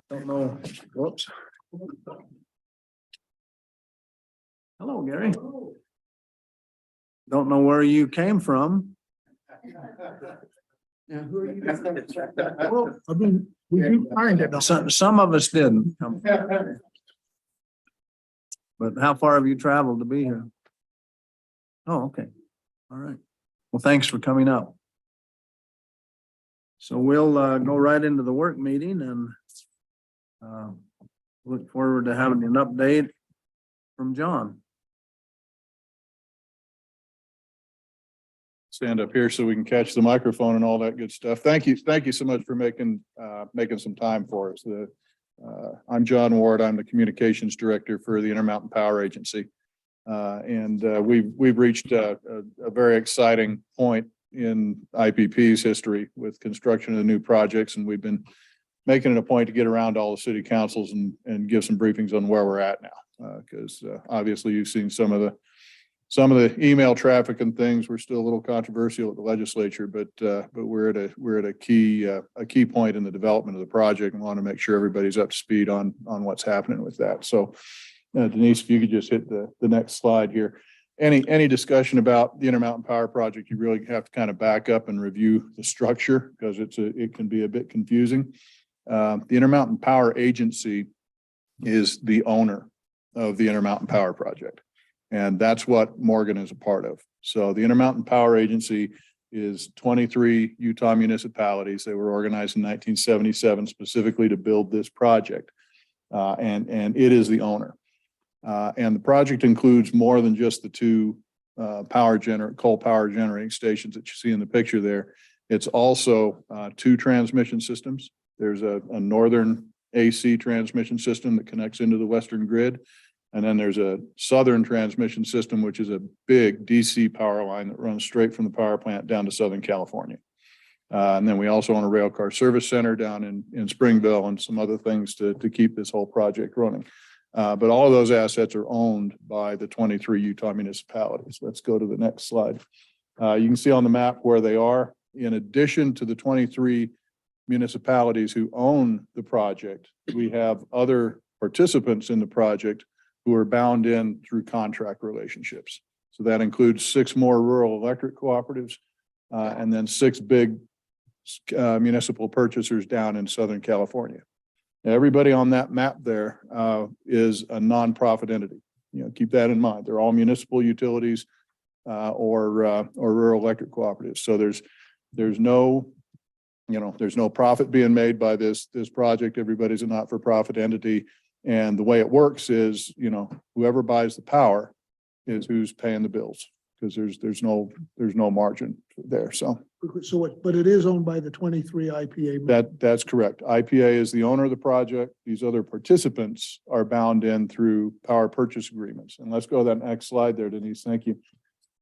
Don't know. Whoops. Hello, Gary. Don't know where you came from. Yeah, who are you? Well, I mean, we do find it. Some of us didn't. But how far have you traveled to be here? Oh, okay. All right. Well, thanks for coming up. So we'll go right into the work meeting and look forward to having an update from John. Stand up here so we can catch the microphone and all that good stuff. Thank you so much for making some time for us. I'm John Ward. I'm the communications director for the Intermountain Power Agency. We've reached a very exciting point in IPP's history with construction of the new projects, and we've been making it a point to get around to all the city councils and give some briefings on where we're at now. Because obviously you've seen some of the email traffic and things. We're still a little controversial at the legislature, but we're at a key point in the development of the project and want to make sure everybody's up to speed on what's happening with that. So Denise, if you could just hit the next slide here. Any discussion about the Intermountain Power Project, you really have to kind of back up and review the structure because it can be a bit confusing. The Intermountain Power Agency is the owner of the Intermountain Power Project. And that's what Morgan is a part of. So the Intermountain Power Agency is 23 Utah municipalities. They were organized in 1977 specifically to build this project. And it is the owner. And the project includes more than just the two coal power generating stations that you see in the picture there. It's also two transmission systems. There's a northern AC transmission system that connects into the western grid. And then there's a southern transmission system, which is a big DC power line that runs straight from the power plant down to Southern California. And then we also own a rail car service center down in Springville and some other things to keep this whole project running. But all of those assets are owned by the 23 Utah municipalities. Let's go to the next slide. You can see on the map where they are. In addition to the 23 municipalities who own the project, we have other participants in the project who are bound in through contract relationships. So that includes 6 more rural electric cooperatives and then 6 big municipal purchasers down in Southern California. Now, everybody on that map there is a nonprofit entity. You know, keep that in mind. They're all municipal utilities or rural electric cooperatives. So there's no profit being made by this project. Everybody's a not-for-profit entity. And the way it works is, whoever buys the power is who's paying the bills because there's no margin there. But it is owned by the 23 IPA. That's correct. IPA is the owner of the project. These other participants are bound in through power purchase agreements. And let's go to that next slide there, Denise. Thank you.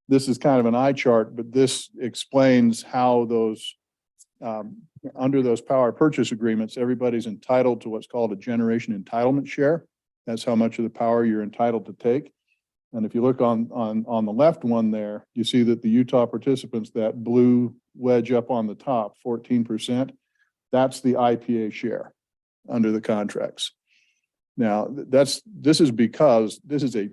This is kind of an eye chart, but this explains how those under those power purchase agreements, everybody's entitled to what's called a generation entitlement share. That's how much of the power you're entitled to take. And if you look on the left one there, you see that the Utah participants, that blue wedge up on the top, 14%, that's the IPA share under the contracts. Now this is because this is a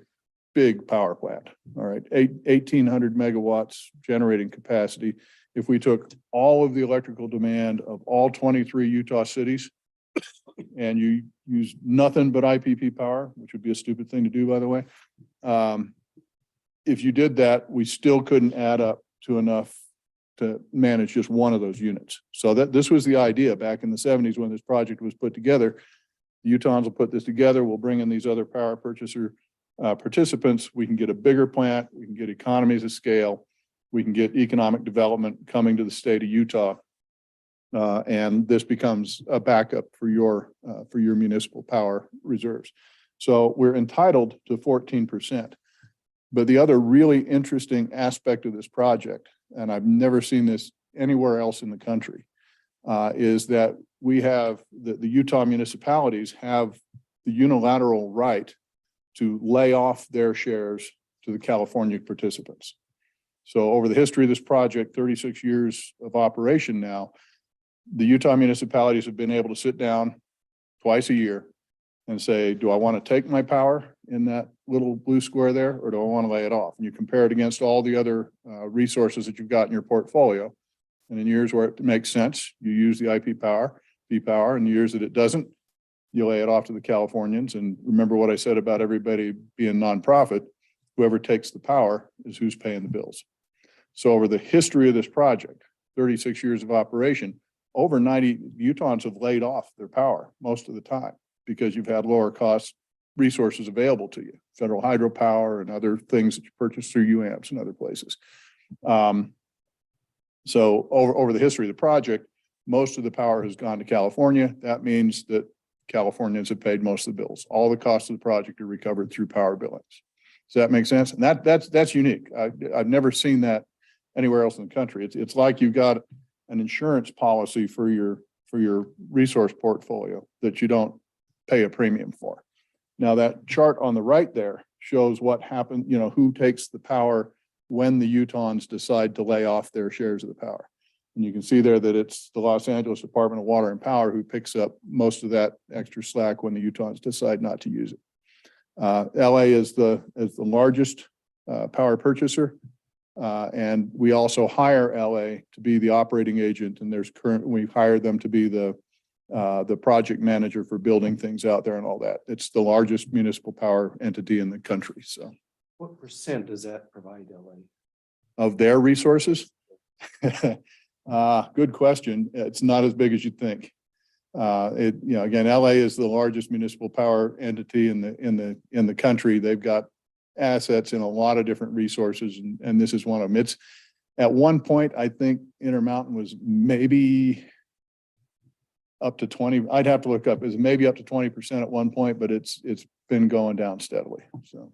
big power plant. All right, 1,800 megawatts generating capacity. If we took all of the electrical demand of all 23 Utah cities and you use nothing but IPP power, which would be a stupid thing to do, by the way. If you did that, we still couldn't add up to enough to manage just one of those units. So this was the idea back in the 70s when this project was put together. The Utahns will put this together. We'll bring in these other power purchaser participants. We can get a bigger plant. We can get economies of scale. We can get economic development coming to the state of Utah. And this becomes a backup for your municipal power reserves. So we're entitled to 14%. But the other really interesting aspect of this project, and I've never seen this anywhere else in the country, is that we have the Utah municipalities have the unilateral right to lay off their shares to the California participants. So over the history of this project, 36 years of operation now, the Utah municipalities have been able to sit down twice a year and say, do I want to take my power in that little blue square there, or do I want to lay it off? And you compare it against all the other resources that you've got in your portfolio. And in years where it makes sense, you use the IP power, V-Power. In years that it doesn't, you lay it off to the Californians. And remember what I said about everybody being nonprofit, whoever takes the power is who's paying the bills. So over the history of this project, 36 years of operation, over 90 Utahns have laid off their power most of the time because you've had lower cost resources available to you, federal hydropower and other things that you purchase through UAMPS and other places. So over the history of the project, most of the power has gone to California. That means that Californians have paid most of the bills. All the costs of the project are recovered through power billings. Does that make sense? And that's unique. I've never seen that anywhere else in the country. It's like you've got an insurance policy for your resource portfolio that you don't pay a premium for. Now that chart on the right there shows what happened, who takes the power when the Utahns decide to lay off their shares of the power. And you can see there that it's the Los Angeles Department of Water and Power who picks up most of that extra slack when the Utahns decide not to use it. LA is the largest power purchaser. And we also hire LA to be the operating agent, and we've hired them to be the project manager for building things out there and all that. It's the largest municipal power entity in the country. So what percent does that provide LA? of their resources? Good question. It's not as big as you'd think. Again, LA is the largest municipal power entity in the country. They've got assets in a lot of different resources, and this is one of them. It's at one point, I think Intermountain was maybe up to 20. I'd have to look up. It was maybe up to 20% at one point, but it's been going down steadily. So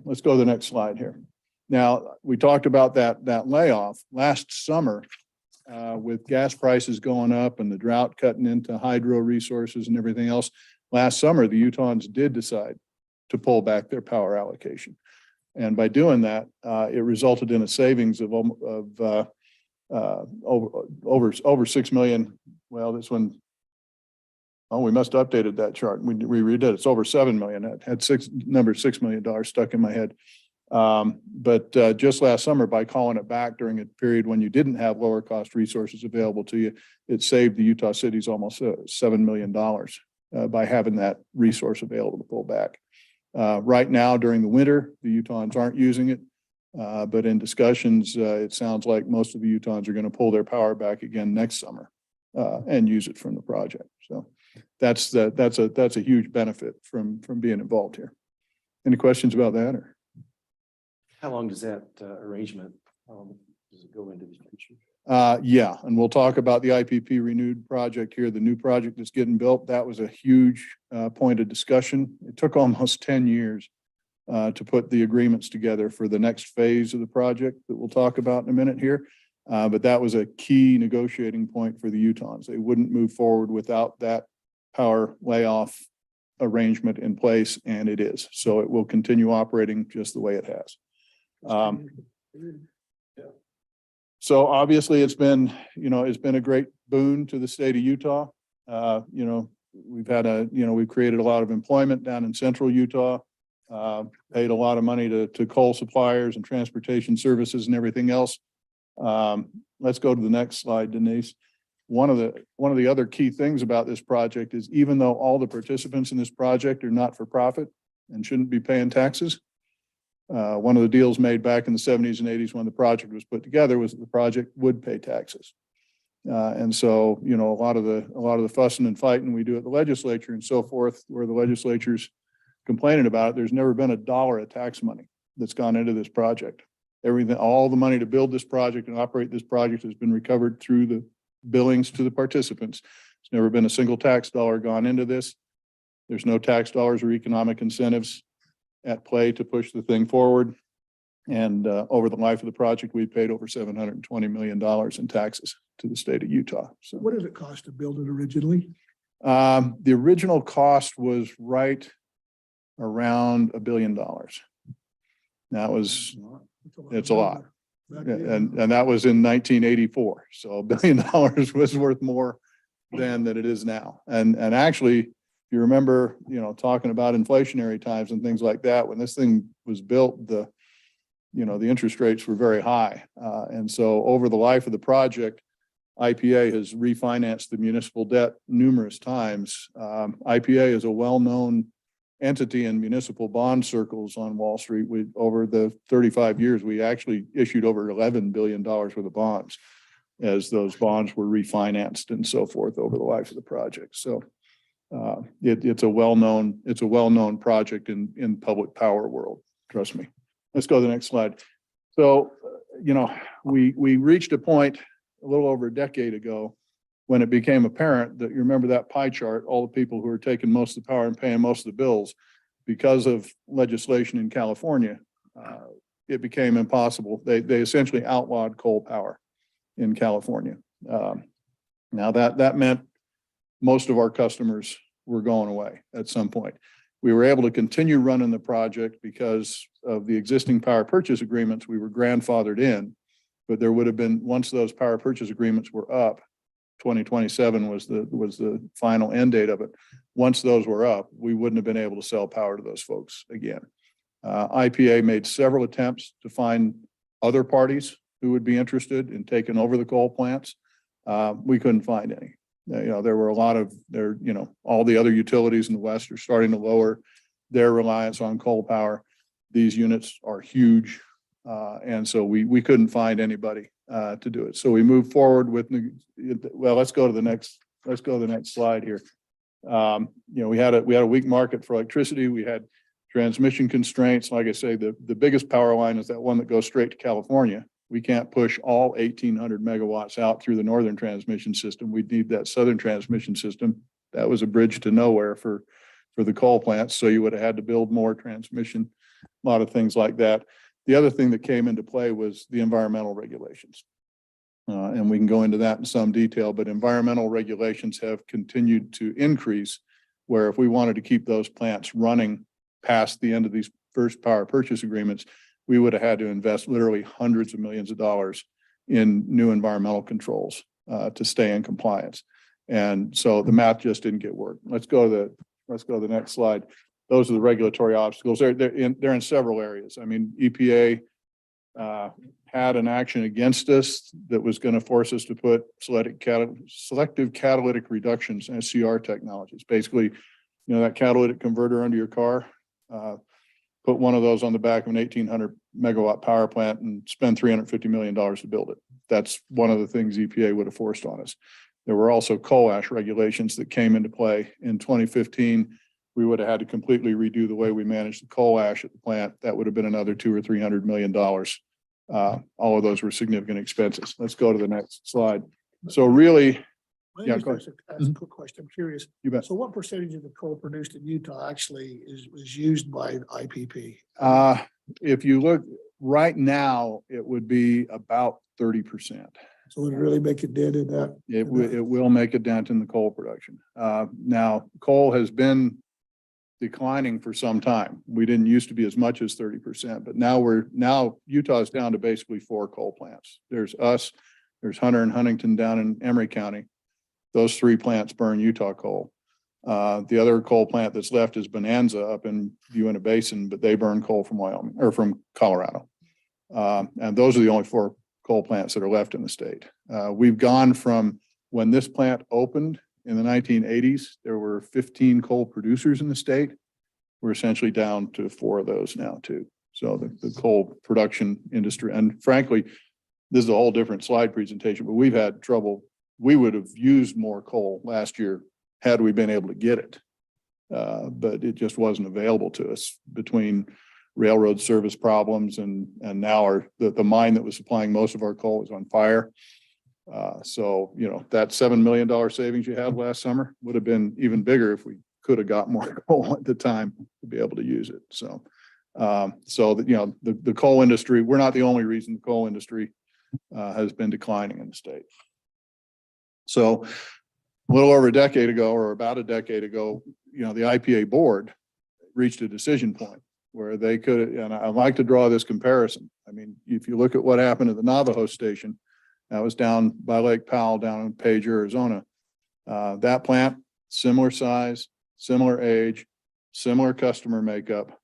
let's go to the next slide here. Now, we talked about that layoff last summer with gas prices going up and the drought cutting into hydro resources and everything else. Last summer, the Utahns did decide to pull back their power allocation. And by doing that, it resulted in a savings of over 6 million. Well, this one, we must have updated that chart. We redid it. It's over 7 million. It had $6 million stuck in my head. But just last summer, by calling it back during a period when you didn't have lower cost resources available to you, it saved the Utah cities almost $7 million by having that resource available to pull back. Right now, during the winter, the Utahns aren't using it. But in discussions, it sounds like most of the Utahns are going to pull their power back again next summer and use it from the project. So that's a huge benefit from being involved here. Any questions about that? Or? How long does that arrangement, does it go into the future? Yeah, and we'll talk about the IPP Renewed project here, the new project that's getting built. That was a huge point of discussion. It took almost 10 years to put the agreements together for the next phase of the project that we'll talk about in a minute here. But that was a key negotiating point for the Utahns. They wouldn't move forward without that power layoff arrangement in place, and it is. So it will continue operating just the way it has. So obviously it's been a great boon to the state of Utah. We've created a lot of employment down in central Utah, paid a lot of money to coal suppliers and transportation services and everything else. Let's go to the next slide, Denise. One of the other key things about this project is even though all the participants in this project are not for profit and shouldn't be paying taxes, one of the deals made back in the 70s and 80s when the project was put together was that the project would pay taxes. And so, a lot of the fussing and fighting we do at the legislature and so forth, where the legislature's complaining about it, there's never been a dollar of tax money that's gone into this project. All the money to build this project and operate this project has been recovered through the billings to the participants. There's never been a single tax dollar gone into this. There's no tax dollars or economic incentives at play to push the thing forward. And over the life of the project, we paid over $720 million in taxes to the state of Utah. So What did it cost to build it originally? the original cost was right around $1 billion. That was, it's a lot. And that was in 1984. So $1 billion was worth more then than it is now. And actually, if you remember, talking about inflationary times and things like that, when this thing was built, the interest rates were very high. And so over the life of the project, IPA has refinanced the municipal debt numerous times. IPA is a well-known entity in municipal bond circles on Wall Street. Over the 35 years, we actually issued over $11 billion worth of bonds as those bonds were refinanced and so forth over the life of the project. So it's a well-known project in public power world. Trust me. Let's go to the next slide. So, we reached a point a little over a decade ago when it became apparent that, you remember that pie chart, all the people who are taking most of the power and paying most of the bills because of legislation in California, it became impossible. They essentially outlawed coal power in California. Now that meant most of our customers were going away at some point. We were able to continue running the project because of the existing power purchase agreements. We were grandfathered in, but there would have been, once those power purchase agreements were up, 2027 was the final end date of it. Once those were up, we wouldn't have been able to sell power to those folks again. IPA made several attempts to find other parties who would be interested in taking over the coal plants. We couldn't find any. There were a lot of all the other utilities in the West are starting to lower their reliance on coal power. These units are huge. And so we couldn't find anybody to do it. So we moved forward with, let's go to the next slide here. We had a weak market for electricity. We had transmission constraints. Like I say, the biggest power line is that one that goes straight to California. We can't push all 1,800 megawatts out through the northern transmission system. We'd need that southern transmission system. That was a bridge to nowhere for the coal plants. So you would have had to build more transmission, a lot of things like that. The other thing that came into play was the environmental regulations. And we can go into that in some detail, but environmental regulations have continued to increase, where if we wanted to keep those plants running past the end of these first power purchase agreements, we would have had to invest literally hundreds of millions of dollars in new environmental controls to stay in compliance. And so the math just didn't get worked. Let's go to the next slide. Those are the regulatory obstacles. They're in several areas. I mean, EPA had an action against us that was going to force us to put selective catalytic reductions, SCR technologies. Basically, that catalytic converter under your car, put one of those on the back of an 1,800 megawatt power plant and spend $350 million to build it. That's one of the things EPA would have forced on us. There were also coal ash regulations that came into play in 2015. We would have had to completely redo the way we managed the coal ash at the plant. That would have been another $200 or $300 million. All of those were significant expenses. Let's go to the next slide. So really, yeah, go ahead. Ask a quick question. I'm curious. You bet. So what percentage of the coal produced in Utah actually is used by IPP? If you look right now, it would be about 30%. So would it really make a dent in that? It will make a dent in the coal production. Now, coal has been declining for some time. We didn't used to be as much as 30%, but now Utah is down to basically 4 coal plants. There's us, there's Hunter and Huntington down in Emery County. Those 3 plants burn Utah coal. The other coal plant that's left is Bonanza up in Uinta Basin, but they burn coal from Wyoming or from Colorado. And those are the only 4 coal plants that are left in the state. We've gone from when this plant opened in the 1980s, there were 15 coal producers in the state. We're essentially down to 4 of those now too. So the coal production industry, and frankly, this is a whole different slide presentation, but we've had trouble. We would have used more coal last year had we been able to get it. But it just wasn't available to us between railroad service problems and now the mine that was supplying most of our coal is on fire. So, that $7 million savings you had last summer would have been even bigger if we could have got more coal at the time to be able to use it. So, the coal industry, we're not the only reason the coal industry has been declining in the state. So a little over a decade ago, or about a decade ago, the IPA board reached a decision point where they could, and I like to draw this comparison. I mean, if you look at what happened at the Navajo station, that was down by Lake Powell down in Page, Arizona. That plant, similar size, similar age, similar customer makeup.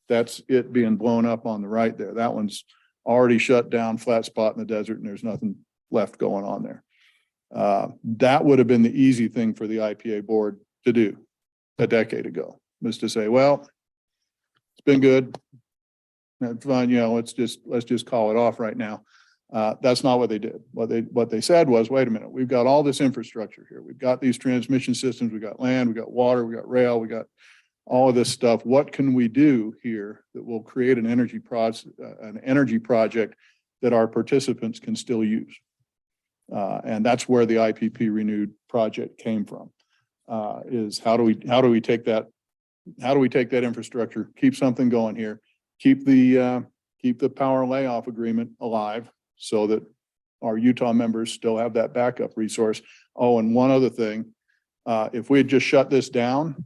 That's it being blown up on the right there. That one's already shut down, flat spot in the desert, and there's nothing left going on there. That would have been the easy thing for the IPA board to do a decade ago, was to say, well, it's been good. That's fine, let's just call it off right now. That's not what they did. What they said was, wait a minute, we've got all this infrastructure here. We've got these transmission systems, we got land, we got water, we got rail, we got all of this stuff. What can we do here that will create an energy project that our participants can still use? And that's where the IPP Renewed project came from. Is how do we take that infrastructure, keep something going here, keep the power layoff agreement alive so that our Utah members still have that backup resource. Oh, and one other thing, if we had just shut this down,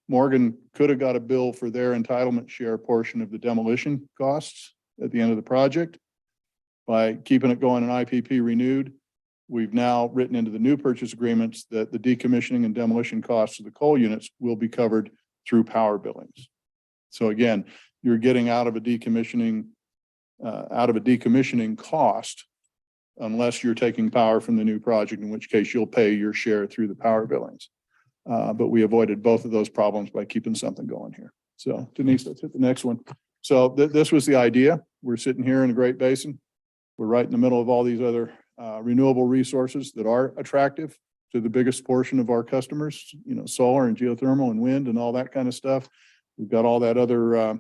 Morgan could have got a bill for their entitlement share portion of the demolition costs at the end of the project. By keeping it going in IPP Renewed, we've now written into the new purchase agreements that the decommissioning and demolition costs of the coal units will be covered through power billings. So again, you're getting out of a decommissioning cost unless you're taking power from the new project, in which case you'll pay your share through the power billings. But we avoided both of those problems by keeping something going here. So Denise, let's hit the next one. So this was the idea. We're sitting here in a Great Basin. We're right in the middle of all these other renewable resources that are attractive to the biggest portion of our customers, solar and geothermal and wind and all that kind of stuff. We've got all that other,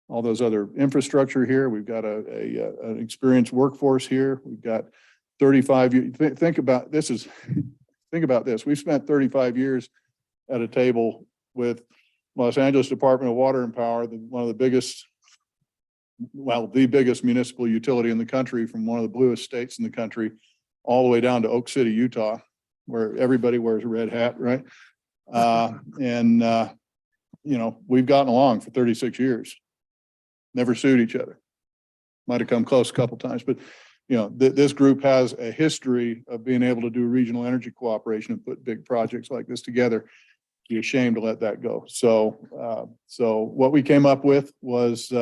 all those other infrastructure here. We've got an experienced workforce here. We've got 35 years. Think about this. We've spent 35 years at a table with Los Angeles Department of Water and Power, one of the biggest, the biggest municipal utility in the country, from one of the bluest states in the country, all the way down to Oak City, Utah, where everybody wears a red hat, right? We've gotten along for 36 years, never sued each other. Might have come close a couple times, but this group has a history of being able to do regional energy cooperation and put big projects like this together. Be ashamed to let that go. So what we came up with was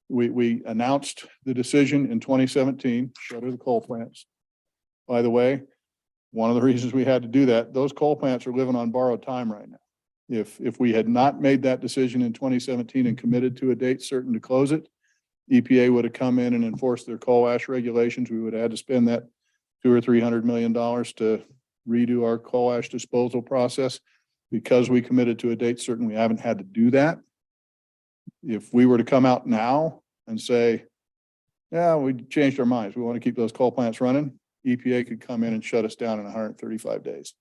we announced the decision in 2017, shutter the coal plants. By the way, one of the reasons we had to do that, those coal plants are living on borrowed time right now. If we had not made that decision in 2017 and committed to a date certain to close it, EPA would have come in and enforced their coal ash regulations. We would have had to spend that $200 or $300 million to redo our coal ash disposal process. Because we committed to a date certain, we haven't had to do that. If we were to come out now and say, yeah, we changed our minds, we want to keep those coal plants running, EPA could come in and shut us down in 135 days.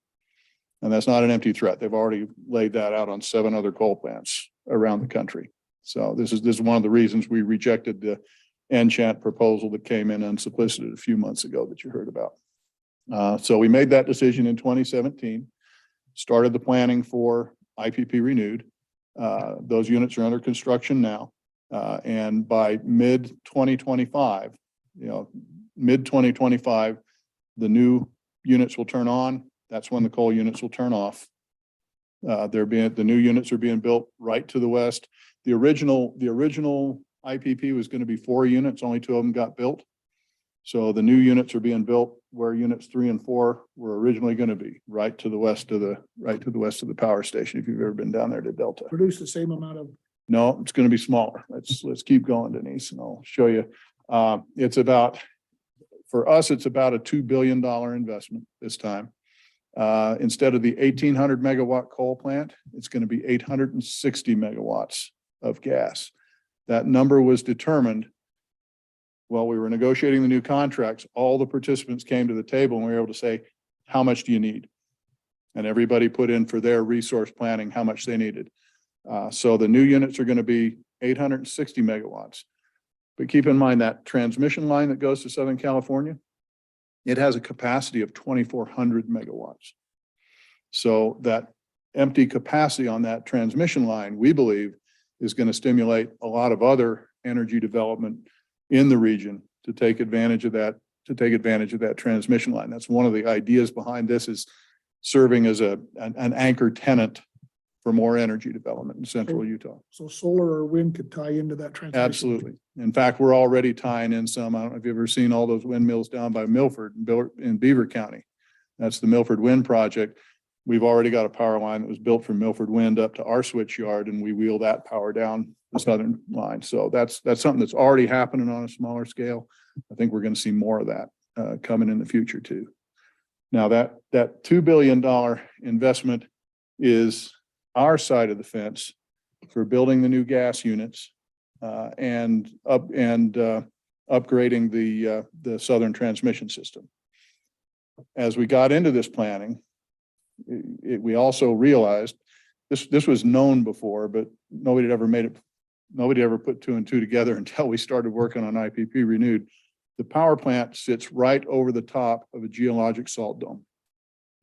And that's not an empty threat. They've already laid that out on 7 other coal plants around the country. So this is one of the reasons we rejected the Enchant proposal that came in unsolicited a few months ago that you heard about. So we made that decision in 2017, started the planning for IPP Renewed. Those units are under construction now. And by mid 2025, the new units will turn on. That's when the coal units will turn off. The new units are being built right to the west. The original IPP was going to be 4 units, only 2 of them got built. So the new units are being built where units 3 and 4 were originally going to be, right to the west of the power station. If you've ever been down there to Delta. Produce the same amount of. No, it's going to be smaller. Let's keep going, Denise, and I'll show you. For us, it's about a $2 billion investment this time. Instead of the 1,800 megawatt coal plant, it's going to be 860 megawatts of gas. That number was determined while we were negotiating the new contracts. All the participants came to the table and we were able to say, how much do you need? And everybody put in for their resource planning how much they needed. So the new units are going to be 860 megawatts. But keep in mind that transmission line that goes to Southern California, it has a capacity of 2,400 megawatts. So that empty capacity on that transmission line, we believe, is going to stimulate a lot of other energy development in the region to take advantage of that to take advantage of that transmission line. That's one of the ideas behind this, is serving as an anchor tenant for more energy development in central Utah. So solar or wind could tie into that transmission. Absolutely. In fact, we're already tying in some. I don't know if you've ever seen all those windmills down by Milford in Beaver County. That's the Milford Wind Project. We've already got a power line that was built from Milford Wind up to our switch yard, and we wheel that power down the southern line. So that's something that's already happening on a smaller scale. I think we're going to see more of that coming in the future too. Now that $2 billion investment is our side of the fence for building the new gas units and upgrading the southern transmission system. As we got into this planning, we also realized this was known before, but nobody ever put two and two together until we started working on IPP Renewed. The power plant sits right over the top of a geologic salt dome.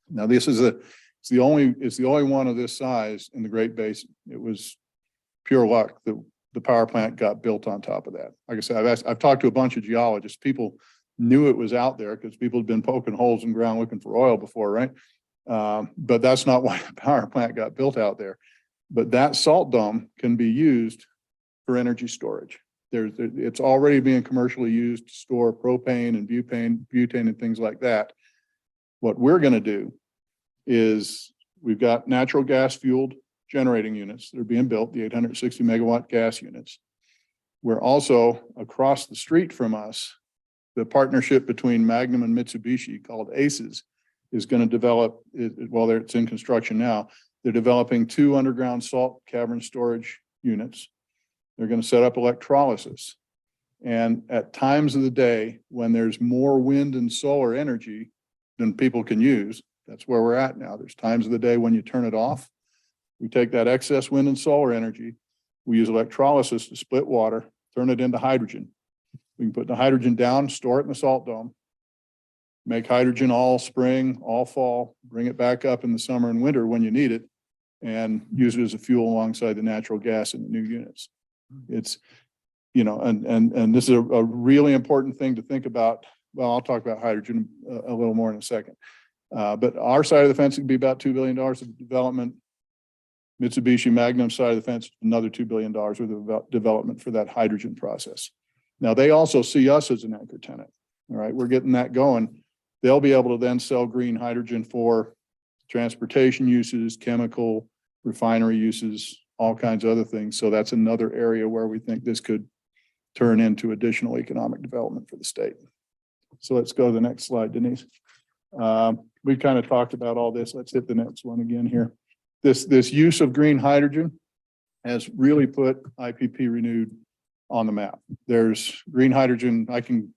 Now this is it's the only one of this size in the Great Basin. It was pure luck that the power plant got built on top of that. Like I said, I've talked to a bunch of geologists. People knew it was out there because people had been poking holes in the ground looking for oil before, right? But that's not why the power plant got built out there. But that salt dome can be used for energy storage. It's already being commercially used to store propane and butane and things like that. What we're going to do is we've got natural gas fueled generating units that are being built, the 860 megawatt gas units. We're also across the street from us, the partnership between Magnum and Mitsubishi called ACES is going to develop, it's in construction now. They're developing 2 underground salt cavern storage units. They're going to set up electrolysis. And at times of the day when there's more wind and solar energy than people can use, that's where we're at now. There's times of the day when you turn it off. We take that excess wind and solar energy. We use electrolysis to split water, turn it into hydrogen. We can put the hydrogen down, store it in the salt dome, make hydrogen all spring, all fall, bring it back up in the summer and winter when you need it, and use it as a fuel alongside the natural gas in the new units. It's, and this is a really important thing to think about. Well, I'll talk about hydrogen a little more in a second. But our side of the fence would be about $2 billion of development. Mitsubishi Magnum side of the fence, another $2 billion worth of development for that hydrogen process. Now, they also see us as an anchor tenant. All right, we're getting that going. They'll be able to then sell green hydrogen for transportation uses, chemical, refinery uses, all kinds of other things. So that's another area where we think this could turn into additional economic development for the state. So let's go to the next slide, Denise. We kind of talked about all this. Let's hit the next one again here. This use of green hydrogen has really put IPP Renewed on the map. There's green hydrogen. I can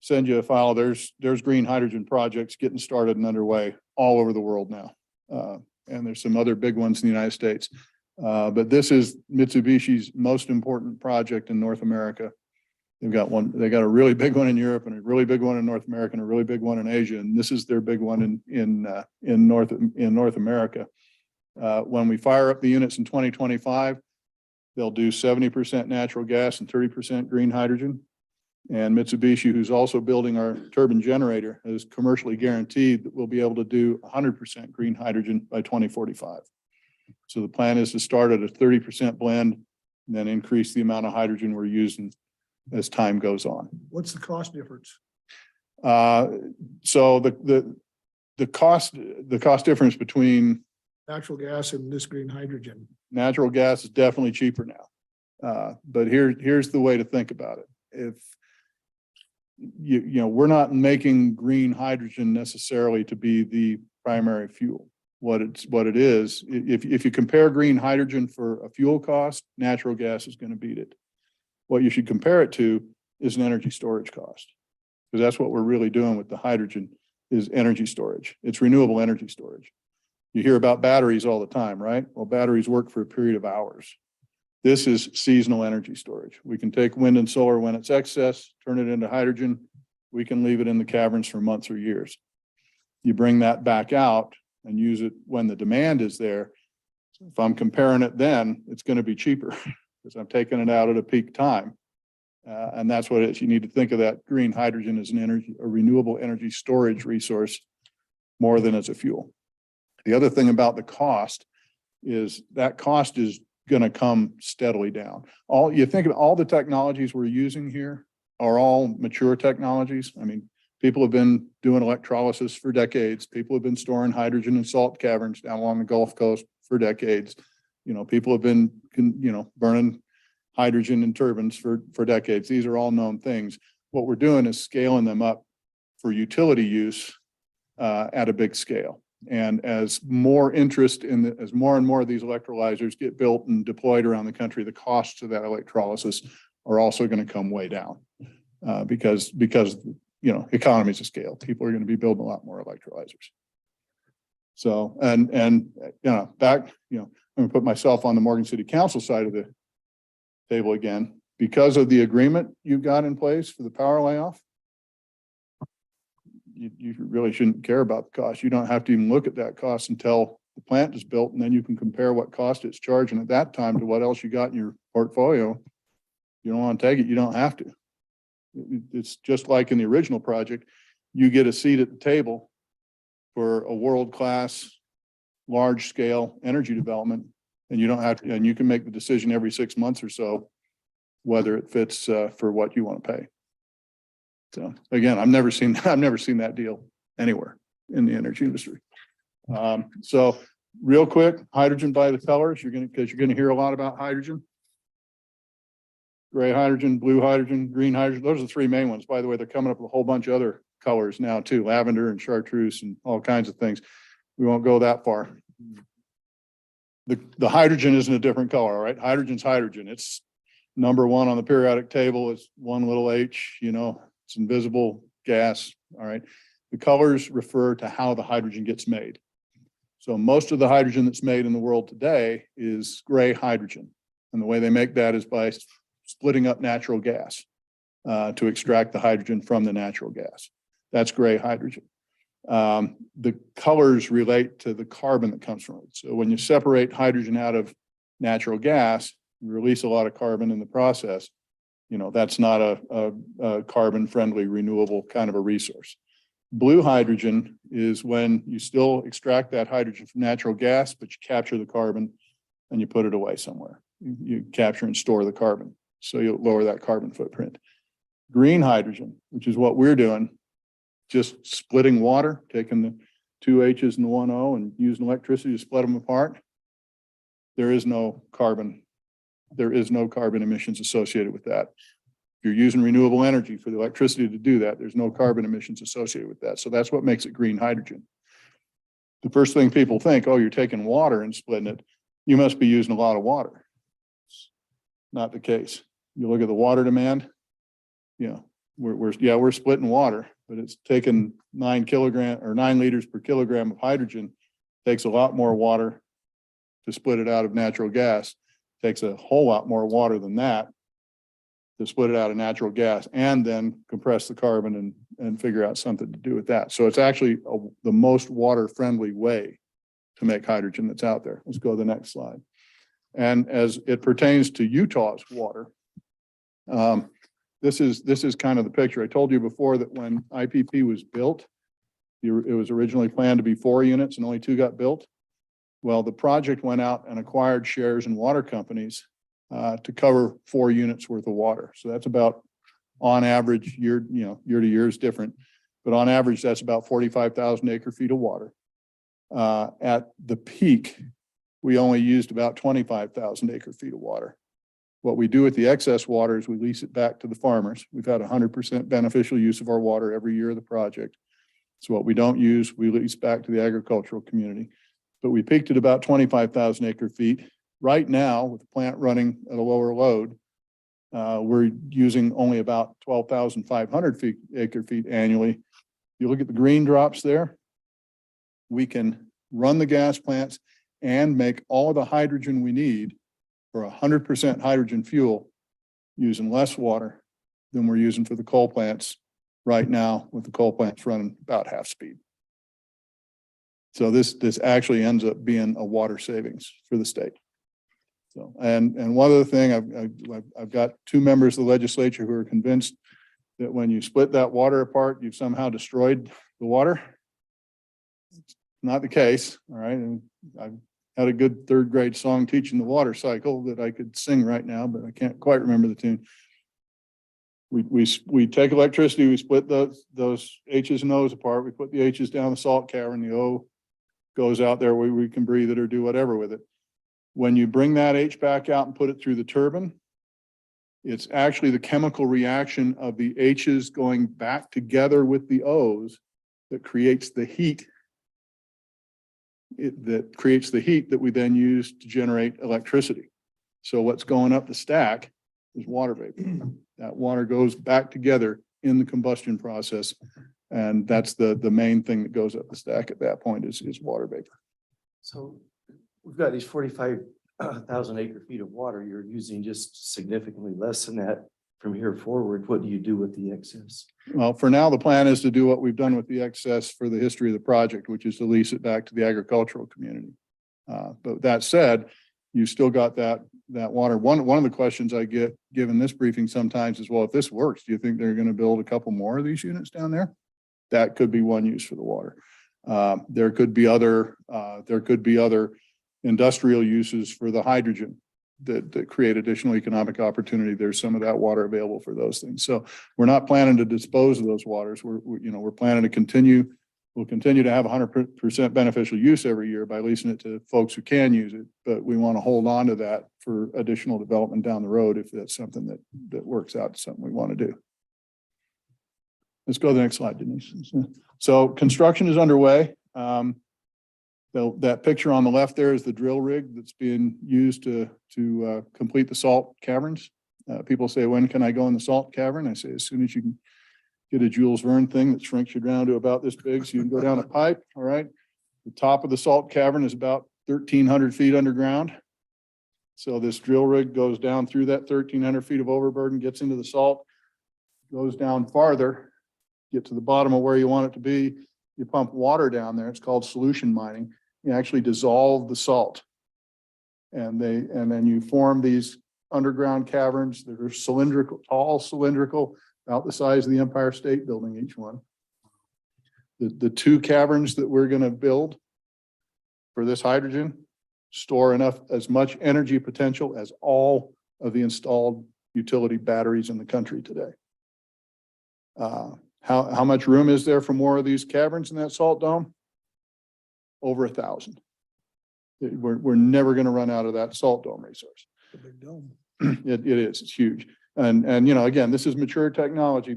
send you a file. There's green hydrogen projects getting started and underway all over the world now. And there's some other big ones in the United States. But this is Mitsubishi's most important project in North America. They got a really big one in Europe and a really big one in North America and a really big one in Asia. And this is their big one in North America. When we fire up the units in 2025, they'll do 70% natural gas and 30% green hydrogen. And Mitsubishi, who's also building our turbine generator, has commercially guaranteed that we'll be able to do 100% green hydrogen by 2045. So the plan is to start at a 30% blend and then increase the amount of hydrogen we're using as time goes on. What's the cost difference? So the cost difference between Natural gas and this green hydrogen. natural gas is definitely cheaper now. But here's the way to think about it. If we're not making green hydrogen necessarily to be the primary fuel. What it is, if you compare green hydrogen for a fuel cost, natural gas is going to beat it. What you should compare it to is an energy storage cost, because that's what we're really doing with the hydrogen is energy storage. It's renewable energy storage. You hear about batteries all the time, right? Well, batteries work for a period of hours. This is seasonal energy storage. We can take wind and solar when it's excess, turn it into hydrogen. We can leave it in the caverns for months or years. You bring that back out and use it when the demand is there. If I'm comparing it then, it's going to be cheaper because I'm taking it out at a peak time. And that's what it is. You need to think of that green hydrogen as a renewable energy storage resource more than as a fuel. The other thing about the cost is that cost is going to come steadily down. You think of all the technologies we're using here are all mature technologies. I mean, people have been doing electrolysis for decades. People have been storing hydrogen in salt caverns down along the Gulf Coast for decades. People have been, burning hydrogen in turbines for decades. These are all known things. What we're doing is scaling them up for utility use at a big scale. And as more interest as more and more of these electrolyzers get built and deployed around the country, the costs of that electrolysis are also going to come way down because economies of scale. People are going to be building a lot more electrolyzers. So, I'm going to put myself on the Morgan City Council side of the table again. Because of the agreement you've got in place for the power layoff, you really shouldn't care about the cost. You don't have to even look at that cost until the plant is built, and then you can compare what cost it's charging at that time to what else you got in your portfolio. You don't want to take it, you don't have to. It's just like in the original project, you get a seat at the table for a world-class, large-scale energy development, and you don't have to, and you can make the decision every 6 months or so whether it fits for what you want to pay. So again, I've never seen that deal anywhere in the energy industry. So real quick, hydrogen by the colors, because you're gonna hear a lot about hydrogen. Gray hydrogen, blue hydrogen, green hydrogen. Those are the three main ones. By the way, they're coming up with a whole bunch of other colors now too, lavender and chartreuse and all kinds of things. We won't go that far. The hydrogen isn't a different color, all right? Hydrogen's hydrogen. It's number one on the periodic table. It's one little H, it's invisible gas, all right? The colors refer to how the hydrogen gets made. So most of the hydrogen that's made in the world today is gray hydrogen. And the way they make that is by splitting up natural gas to extract the hydrogen from the natural gas. That's gray hydrogen. The colors relate to the carbon that comes from it. So when you separate hydrogen out of natural gas, you release a lot of carbon in the process. That's not a carbon-friendly, renewable kind of a resource. Blue hydrogen is when you still extract that hydrogen from natural gas, but you capture the carbon and you put it away somewhere. You capture and store the carbon, so you'll lower that carbon footprint. Green hydrogen, which is what we're doing, just splitting water, taking the two H's and the one O and using electricity to split them apart. There is no carbon emissions associated with that. If you're using renewable energy for the electricity to do that, there's no carbon emissions associated with that. So that's what makes it green hydrogen. The first thing people think, oh, you're taking water and splitting it. You must be using a lot of water. It's not the case. You look at the water demand, we're splitting water, but it's taking 9 liters per kilogram of hydrogen. Takes a lot more water to split it out of natural gas. Takes a whole lot more water than that to split it out of natural gas and then compress the carbon and figure out something to do with that. So it's actually the most water-friendly way to make hydrogen that's out there. Let's go to the next slide. And as it pertains to Utah's water, this is kind of the picture. I told you before that when IPP was built, it was originally planned to be 4 units and only 2 got built. Well, the project went out and acquired shares in water companies to cover 4 units worth of water. So that's about, on average, year to year is different, but on average, that's about 45,000 acre feet of water. At the peak, we only used about 25,000 acre feet of water. What we do with the excess water is we lease it back to the farmers. We've had 100% beneficial use of our water every year of the project. So what we don't use, we lease back to the agricultural community. But we peaked at about 25,000 acre feet. Right now, with the plant running at a lower load, we're using only about 12,500 acre feet annually. You look at the green drops there, we can run the gas plants and make all of the hydrogen we need for 100% hydrogen fuel using less water than we're using for the coal plants right now, with the coal plants running about half speed. So this actually ends up being a water savings for the state. So, and one other thing, I've got two members of the legislature who are convinced that when you split that water apart, you've somehow destroyed the water. It's not the case, all right? And I've had a good third grade song teaching the water cycle that I could sing right now, but I can't quite remember the tune. We take electricity, we split those H's and O's apart. We put the H's down the salt cavern, the O goes out there where we can breathe it or do whatever with it. When you bring that H back out and put it through the turbine, it's actually the chemical reaction of the H's going back together with the O's that creates the heat. That creates the heat that we then use to generate electricity. So what's going up the stack is water vapor. That water goes back together in the combustion process. And that's the main thing that goes up the stack at that point is water vapor. So we've got these 45,000 acre feet of water. You're using just significantly less than that from here forward. What do you do with the excess? Well, for now, the plan is to do what we've done with the excess for the history of the project, which is to lease it back to the agricultural community. But that said, you still got that water. One of the questions I get given this briefing sometimes is, well, if this works, do you think they're going to build a couple more of these units down there? That could be one use for the water. There could be other industrial uses for the hydrogen that create additional economic opportunity. There's some of that water available for those things. So we're not planning to dispose of those waters. We're planning to continue. We'll continue to have 100% beneficial use every year by leasing it to folks who can use it. But we want to hold on to that for additional development down the road if that's something that works out to something we want to do. Let's go to the next slide, Denise. So construction is underway. That picture on the left there is the drill rig that's being used to complete the salt caverns. People say, when can I go in the salt cavern? I say, as soon as you can get a Jules Verne thing that shrinks you down to about this big, so you can go down a pipe, all right? The top of the salt cavern is about 1,300 feet underground. So this drill rig goes down through that 1,300 feet of overburden, gets into the salt, goes down farther, get to the bottom of where you want it to be. You pump water down there. It's called solution mining. You actually dissolve the salt. And then you form these underground caverns that are cylindrical, tall, cylindrical, about the size of the Empire State Building, each one. The two caverns that we're going to build for this hydrogen store as much energy potential as all of the installed utility batteries in the country today. How much room is there for more of these caverns in that salt dome? Over 1,000. We're never going to run out of that salt dome resource. The big dome. It is, it's huge. And again, this is mature technology.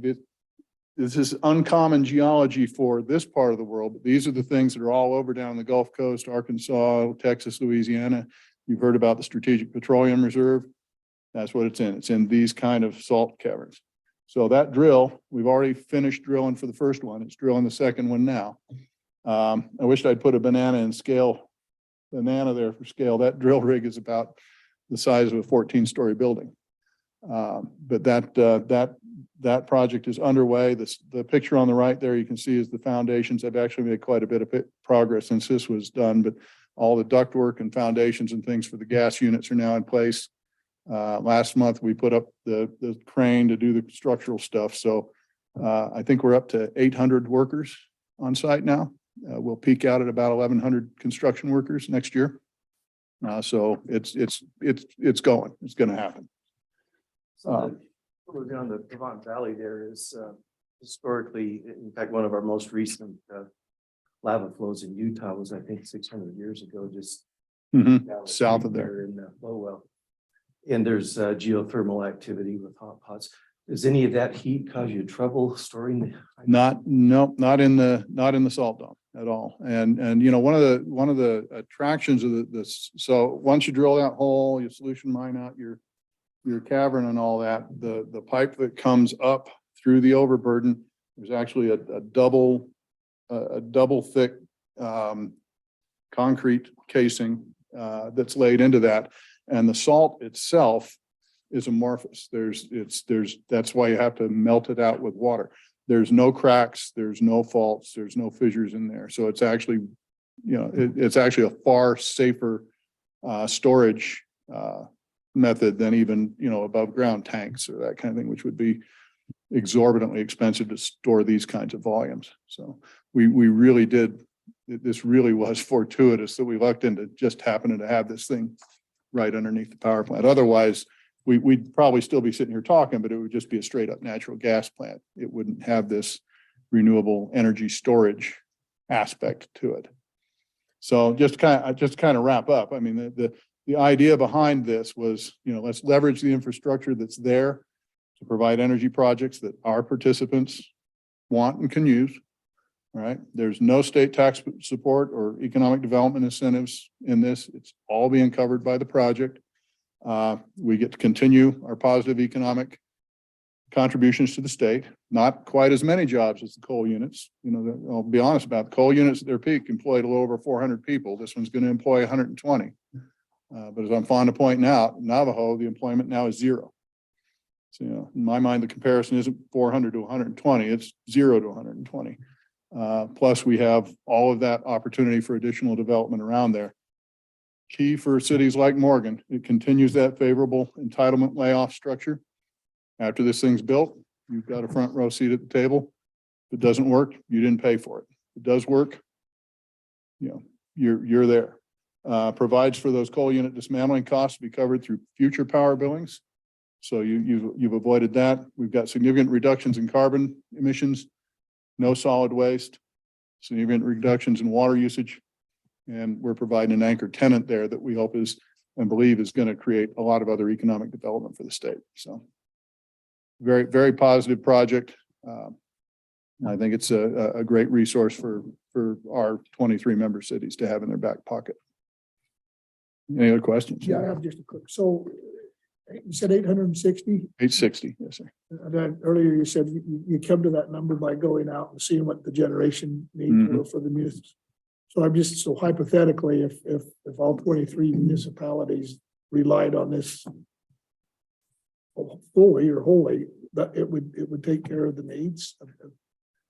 This is uncommon geology for this part of the world, but these are the things that are all over down the Gulf Coast, Arkansas, Texas, Louisiana. You've heard about the Strategic Petroleum Reserve. That's what it's in. It's in these kind of salt caverns. So that drill, we've already finished drilling for the first one. It's drilling the second one now. I wished I'd put a banana there for scale. That drill rig is about the size of a 14-story building. But that project is underway. The picture on the right there you can see is the foundations. I've actually made quite a bit of progress since this was done, but all the ductwork and foundations and things for the gas units are now in place. Last month we put up the crane to do the structural stuff. So I think we're up to 800 workers on site now. We'll peak out at about 1,100 construction workers next year. So it's going. It's going to happen. So on the Devon Valley there is historically, in fact, one of our most recent lava flows in Utah was, I think, 600 years ago, just down the South street of there. in Lowell. And there's geothermal activity with hot pots. Does any of that heat cause you trouble storing the? Not in the salt dome at all. And one of the attractions of this. So once you drill that hole, you solution mine out your cavern and all that, the pipe that comes up through the overburden, there's actually a double thick concrete casing that's laid into that. And the salt itself is amorphous. That's why you have to melt it out with water. There's no cracks, there's no faults, there's no fissures in there. So it's actually, it's actually a far safer storage method than even, above ground tanks or that kind of thing, which would be exorbitantly expensive to store these kinds of volumes. So we really did, this really was fortuitous that we lucked into just happening to have this thing right underneath the power plant. Otherwise, we'd probably still be sitting here talking, but it would just be a straight up natural gas plant. It wouldn't have this renewable energy storage aspect to it. So just kind of wrap up. I mean, the idea behind this was, let's leverage the infrastructure that's there to provide energy projects that our participants want and can use. All right. There's no state tax support or economic development incentives in this. It's all being covered by the project. We get to continue our positive economic contributions to the state, not quite as many jobs as the coal units. I'll be honest about it. The coal units at their peak employed a little over 400 people. This one's going to employ 120. But as I'm fond of pointing out, Navajo, the employment now is 0. So, in my mind, the comparison isn't 400 to 120, it's 0 to 120. Plus we have all of that opportunity for additional development around there. Key for cities like Morgan, it continues that favorable entitlement layoff structure. After this thing's built, you've got a front row seat at the table. If it doesn't work, you didn't pay for it. If it does work, you're there. Provides for those coal unit dismantling costs to be covered through future power billings. So you've avoided that. We've got significant reductions in carbon emissions, no solid waste, significant reductions in water usage. And we're providing an anchor tenant there that we hope is and believe is going to create a lot of other economic development for the state. So very, very positive project. I think it's a great resource for our 23 member cities to have in their back pocket. Any other questions? Yeah, I have just a quick, so you said 860? 860, yes, sir. And then earlier you said you come to that number by going out and seeing what the generation needs were for the municipalities. So I'm just, so hypothetically, if all 23 municipalities relied on this fully or wholly, that it would take care of the needs.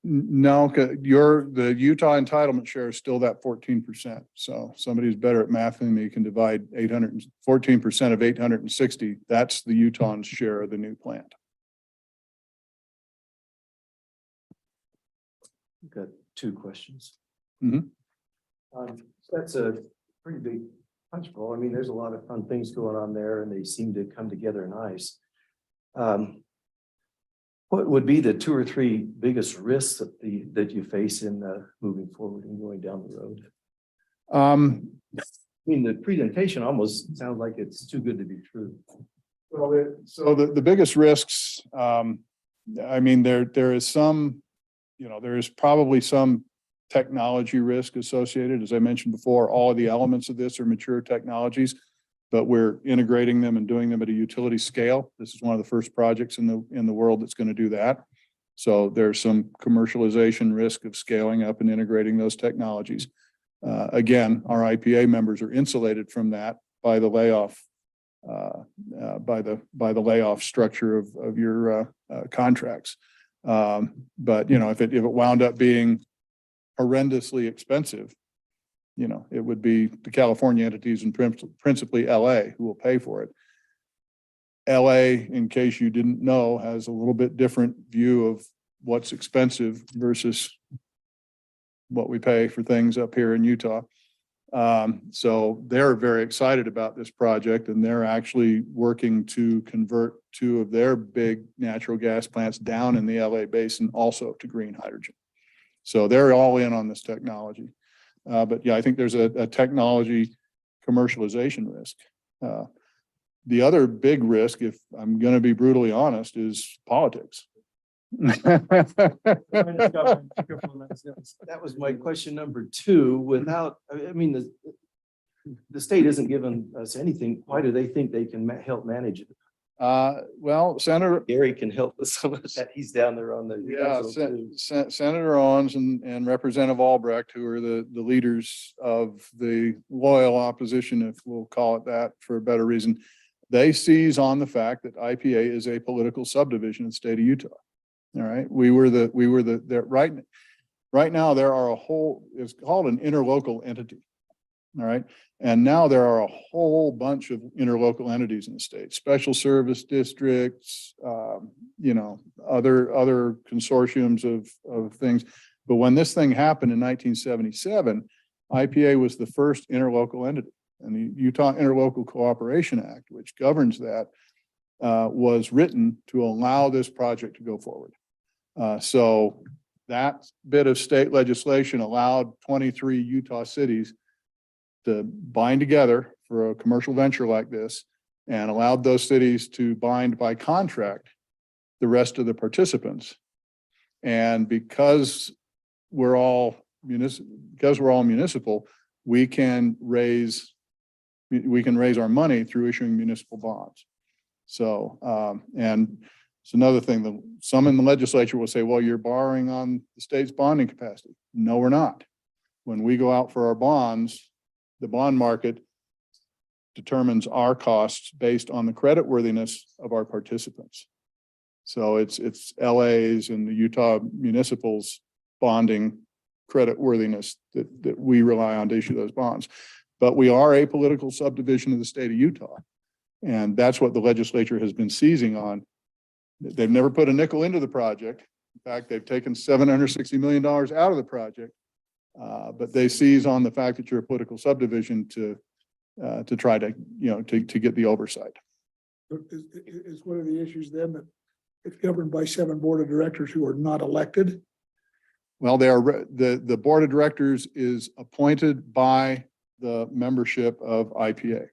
No, the Utah entitlement share is still that 14%. So somebody who's better at math than me can divide 14% of 860. That's the Utah's share of the new plant. I've got 2 questions. Mhm. That's a pretty big punch bowl. I mean, there's a lot of fun things going on there and they seem to come together nice. What would be the 2 or 3 biggest risks that you face in moving forward and going down the road? I mean, the presentation almost sounds like it's too good to be true. Well, so the biggest risks, I mean, there is some, there is probably some technology risk associated. As I mentioned before, all of the elements of this are mature technologies, but we're integrating them and doing them at a utility scale. This is one of the first projects in the world that's going to do that. So there's some commercialization risk of scaling up and integrating those technologies. Again, our IPA members are insulated from that by the layoff, by the layoff structure of your contracts. But if it wound up being horrendously expensive, it would be the California entities and principally LA who will pay for it. LA, in case you didn't know, has a little bit different view of what's expensive versus what we pay for things up here in Utah. So they're very excited about this project and they're actually working to convert 2 of their big natural gas plants down in the LA basin also to green hydrogen. So they're all in on this technology. But yeah, I think there's a technology commercialization risk. The other big risk, if I'm going to be brutally honest, is politics. That was my question number 2. Without, I mean, the state isn't giving us anything. Why do they think they can help manage it? Well, Gary can help with some of that. He's down there on the. Senator Owens and Representative Albrecht, who are the leaders of the loyal opposition, if we'll call it that for a better reason, they seize on the fact that IPA is a political subdivision in the state of Utah. All right. Right now there are it's called an interlocal entity. All right. And now there are a whole bunch of interlocal entities in the state, special service districts, other consortiums of things. But when this thing happened in 1977, IPA was the first interlocal entity. And the Utah Interlocal Cooperation Act, which governs that, was written to allow this project to go forward. So that bit of state legislation allowed 23 Utah cities to bind together for a commercial venture like this, and allowed those cities to bind by contract the rest of the participants. And because we're all municipal, we can raise our money through issuing municipal bonds. So, and it's another thing that some in the legislature will say, well, you're borrowing on the state's bonding capacity. No, we're not. When we go out for our bonds, the bond market determines our costs based on the creditworthiness of our participants. So it's LA's and the Utah municipals bonding creditworthiness that we rely on to issue those bonds. But we are a political subdivision of the state of Utah. And that's what the legislature has been seizing on. They've never put a nickel into the project. In fact, they've taken $760 million out of the project. But they seize on the fact that you're a political subdivision to try to get the oversight. Is one of the issues then that it's governed by 7 board of directors who are not elected? Well, the board of directors is appointed by the membership of IPA.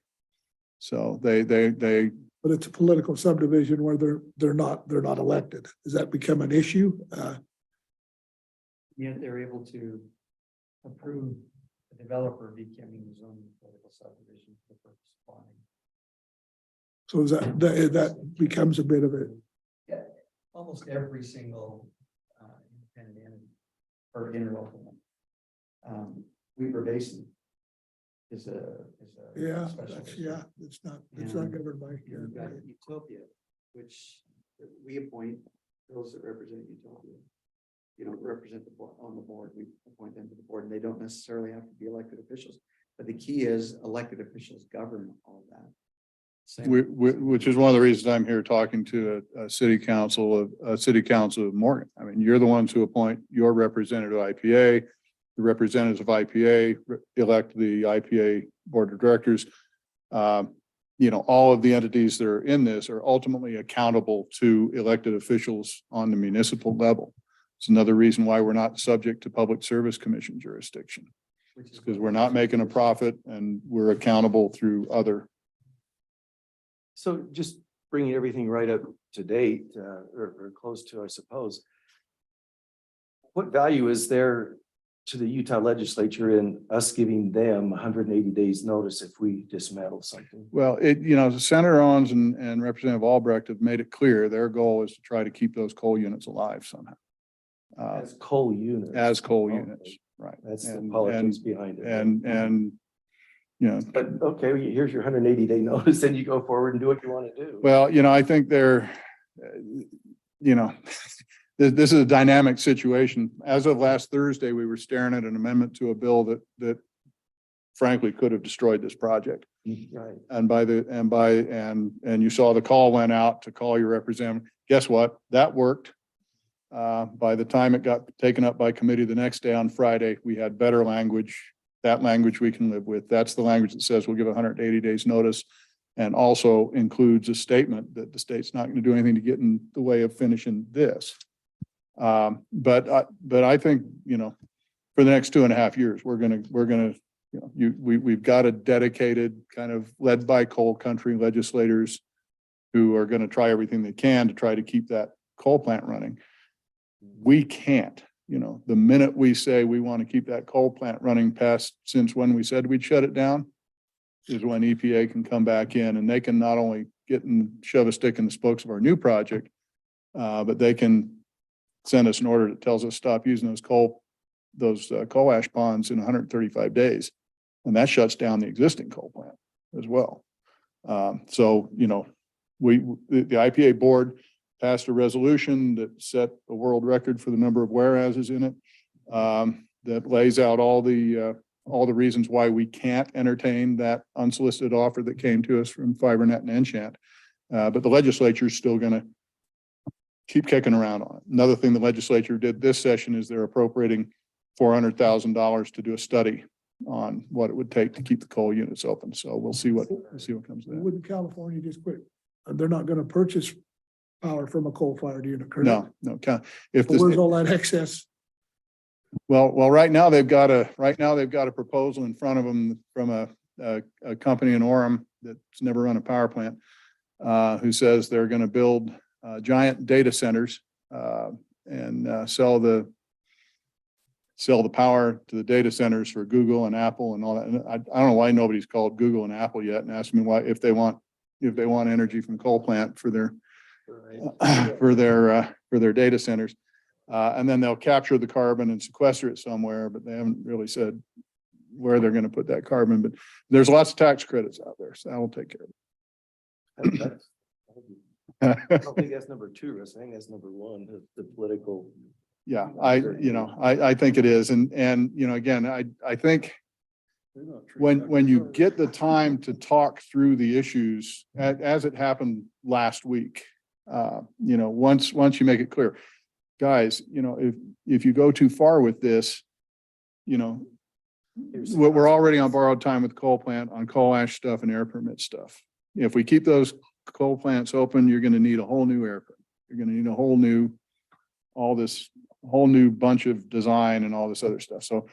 So they But it's a political subdivision where they're not elected. Does that become an issue? Yet they're able to approve the developer becoming his own political subdivision for the purpose of bonding. So is that becomes a bit of a, Yeah, almost every single independent entity or interlocal. Weaver Basin is a yeah, special that's, district. yeah, it's not governed by. You've got Utopia, which we appoint those that represent Utopia. You don't represent the board on the board, we appoint them to the board, and they don't necessarily have to be elected officials. But the key is elected officials govern all of that. Which is one of the reasons I'm here talking to a city council of Morgan. I mean, you're the ones who appoint your representative IPA. The representatives of IPA elect the IPA board of directors. All of the entities that are in this are ultimately accountable to elected officials on the municipal level. It's another reason why we're not subject to Public Service Commission jurisdiction, because we're not making a profit and we're accountable through other. So just bringing everything right up to date, or close to, I suppose. What value is there to the Utah legislature in us giving them 180 days notice if we dismantle something? Well, Senator Owens and Representative Albrecht have made it clear their goal is to try to keep those coal units alive somehow. As coal units. As coal Okay. units, right. That's the And- politics behind it. And But okay, here's your 180-day notice, then you go forward and do what you want to do. well, I think this is a dynamic situation. As of last Thursday, we were staring at an amendment to a bill that frankly could have destroyed this project. Right. And you saw the call went out to call your representative. Guess what? That worked. By the time it got taken up by committee the next day on Friday, we had better language. That language we can live with. That's the language that says we'll give 180 days notice, and also includes a statement that the state's not going to do anything to get in the way of finishing this. But I think, for the next 2.5 years, we're gonna, we've got a dedicated kind of led by coal country legislators who are going to try everything they can to try to keep that coal plant running. We can't. The minute we say we want to keep that coal plant running past since when we said we'd shut it down is when EPA can come back in, and they can not only shove a stick in the spokes of our new project, but they can send us an order that tells us stop using those coal ash ponds in 135 days. And that shuts down the existing coal plant as well. So, the IPA board passed a resolution that set a world record for the number of whereases in it, that lays out all the all the reasons why we can't entertain that unsolicited offer that came to us from FiberNet and Enchant. But the legislature is still gonna keep kicking around on it. Another thing the legislature did this session is they're appropriating $400,000 to do a study on what it would take to keep the coal units open. So we'll see what comes of that. Wouldn't California just quit? They're not gonna purchase power from a coal-fired unit, correct? No, if But this, where's all that excess? well, right now they've got a proposal in front of them from a company in Orem that's never run a power plant, who says they're going to build giant data centers and sell the power to the data centers for Google and Apple and all that. And I don't know why nobody's called Google and Apple yet and asked me why, if they want energy from coal plant for their for their data centers. And then they'll capture the carbon and sequester it somewhere, but they haven't really said where they're going to put that carbon. But there's lots of tax credits out there, so that will take care of it. I don't think that's number two, Russ. I think that's number one, the political. Yeah, I think it is. And, again, I think when you get the time to talk through the issues as it happened last week, once you make it clear, guys, if you go too far with this, we're already on borrowed time with coal plant on coal ash stuff and air permit stuff. If we keep those coal plants open, you're going to need a whole new air permit. You're going to need a whole new bunch of design and all this other stuff. So,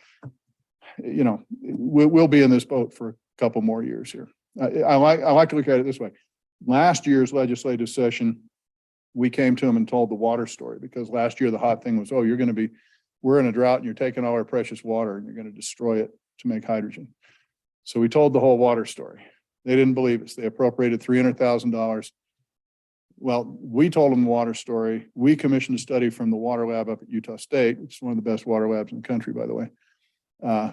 we'll be in this boat for a couple more years here. I like to look at it this way. Last year's legislative session, we came to them and told the water story, because last year the hot thing was, we're in a drought and you're taking all our precious water and you're going to destroy it to make hydrogen. So we told the whole water story. They didn't believe us. They appropriated $300,000. Well, we told them the water story. We commissioned a study from the water lab up at Utah State, which is one of the best water labs in the country, by the way,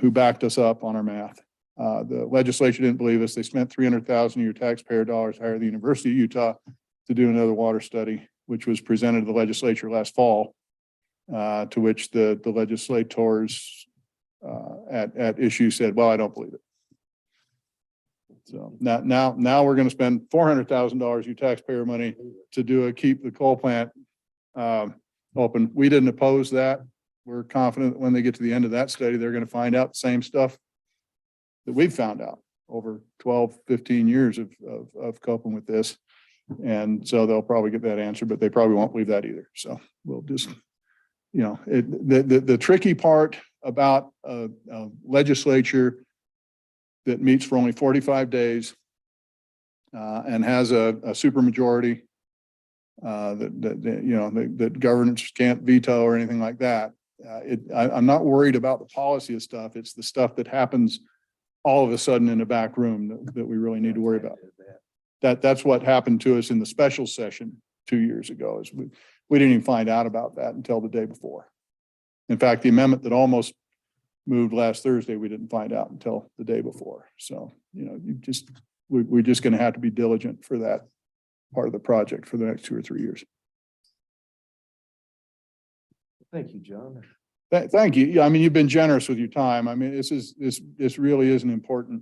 who backed us up on our math. The legislature didn't believe us. They spent $300,000 of your taxpayer dollars, hired the University of Utah to do another water study, which was presented to the legislature last fall, to which the legislators at issue said, well, I don't believe it. So now we're going to spend $400,000 of your taxpayer money to keep the coal plant open. We didn't oppose that. We're confident that when they get to the end of that study, they're going to find out the same stuff that we've found out over 12, 15 years of coping with this. And so they'll probably get that answer, but they probably won't believe that either. So we'll just, the tricky part about a legislature that meets for only 45 days and has a supermajority that governors can't veto or anything like that. I'm not worried about the policy of stuff. It's the stuff that happens all of a sudden in a back room that we really need to worry about. That's what happened to us in the special session 2 years ago, is we didn't even find out about that until the day before. In fact, the amendment that almost moved last Thursday, we didn't find out until the day before. So, we're just going to have to be diligent for that part of the project for the next 2 or 3 years. Thank you, John. Thank you. Yeah, I mean, you've been generous with your time. I mean, this really is an important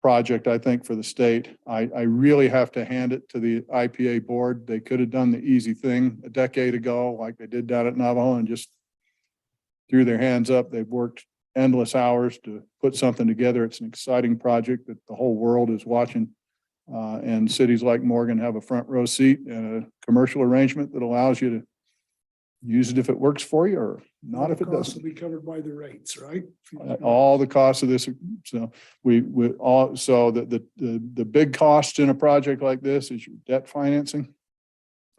project, I think, for the state. I really have to hand it to the IPA board. They could have done the easy thing a decade ago, like they did down at Navajo, and just threw their hands up. They've worked endless hours to put something together. It's an exciting project that the whole world is watching. And cities like Morgan have a front row seat and a commercial arrangement that allows you to use it if it works for you, or not if it Costs doesn't. will be covered by the rates, right? All the costs of this. So the big cost in a project like this is your debt financing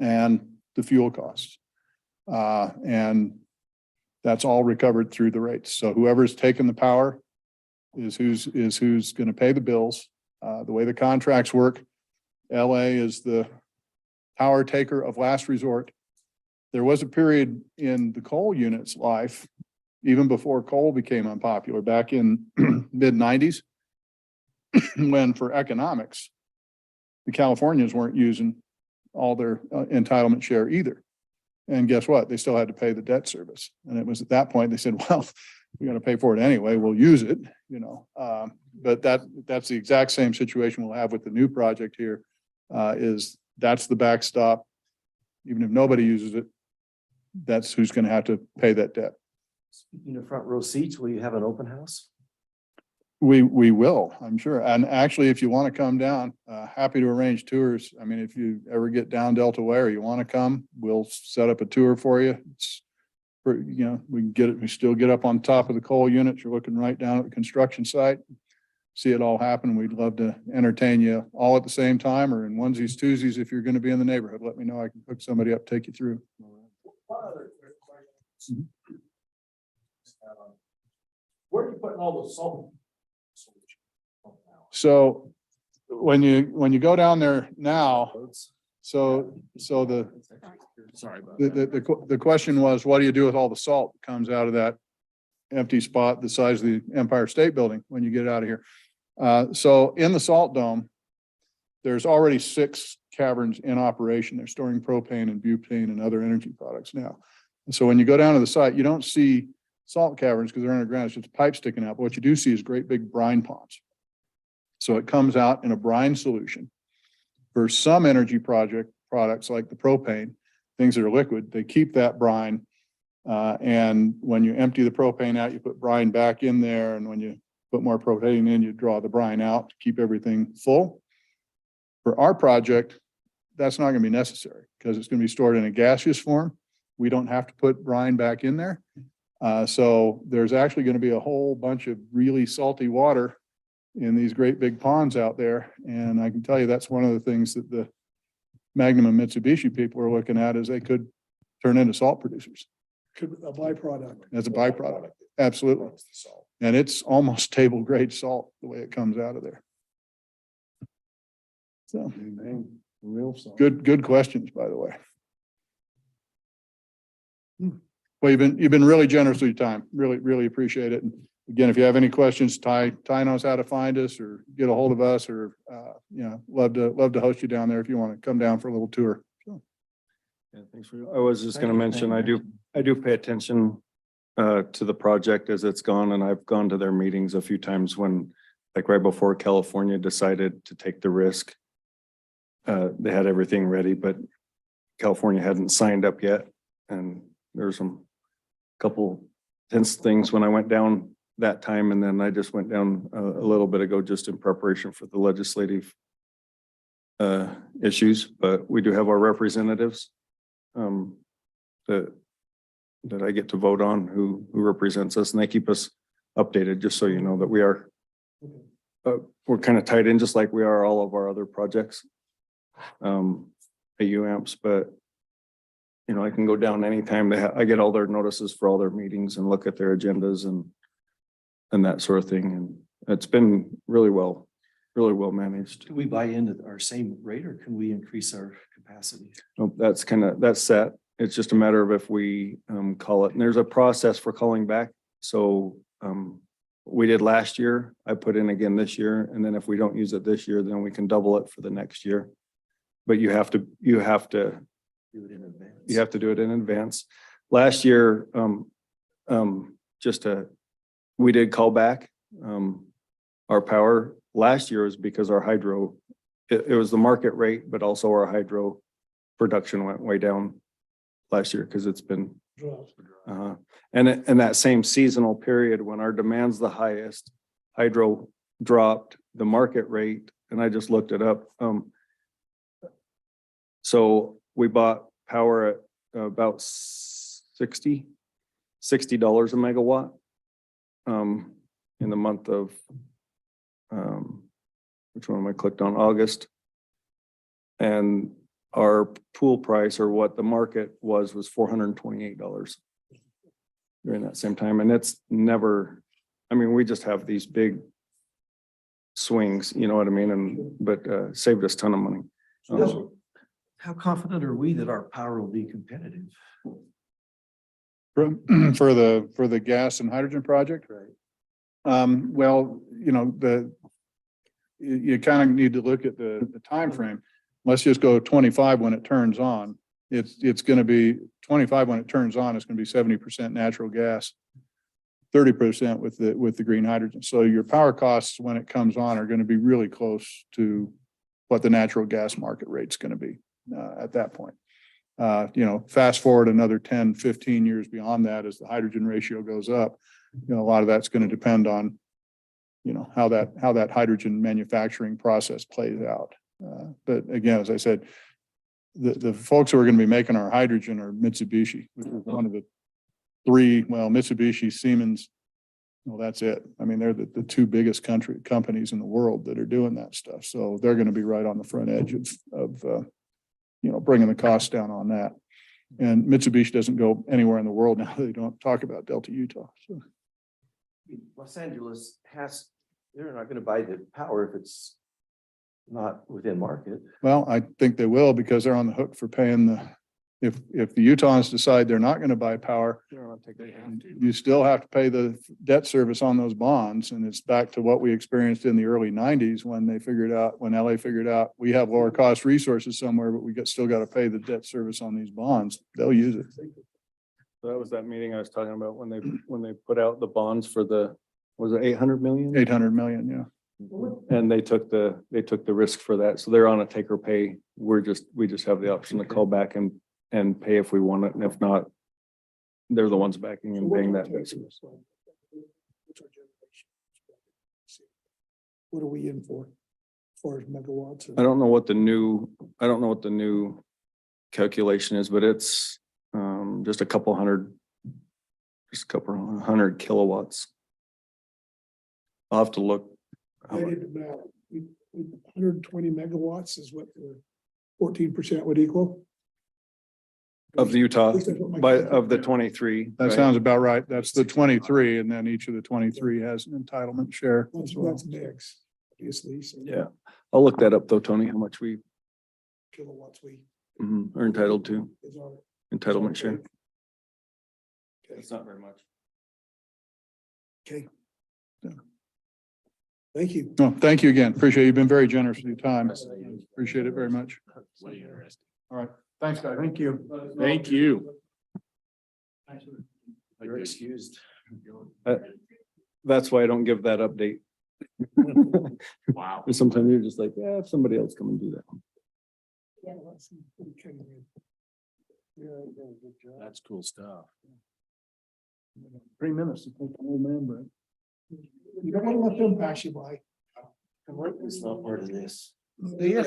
and the fuel costs. And that's all recovered through the rates. So whoever's taken the power is who's going to pay the bills. The way the contracts work, LA is the power taker of last resort. There was a period in the coal unit's life, even before coal became unpopular, back in mid-90s, when for economics, the Californians weren't using all their entitlement share either. And guess what? They still had to pay the debt service. And it was at that point they said, well, we're gonna pay for it anyway, we'll use it, you know. But that's the exact same situation we'll have with the new project here, is that's the backstop. Even if nobody uses it, that's who's gonna have to pay that debt. Speaking of front row seats, will you have an open house? We will, I'm sure. And actually, if you want to come down, happy to arrange tours. I mean, if you ever get down Delta Way or you want to come, we'll set up a tour for you. It's, you know, we can get it, we still get up on top of the coal units. You're looking right down at the construction site. See it all happen. We'd love to entertain you all at the same time or in onesies, twosies. If you're going to be in the neighborhood, let me know. I can hook somebody up, take you through. Where are you putting all the salt? So when you go down there now, so the Sorry about the question was, what do you do with all the salt that comes out of that empty spot the size of the Empire State Building when you get it out of here? So in the salt dome, there's already 6 caverns in operation. They're storing propane and butane and other energy products now. And so when you go down to the site, you don't see salt caverns because they're underground. It's just pipe sticking out. But what you do see is great big brine ponds. So it comes out in a brine solution. For some energy products like the propane, things that are liquid, they keep that brine. And when you empty the propane out, you put brine back in there. And when you put more propane in, you draw the brine out to keep everything full. For our project, that's not going to be necessary because it's going to be stored in a gaseous form. We don't have to put brine back in there. So there's actually going to be a whole bunch of really salty water in these great big ponds out there. And I can tell you that's one of the things that the Magnum and Mitsubishi people are looking at is they could turn into salt producers Could a byproduct. as a byproduct. Absolutely. And it's almost table grade salt the way it comes out of there. So good questions, by the way. Well, you've been really generous with your time. Really appreciate it. And again, if you have any questions, Ty knows how to find us or get a hold of us or, you know, love to host you down there if you want to come down for a little tour. So. Yeah, thanks for, I was just gonna mention, I do pay attention to the project as it's gone, and I've gone to their meetings a few times when, like right before California decided to take the risk. They had everything ready, but California hadn't signed up yet. And there's some couple tense things when I went down that time. And then I just went down a little bit ago, just in preparation for the legislative issues, but we do have our representatives that I get to vote on who represents us, and they keep us updated, just so you know that we are we're kind of tied in just like we are all of our other projects at UAMPS, but you know, I can go down anytime. I get all their notices for all their meetings and look at their agendas and that sort of thing. And it's been really well managed. Do we buy into our same rate or can we increase our capacity? Nope, that's set. It's just a matter of if we call it, and there's a process for calling back. So we did last year, I put in again this year, and then if we don't use it this year, then we can double it for the next year. But you have to Do it in advance. do it in advance. Last year, we did call back our power. Last year was because our hydro, it was the market rate, but also our hydro production went way down last year because it's been and in that same seasonal period when our demand's the highest, hydro dropped the market rate, and I just looked it up. So we bought power at about $60 a megawatt in the month of which one am I clicked on? August. And our pool price, or what the market was $428 during that same time. And it's never, I mean, we just have these big swings, you know what I mean? But saved us a ton of money. How confident are we that our power will be competitive? For the gas and hydrogen project? Right. Well, you know, you kind of need to look at the time frame. Let's just go 25 when it turns on. It's going to be 25 when it turns on. It's going to be 70% natural gas. 30% with the green hydrogen. So your power costs when it comes on are going to be really close to what the natural gas market rate's going to be at that point. Fast forward another 10, 15 years beyond that, as the hydrogen ratio goes up, a lot of that's going to depend on, how that hydrogen manufacturing process plays out. But again, as I said, the folks who are going to be making our hydrogen are Mitsubishi, which is one of the three, Mitsubishi, Siemens. Well, that's it. I mean, they're the two biggest companies in the world that are doing that stuff. So they're going to be right on the front edge of bringing the costs down on that. And Mitsubishi doesn't go anywhere in the world now. They don't talk about Delta, Utah. So Los Angeles they're not gonna buy the power if it's not within market. well, I think they will because they're on the hook for paying if the Utahns decide they're not going to buy power, you still have to pay the debt service on those bonds. And it's back to what we experienced in the early 90s when LA figured out we have lower cost resources somewhere, but we still got to pay the debt service on these bonds. They'll use it. So that was that meeting I was talking about when they put out the bonds for was it 800 million? 800 million. Yeah. And they took the risk for that. So they're on a take or pay. We just have the option to call back and pay if we want it. And if not, they're the ones backing and paying that. What are we in for? As far as megawatts? I don't know what the new calculation is, but it's just a couple hundred kilowatts. I'll have to look. I did the math. 120 megawatts is what the 14% would equal. Of the Utah, At least that's what my of the 23. That right? sounds about right. That's the 23. And then each of the 23 has an entitlement share as well. That's mix, obviously. So Yeah, I'll look that up though, Tony, how much we kilowatts we are entitled to, is our entitlement share. Okay. It's not very much. Okay. Yeah. Thank you. No, thank you again. Appreciate it. You've been very generous with your time. Appreciate it very much. All right. Thanks, guys. Thank you. Thank you. You're excused. That's why I don't give that update. Wow. Sometimes you're just like, yeah, if somebody else come and do that. That's cool stuff. 3 minutes to take an old man break. You don't want to let them pass you by. It's not part of this. Yeah.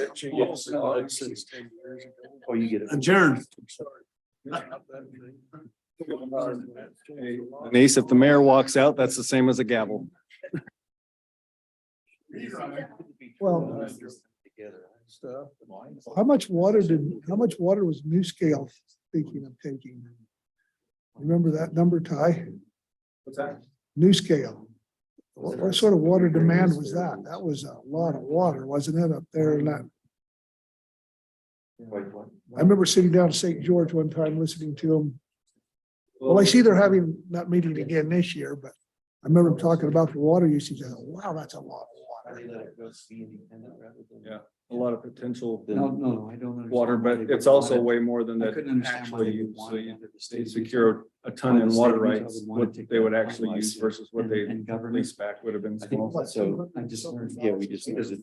Oh, you get it. Adjourn. Denise, if the mayor walks out, that's the same as a gavel. Well, how much water was New Scale thinking of taking? Remember that number, Ty? What's that? New Scale. What sort of water demand was that? That was a lot of water, wasn't it, up there in that? I remember sitting down in St. George one time listening to them. Well, I see they're having that meeting again this year, but I remember them talking about the water usage. I thought, wow, that's a lot of water. Yeah, a lot of potential No, I don't. understand water, why but they it's would also want way more than it. I that couldn't understand why actually they would use. So want it you under the state. secure a ton Why in the water state of Utah rights, would wanna what take they that would on actually use license versus what they and government. lease back would have been I think small. So I just learned, yeah, we just learned it.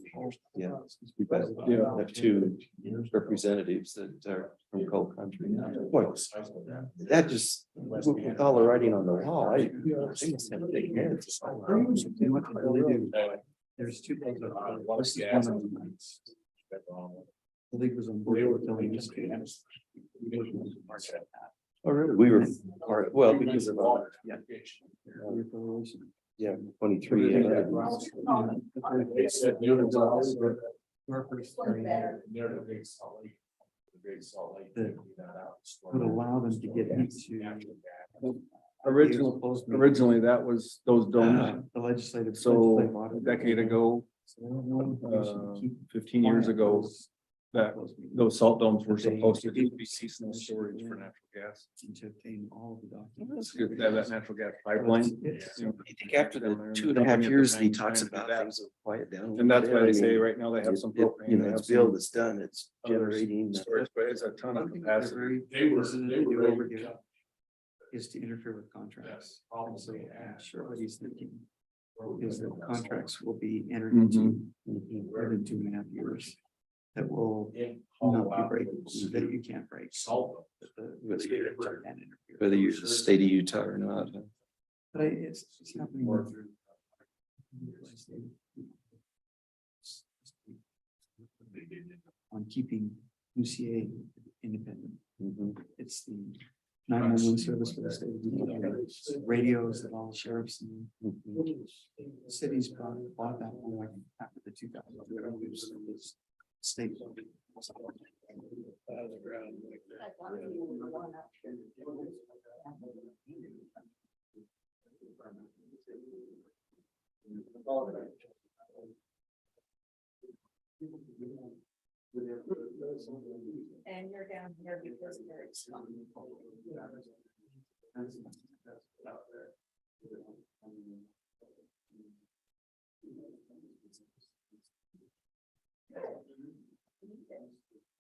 Yeah. We have two representatives that are from coal country. Boy, that just, with all the writing on the wall, I must have to take care of this. You know what they really do? There's two things. This is one of them. The league was on board. They were telling us. Oh, really? We were, well, because of, yeah, 23. They said Would allow them to get into. Originally, that was those domes. The legislative. So a decade ago, 15 years ago, that those salt domes were supposed to be seasonal storage for natural gas. To obtain all of the documents. It's good to have that natural gas pipeline. I think after the 2.5 years that he talks about things will quiet down. And that's why they say right now they have some propane. You they know, have it's build some that's done, it's other generating. storage, but it's a ton of capacity. They were is to interfere with contracts. So I'm sure what he's thinking is that contracts will be entered into within 2.5 years. That will not be breakable, that you can't break. Whether you're the state of Utah or not. But it's happening. On keeping UCA independent. It's the 911 service for the state of Utah, radios that all sheriffs and cities bought that one like after the 2000. State. And you're down here because there's.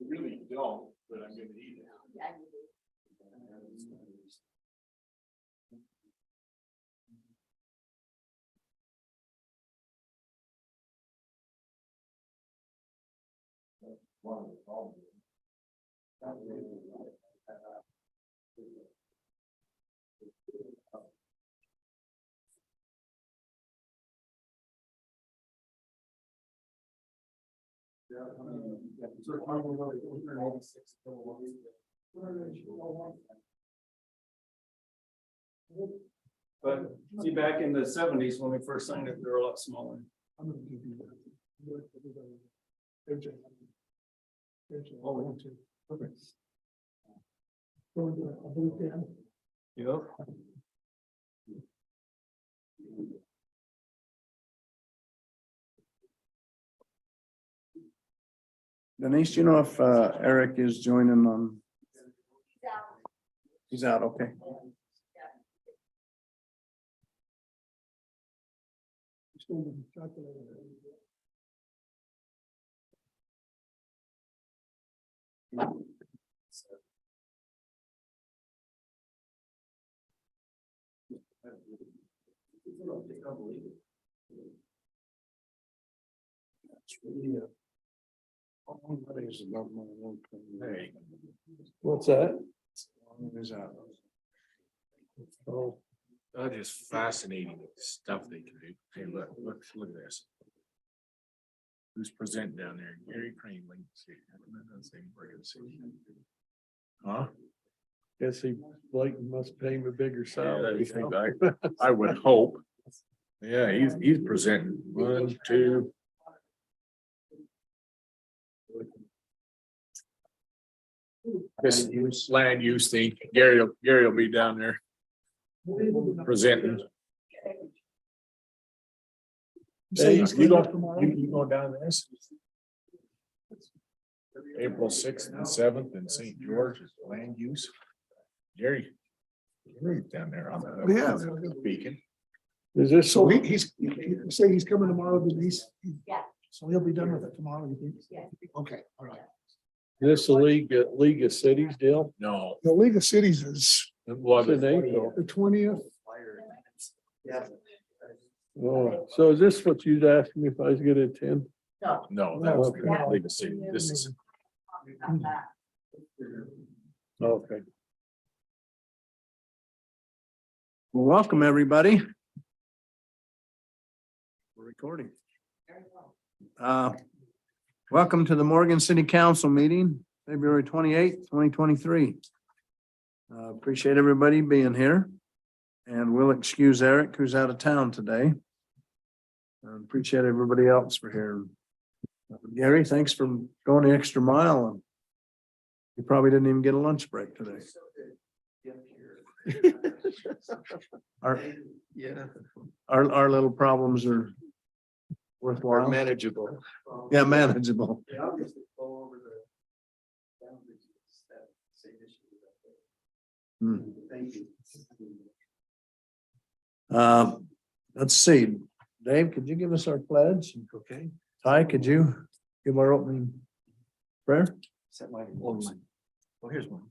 Really don't, but I'm gonna eat it. But see, back in the 70s, when we first signed it, they were a lot smaller. I'm gonna give you that. MJ. Oh, one, two. Okay. So, I believe Dan. Yep. Denise, do you know if Eric is joining on? He's out, okay. Hey, What's that? Oh, that is fascinating stuff they can do. Hey, look at this. Who's presenting down there? Gary Crane, huh? Guess Blake must pay him a bigger salary. I would hope. Yeah, he's presenting 1, 2. This land use thing, Gary will be down there presenting. Hey, you go down this? April 6th and 7th in St. George is land use. Gary's down there on the. Yeah. Beacon. Is this, so he's say he's coming tomorrow, Denise? Yeah. So he'll be done with it tomorrow, you think? Yeah. Okay, all right. This the League of Cities deal? No. The League of Cities is What is Today? the 20th. Yeah. Oh, so is this what you'd ask me if I was gonna attend? No, that's Okay. not League of Cities. This is. Okay. well, welcome, everybody. We're recording. Welcome to the Morgan City Council meeting, February 28th, 2023. Appreciate everybody being here. And we'll excuse Eric, who's out of town today. Appreciate everybody else for here. Gary, thanks for going the extra mile. And you probably didn't even get a lunch break today. Our, Yeah. our little problems are worthwhile. Manageable. Yeah, manageable. They obviously flow over the boundaries. That same issue. Hmm. Thank you. Let's see, Dave, could you give us our pledge? Okay. Ty, could you give our opening prayer? Set mine. Oh, here's one.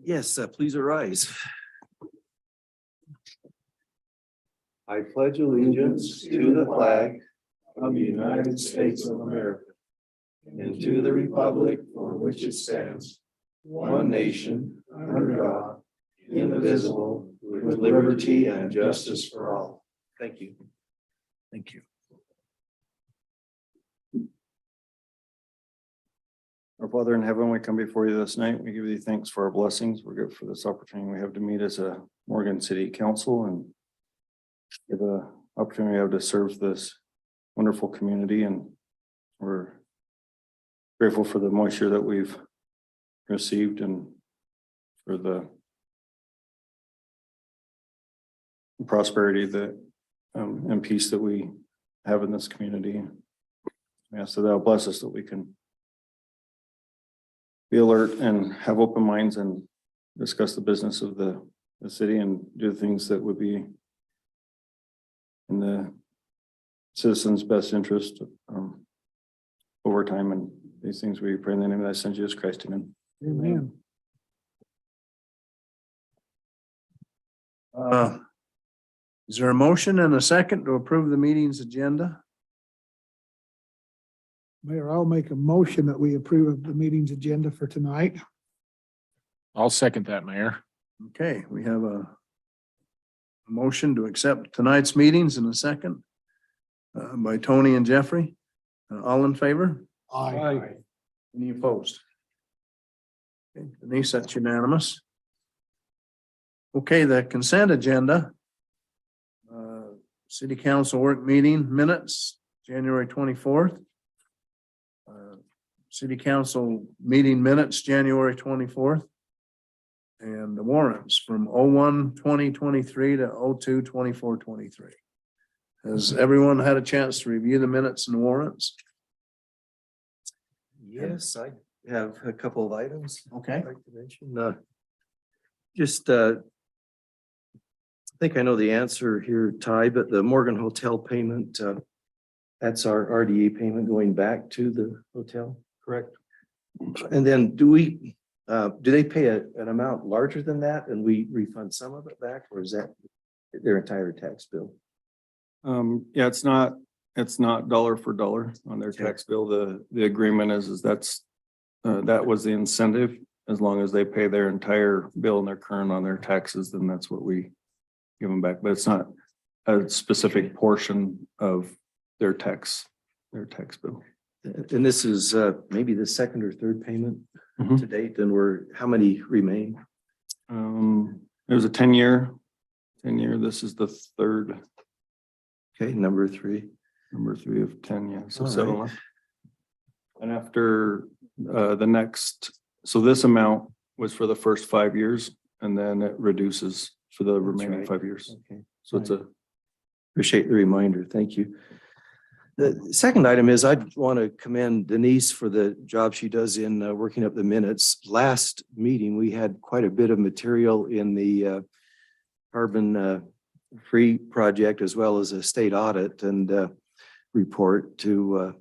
Yes, please arise. I pledge allegiance to the flag of the United States of America and to the republic for which it stands, one nation, under God, indivisible, with liberty and justice for all. Thank you. Thank you. Our Father in heaven, we come before you this night. We give you thanks for our blessings. We're good for this opportunity we have to meet as a Morgan City Council and for the opportunity we have to serve this wonderful community, and we're grateful for the moisture that we've received and for the prosperity that and peace that we have in this community. We ask that thou bless us that we can be alert and have open minds and discuss the business of the city and do things that would be in the citizens' best interest over time. And these things we pray in the name of thy son, Jesus Christ. Amen. Amen. Is there a motion and a second to approve the meeting's agenda? Mayor, I'll make a motion that we approve of the meeting's agenda for tonight. I'll second that, Mayor. Okay, we have a motion to accept tonight's meetings in a second by Tony and Jeffrey. All in favor? Aye. Any opposed? Okay, Denise, that's unanimous. Okay, the consent agenda. City Council work meeting minutes, January 24th. City Council meeting minutes, January 24th. And the warrants from 01/2023 to 02/24/23. Has everyone had a chance to review the minutes and warrants? Yes, I have a couple of items. Okay. I'd like to mention. I think I know the answer here, Ty, but the Morgan Hotel payment, that's our RDA payment going back to the hotel, correct? And then do they pay an amount larger than that and we refund some of it back, or is that their entire tax bill? Yeah, it's not dollar for dollar on their tax bill. The agreement is that was the incentive. As long as they pay their entire bill and they're current on their taxes, then that's what we give them back. But it's not a specific portion of their tax bill. And this is maybe the second or third payment Mhm. to date, and how many remain? It was a 10-year. This is the third, Okay, number 3. number 3 of 10. Yeah. So All 7 right. left. And after the next, so this amount was for the first 5 years, and then it reduces for the remaining right. 5 years. Okay. So it's a Appreciate the reminder. Thank you. The second item is I want to commend Denise for the job she does in working up the minutes. Last meeting, we had quite a bit of material in the carbon free project as well as a state audit and report to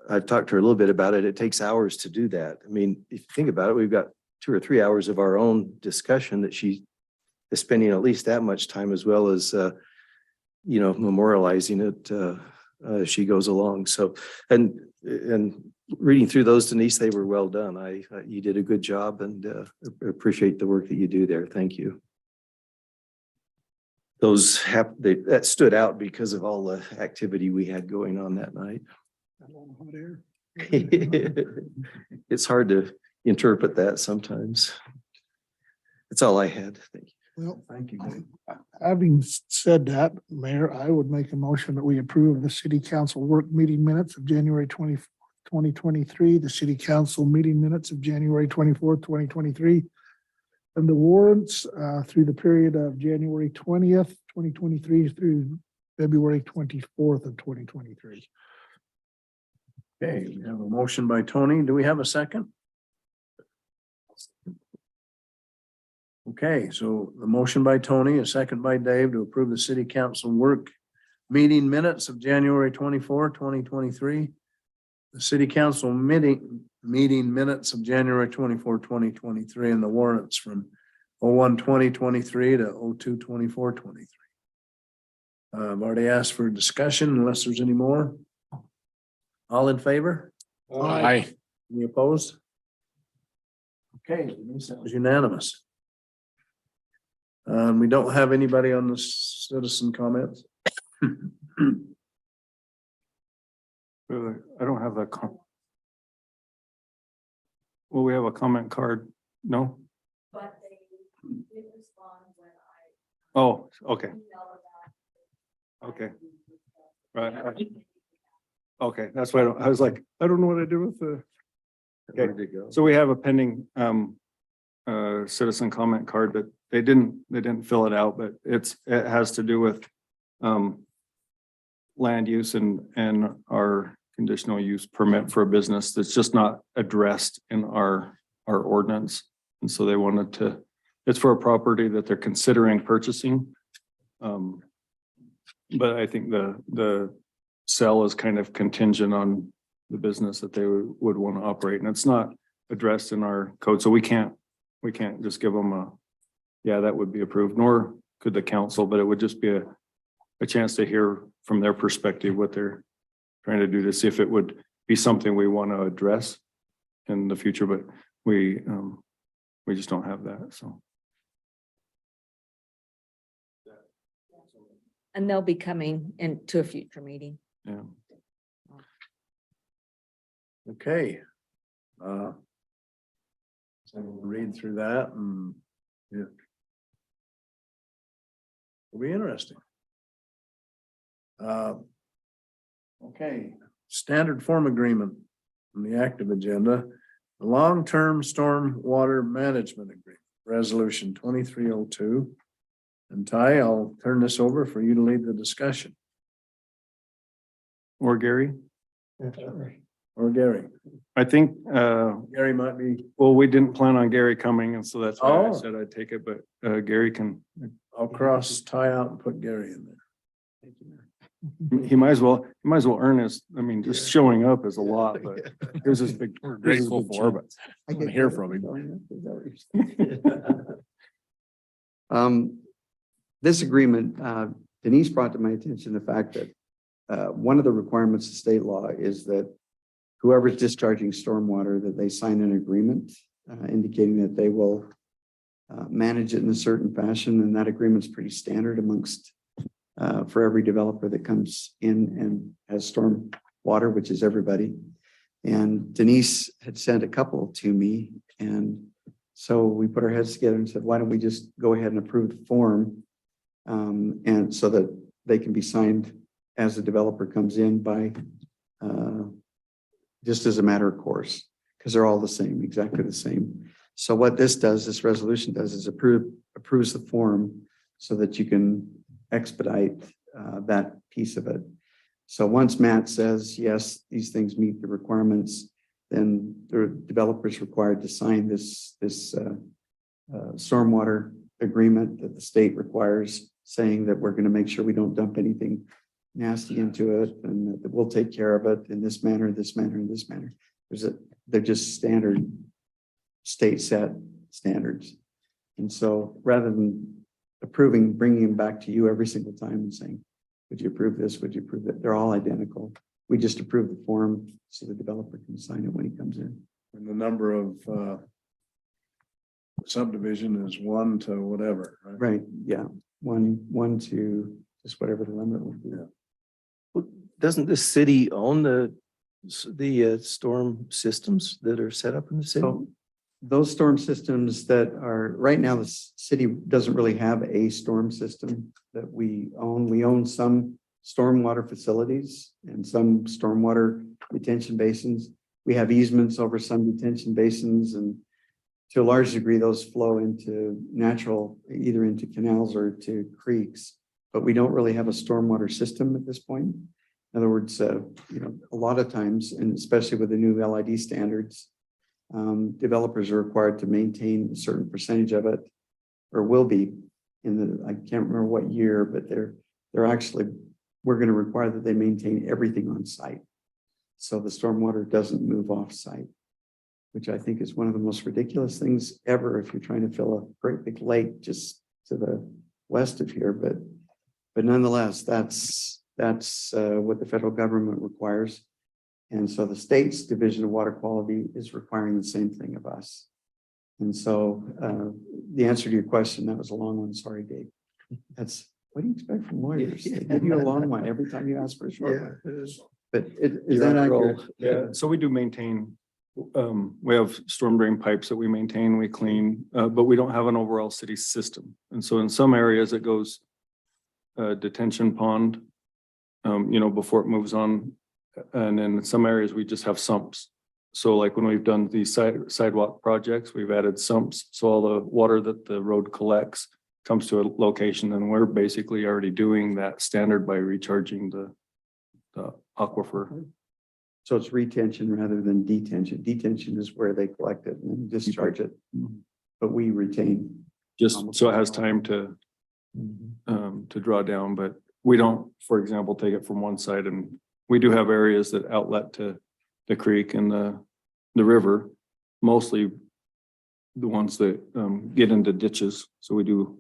I've talked to her a little bit about it. It takes hours to do that. I mean, if you think about it, we've got 2 or 3 hours of our own discussion that she is spending at least that much time, as well as memorializing it as she goes along. So, and reading through those, Denise, they were well done. You did a good job, and appreciate the work that you do there. Thank you. That stood out because of all the activity we had going on that night. It's hard to interpret that sometimes. That's all I had. Thank you. Well, Thank you. Dave. having said that, Mayor, I would make a motion that we approve the city council work meeting minutes of January 24th, 2023, the city council meeting minutes of January 24th, 2023, and the warrants through the period of January 20th, 2023 through February 24th of 2023. Okay, we have a motion by Tony. Do we have a second? Okay, so the motion by Tony, a second by Dave to approve the city council work meeting minutes of January 24, 2023. The city council meeting minutes of January 24, 2023, and the warrants from 01/20/23 to 02/24/23. I've already asked for discussion unless there's any more. All in favor? Aye. Any opposed? Okay, Denise, that was unanimous. We don't have anybody on the citizen comments. I don't have that. Well, we have a comment card. No? But they did respond when I Oh, okay, emailed about. okay. Right. Okay, that's why I was like, I don't know what I do with the. Where did it go? So we have a pending citizen comment card that they didn't fill it out, but it has to do with land use and our conditional use permit for a business that's just not addressed in our ordinance. And so they wanted to, it's for a property that they're considering purchasing. But I think the sale is kind of contingent on the business that they would want to operate, and it's not addressed in our code, so we can't just give them a, yeah, that would be approved, nor could the council, but it would just be a chance to hear from their perspective what they're trying to do to see if it would be something we want to address in the future, but we just don't have that, so. And they'll be coming into a future meeting. Yeah. Okay. So we'll read through that and, yeah. It'll be interesting. Okay, standard form agreement on the active agenda, the long-term storm water management agreement, resolution 2302. And Ty, I'll turn this over for you to lead the discussion, Or Gary, or Gary. I think, Gary might be, well, we didn't plan on Gary coming, and so that's why I Oh. said I'd take it, but Gary can, I'll cross Ty out and put Gary in there. Thank you, Mayor. he might as well earn his, I mean, just showing up is a lot, but here's his big. We're here's his grateful big for, check. but I wanna get hear credit from him. for going up, is that what you're saying? This agreement, Denise brought to my attention the fact that one of the requirements of state law is that whoever's discharging stormwater, that they sign an agreement indicating that they will manage it in a certain fashion, and that agreement's pretty standard amongst for every developer that comes in and has storm water, which is everybody. And Denise had sent a couple to me, and so we put our heads together and said, why don't we just go ahead and approve the form, and so that they can be signed as the developer comes in by just as a matter of course, because they're all the same, exactly the same. So what this resolution does is approves the form so that you can expedite that piece of it. So once Matt says, yes, these things meet the requirements, then the developer is required to sign this stormwater agreement that the state requires, saying that we're going to make sure we don't dump anything nasty into it, and that we'll take care of it in this manner, this manner, and this manner. They're just standard state set standards. And so rather than bringing them back to you every single time and saying, would you approve this? Would you approve that? They're all identical. We just approve the form so the developer can sign it when he comes in. And the number of subdivision is 1 to whatever, right? Right, yeah. One to just whatever the limit would be. Doesn't the city own the storm systems that are set up in the city? So those storm systems that are, right now, the city doesn't really have a storm system that we own. We own some stormwater facilities and some stormwater detention basins. We have easements over some detention basins, and to a large degree, those flow into either into canals or to creeks, but we don't really have a stormwater system at this point. In other words, a lot of times, and especially with the new LID standards, developers are required to maintain a certain percentage of it, or will be I can't remember what year, but we're going to require that they maintain everything on site. So the stormwater doesn't move off site, which I think is one of the most ridiculous things ever if you're trying to fill a great big lake just to the west of here. But But nonetheless, that's what the federal government requires. And so the state's Division of Water Quality is requiring the same thing of us. And so the answer to your question, that was a long one. Sorry, Dave. That's, what do you expect from lawyers? They give you a long one every time you ask for a short one. But is that accurate? Yeah, so we do maintain, we have storm drain pipes that we maintain, we clean, but we don't have an overall city system. And so in some areas it goes detention pond, before it moves on. And then in some areas we just have sumps. So like when we've done these sidewalk projects, we've added sumps. So all the water that the road collects comes to a location, and we're basically already doing that standard by recharging the aquifer. So it's retention rather than detention. Detention is where they collect it and discharge it. But we retain. Just so it has time to draw down, but we don't, for example, take it from one side, and we do have areas that outlet to the creek and the river, mostly the ones that get into ditches. So we do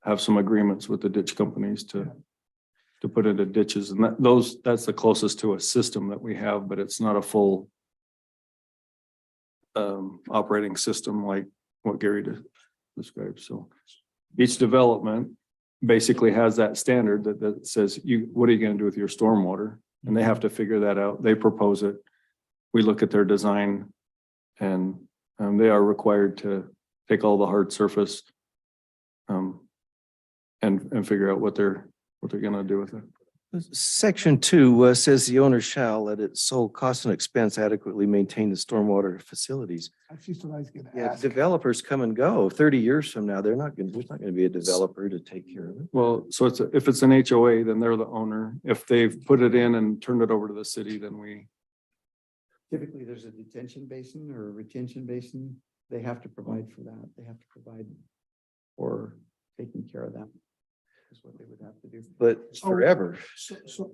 have some agreements with the ditch companies to put into ditches, and that's the closest to a system that we have, but it's not a full operating system like what Gary described. So each development basically has that standard that says, what are you going to do with your stormwater? And they have to figure that out. They propose it. We look at their design, and they are required to take all the hard surface and figure out what they're going to do with it. Section 2 says the owner shall at its sole cost and expense adequately maintain the stormwater facilities. That's just what I was gonna Yeah, ask. developers come and go. 30 years from now, there's not gonna be a developer to take care of it. Well, so if it's an HOA, then they're the owner. If they've put it in and turned it over to the city, then we, Typically, there's a detention basin or a retention basin. They have to provide for that. They have to provide for taking care of that. Is what they would have to do. But it's forever. So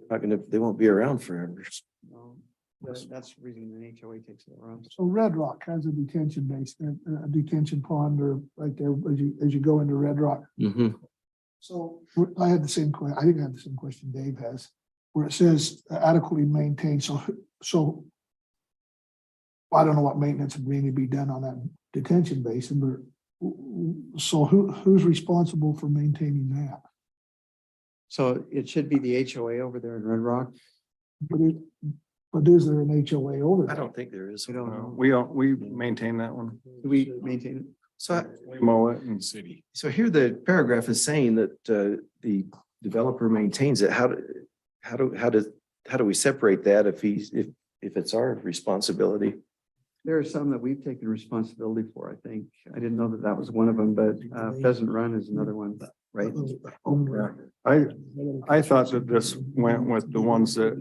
Not gonna, they won't be around forever. No, that's the reason an HOA takes it around. So Red Rock has a detention basin, a detention pond, or right there as you go into Red Rock. Mm-hmm. So I had the same question. I think I had the same question Dave has, where it says adequately maintained. So I don't know what maintenance would really be done on that detention basin, but so who's responsible for maintaining that? So it should be the HOA over there in Red Rock. But is there an HOA over I there? don't think there is. We don't know. we maintain that one. Do we maintain it? So, We mow it and City. so here the paragraph is saying that the developer maintains it. How do we separate that if it's our responsibility? There are some that we've taken responsibility for, I think. I didn't know that that was one of them, but Pheasant Run is another one, right? I thought that this went with the ones that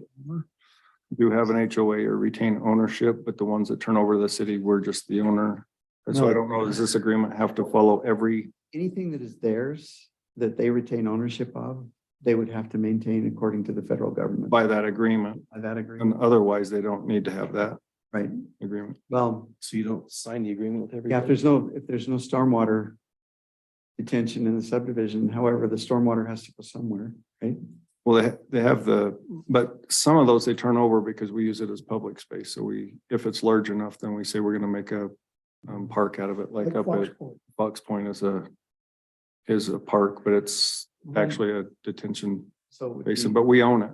do have an HOA or retain ownership, but the ones that turn over to the city, we're just the owner. And so I don't know, does this agreement have to follow every? Anything that is theirs that they retain ownership of, they would have to maintain according to the federal government. By that agreement, By that agreement, and otherwise they don't need to have that right? agreement. Well, So you don't sign the agreement with yeah, everybody? if there's no stormwater detention in the subdivision, however, the stormwater has to go somewhere, right? Well, they have but some of those they turn over because we use it as public space. So if it's large enough, then we say we're gonna make a park out of it, like up at Fox Point is a park, but it's actually a detention So it would basin, be- but we own it.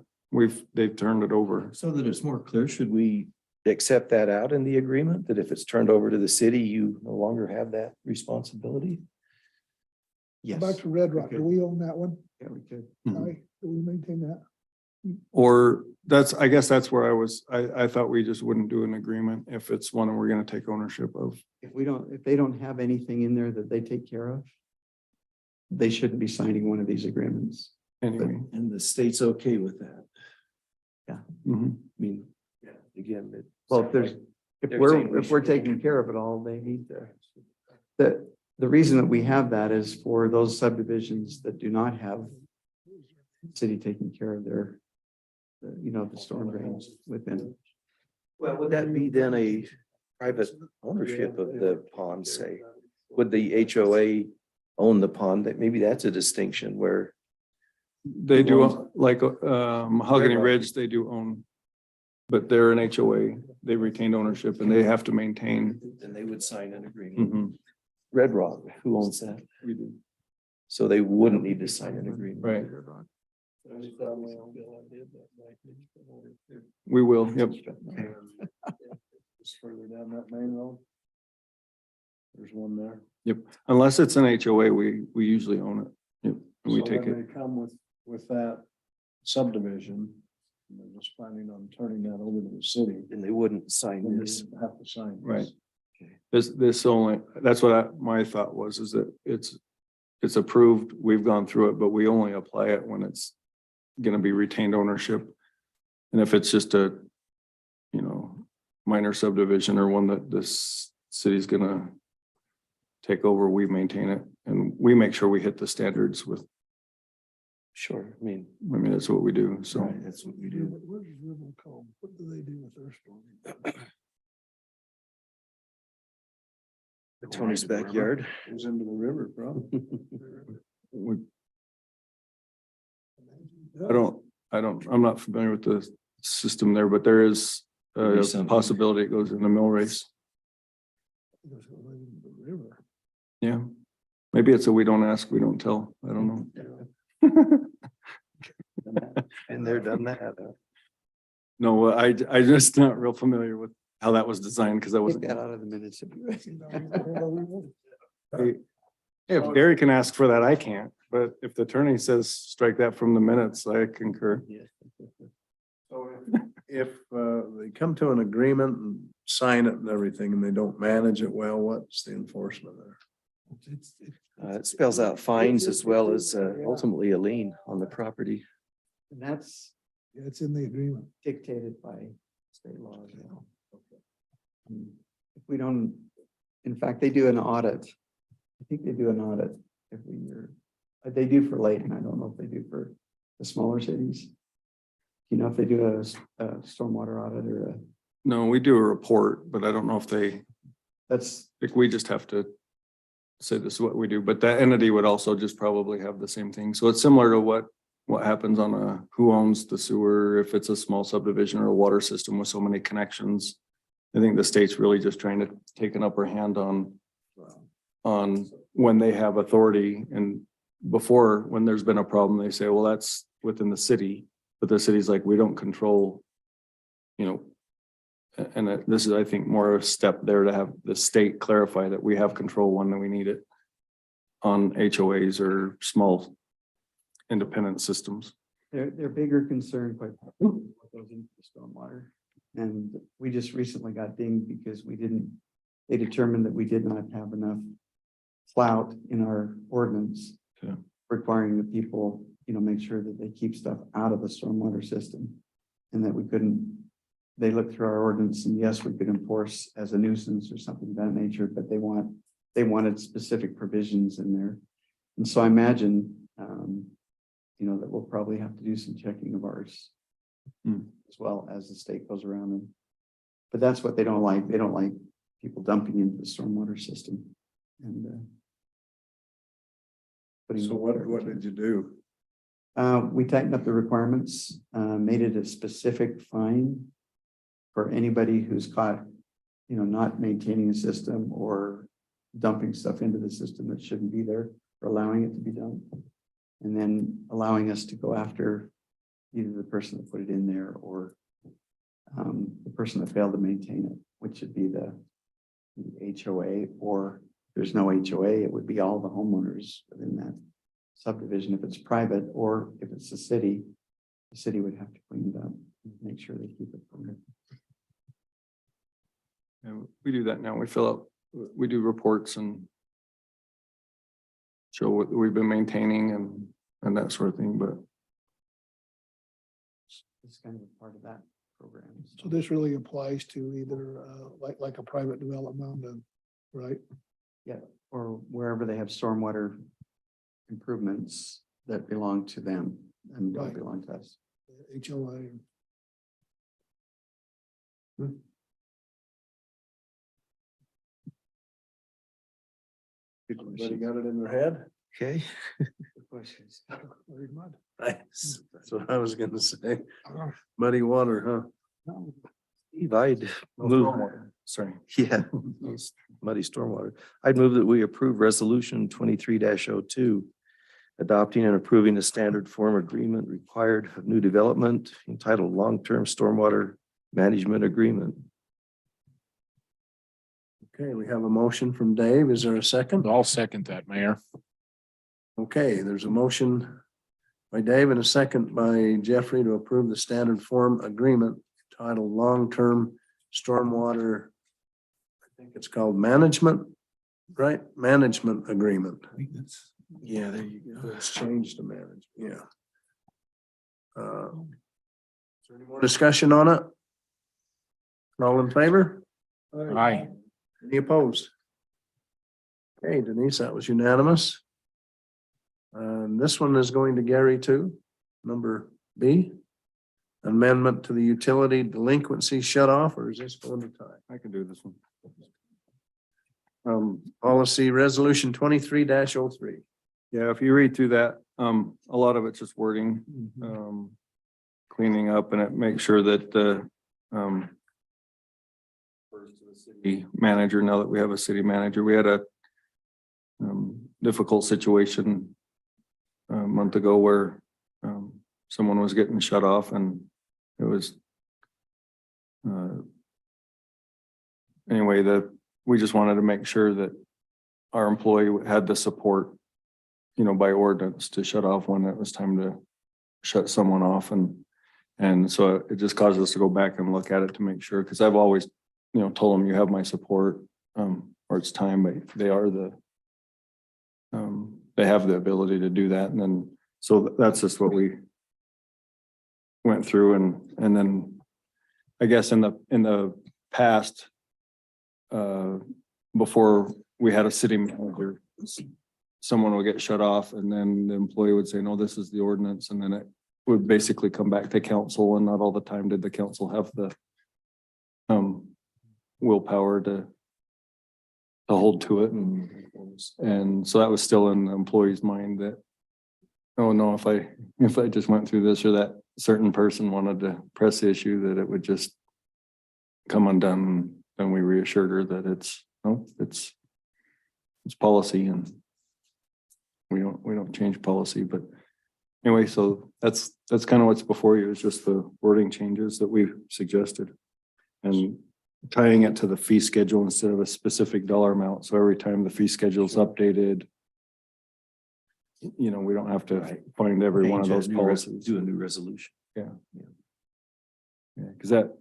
They've turned it over. So that it's more clear, should we accept that out in the agreement, that if it's turned over to the city, you no longer have that responsibility? Yes. Back to Red Rock. Do we own that one? Yeah, we could. Aye. Do we maintain that? Or I guess that's where I thought we just wouldn't do an agreement if it's one we're gonna take ownership of. If they don't have anything in there that they take care of, they shouldn't be signing one of these agreements. Anyway. And the state's okay with that? Mhm. I mean, again, it. Well, if They're saying we we're should- taking care of it all, they need to. The reason that we have that is for those subdivisions that do not have city taking care of their, the storm drains within. Well, would that be then a private ownership of the pond, say? Would the HOA own the pond, that maybe that's a distinction where, They do, like, Mahogany Ridge, they do own. But they're an HOA, they retain ownership and they have to maintain. then they would sign an agreement. Mhm, Red Rock, who owns that? we do. So they wouldn't need to sign an agreement. Right. We will, yep. Just further down that main road. There's one there. Unless it's an HOA, we usually own it. Yep, and we So take when it. they come with that subdivision, and they're just planning on turning that over to the city. And they wouldn't sign Then this. you have to sign. this. Right. This only, that's what my thought was, is that it's approved, we've gone through it, but we only apply it when it's gonna be retained ownership. And if it's just a, minor subdivision or one that this city's gonna take over, we maintain it and we make sure we hit the standards with, Sure, I mean, that's what we do, so. right, that's what we do. Where's Rivercombe? What do they do with their storm? Tony's backyard. Goes into the river, bro. we- I'm not familiar with the system there, but there is Maybe a something. possibility it goes in the mill race. River. Yeah. Maybe it's a we don't ask, we don't tell. I don't know. And they're done that. No, I just not real familiar with how that was designed because I Take wasn't. that out of the minutes. Hey, if Gary can ask for that, I can't, but if the attorney says strike that from the minutes, I concur. So if they come to an agreement and sign it and everything, and they don't manage it well, what's the enforcement there? It spells out fines as well as ultimately a lien on the property. And that's Yeah, it's in the agreement. dictated by state law as well. If we don't, in fact, they do an audit. I think they do an audit every year. They do for Layton. I don't know if they do for the smaller cities. You know, if they do a stormwater audit or a, No, we do a report, but I don't know if they, that's, like, we just have to say this is what we do, but that entity would also just probably have the same thing. So it's similar to what happens on who owns the sewer, if it's a small subdivision or a water system with so many connections. I think the state's really just trying to take an upper hand on when they have authority, and before, when there's been a problem, they say, well, that's within the city, but the city's like, we don't control, and this is, I think, more of a step there to have the state clarify that we have control when we need it on HOAs or small independent systems. their bigger concern quite what goes into the stormwater. And we just recently got dinged because they determined that we did not have enough clout in our ordinance. Yeah. Requiring the people, make sure that they keep stuff out of the stormwater system. And that we couldn't, they looked through our ordinance and yes, we could enforce as a nuisance or something of that nature, but they wanted specific provisions in there. And so I imagine, that we'll probably have to do some checking of ours. As well as the state goes around but that's what they don't like. They don't like people dumping into the stormwater system and. Putting So what did you do? we tightened up the requirements, made it a specific fine for anybody who's caught, not maintaining a system or dumping stuff into the system that shouldn't be there, or allowing it to be done. And then allowing us to go after either the person that put it in there or the person that failed to maintain it, which would be the HOA, or if there's no HOA, it would be all the homeowners within that subdivision. If it's private or if it's the city would have to clean it up, and make sure they keep it from there. And we do that now. We do reports and show what we've been maintaining and that sort of thing, but It's kind of a part of that program. So this really applies to either like a private development, right? Or wherever they have stormwater improvements that belong to them and don't Right. belong to us. HOA. Everybody got it in their head? Okay. Nice. That's what I was gonna say. Muddy water, huh? Steve, I'd move, Sorry. yeah, muddy stormwater. I'd move that we approve resolution 23-02, adopting and approving a standard form agreement required of new development entitled Long-Term Stormwater Management Agreement. Okay, we have a motion from Dave. Is there a second? I'll second that, Mayor. Okay, there's a motion by Dave and a second by Jeffrey to approve the standard form agreement titled Long-Term Stormwater. I think it's called Management, right? Management Agreement. Yeah, there you go. It's changed to manage, yeah. Is there any more discussion on it? All in favor? Aye. Any opposed? Okay, Denise, that was unanimous. This one is going to Gary too, number B. Amendment to the utility delinquency shut off, or is this going to Ty? I can do this one. Policy resolution 23-03. Yeah, if you read through that, a lot of it's just wording, cleaning up, and it makes sure that the city manager, now that we have a city manager, we had a difficult situation a month ago where someone was getting shut off, and it was anyway, we just wanted to make sure that our employee had the support, you know, by ordinance to shut off when it was time to shut someone off. And so it just caused us to go back and look at it to make sure, because I've always, you know, told them you have my support, or it's time, but they are they have the ability to do that. And then, so that's just what we went through. And then I guess in the past, before we had a city manager, someone would get shut off and then the employee would say, no, this is the ordinance. And then it would basically come back to council, and not all the time did the council have the willpower to hold to it. And so that was still in the employee's mind that, oh no, if I just went through this, or that certain person wanted to press the issue, that it would just come undone. And we reassured her that it's policy, and we don't change policy. But anyway, so that's kind of what's before you, is just the wording changes that we've suggested, and tying it to the fee schedule instead of a specific dollar amount. So every time the fee schedule is updated, you know, we don't have to find every one of those policies. Do a new resolution. Yeah, because that,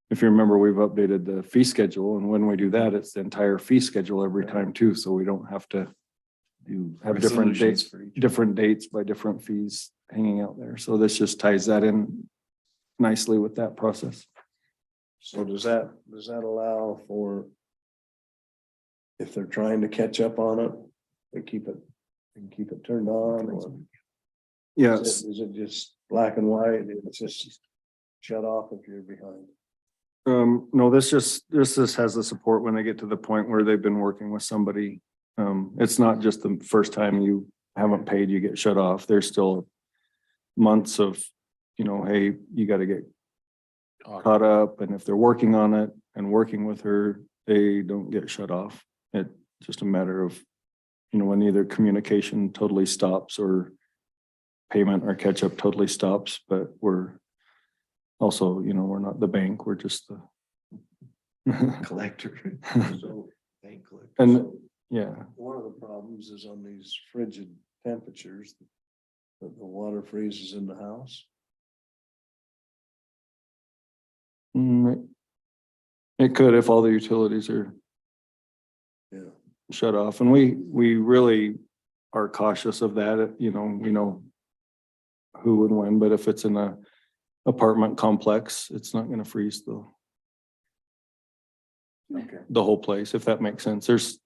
if you remember, we've updated the fee schedule, and when we do that, it's the entire fee schedule every time too. So we don't have to have different dates, different dates by different fees hanging out there. So this just ties that in nicely with that process. So does that allow for, if they're trying to catch up on it, they keep it turned on? Or Yes. is it just black and white? It's just shut off if you're behind? No, this just has the support when they get to the point where they've been working with somebody. It's not just the first time you haven't paid, you get shut off. There's still months of, you know, hey, you got to get caught up. And if they're working on it and working with her, they don't get shut off. It's just a matter of, you know, when either communication totally stops or payment or catch up totally stops. But we're also, you know, we're not the bank, we're just the Collector. So, Bank collector. and yeah. one of the problems is on these frigid temperatures, that the water freezes in the house. It could, if all the utilities are Yeah. shut off, and we really are cautious of that. You know, we know who and when, but if it's in a apartment complex, it's not going to freeze Okay. the whole place, if that makes sense. There's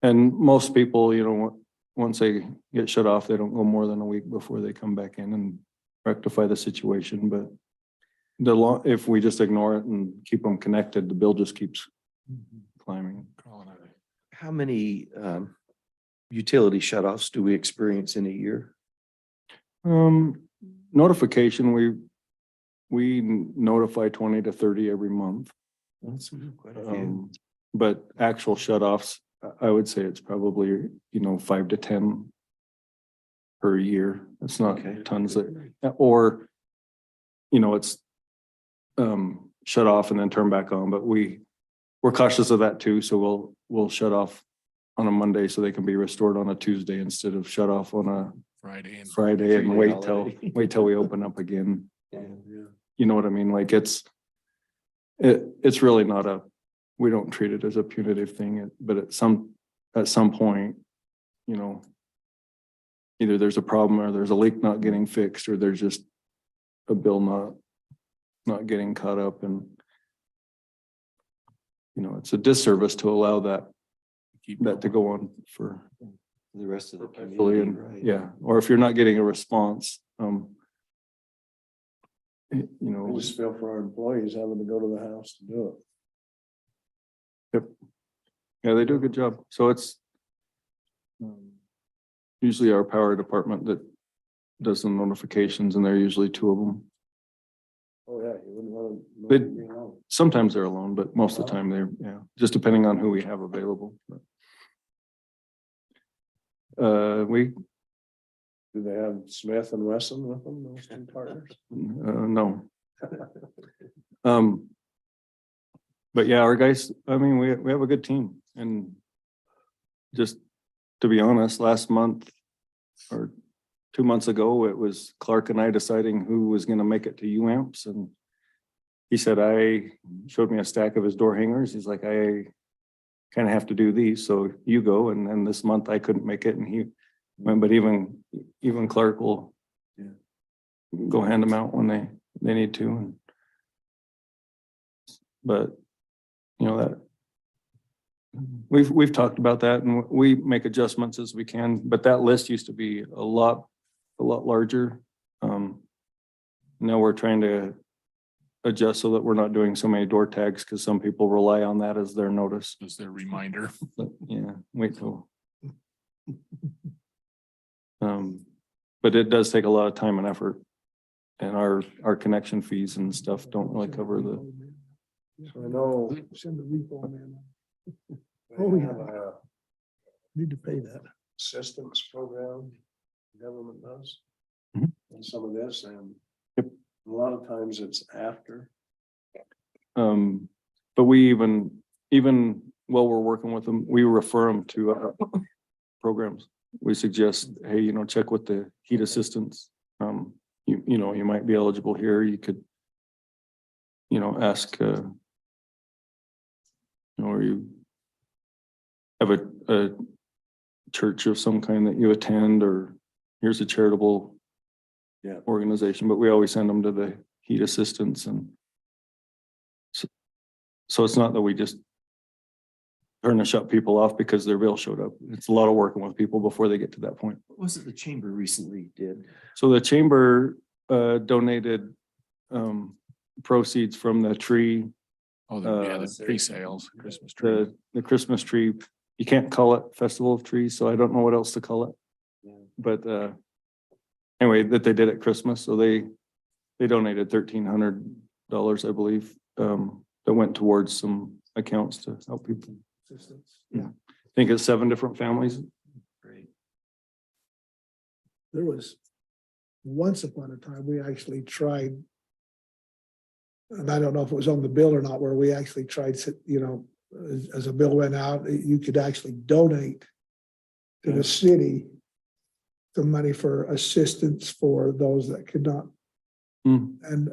and most people, you know, once they get shut off, they don't go more than a week before they come back in and rectify the situation. But if we just ignore it and keep them connected, the bill just keeps climbing. How many utility shutoffs do we experience in a year? Notification, we notify 20 to 30 every month. That's quite a few. But actual shut-offs, I would say it's probably, 5 to 10 per year. It's not Okay. tons or, it's shut off and then turn back on, but we're cautious of that too. So we'll shut off on a Monday so they can be restored on a Tuesday instead of shut off on a Friday and. Friday and Friday wait till we open up again. Yeah. You know what I mean? Like it's really not we don't treat it as a punitive thing, but at some point, either there's a problem or there's a leak not getting fixed, or there's just a bill not getting caught up, and it's a disservice to allow that to go on for The rest of the fully, community, and right? yeah, or if you're not getting a response, I just feel for our employees having to go to the house to do it. yeah, they do a good job. So it's usually our power department that does the notifications, and they're usually two of them. Oh, yeah, you wouldn't want to. They- Sometimes they're alone, but most of the time just depending on who we have available. We, Do they have Smith and Wesson with them, those two partners? no. But yeah, our guys, I mean, we have a good team, and just to be honest, last month or 2 months ago, it was Clark and I deciding who was gonna make it to UAMPS, and he said, showed me a stack of his door hangers. He's like, I kind of have to do these, so you go. And then this month I couldn't make it, and he went, but even Clark will go hand them out when they need to. And but that we've talked about that, and we make adjustments as we can, but that list used to be a lot larger. Now we're trying to adjust so that we're not doing so many door tags, because some people rely on that as their notice. As their reminder. But yeah, wait till. But it does take a lot of time and effort, and our connection fees and stuff don't really cover the. So I know. Send the repo man. they Oh, yeah. have a Need to pay that. Assistance program the government does. Mhm. And some of this, and Yep. a lot of times it's after. But we even while we're working with them, we refer them to programs. We suggest, hey, check with the heat assistance. You might be eligible here. You could, ask, or you have a church of some kind that you attend, or here's a charitable organization, but we always send them to the heat assistance. And so it's not that we just turn and shut people off because their bill showed up. It's a lot of working with people before they get to that point. What was it the chamber recently did? So the chamber donated proceeds from the tree, Oh, the pre-sales, Christmas tree. the Christmas tree. You can't call it Festival of Trees, so I don't know what else to call it. But anyway, that they did at Christmas, so they donated $1,300, I believe, that went towards some accounts to help people. Yeah. I think it's 7 different families. Great. There was once upon a time, we actually tried. And I don't know if it was on the bill or not, where we actually tried, as a bill went out, you could actually donate to the city the money for assistance for those that could not. Hmm. And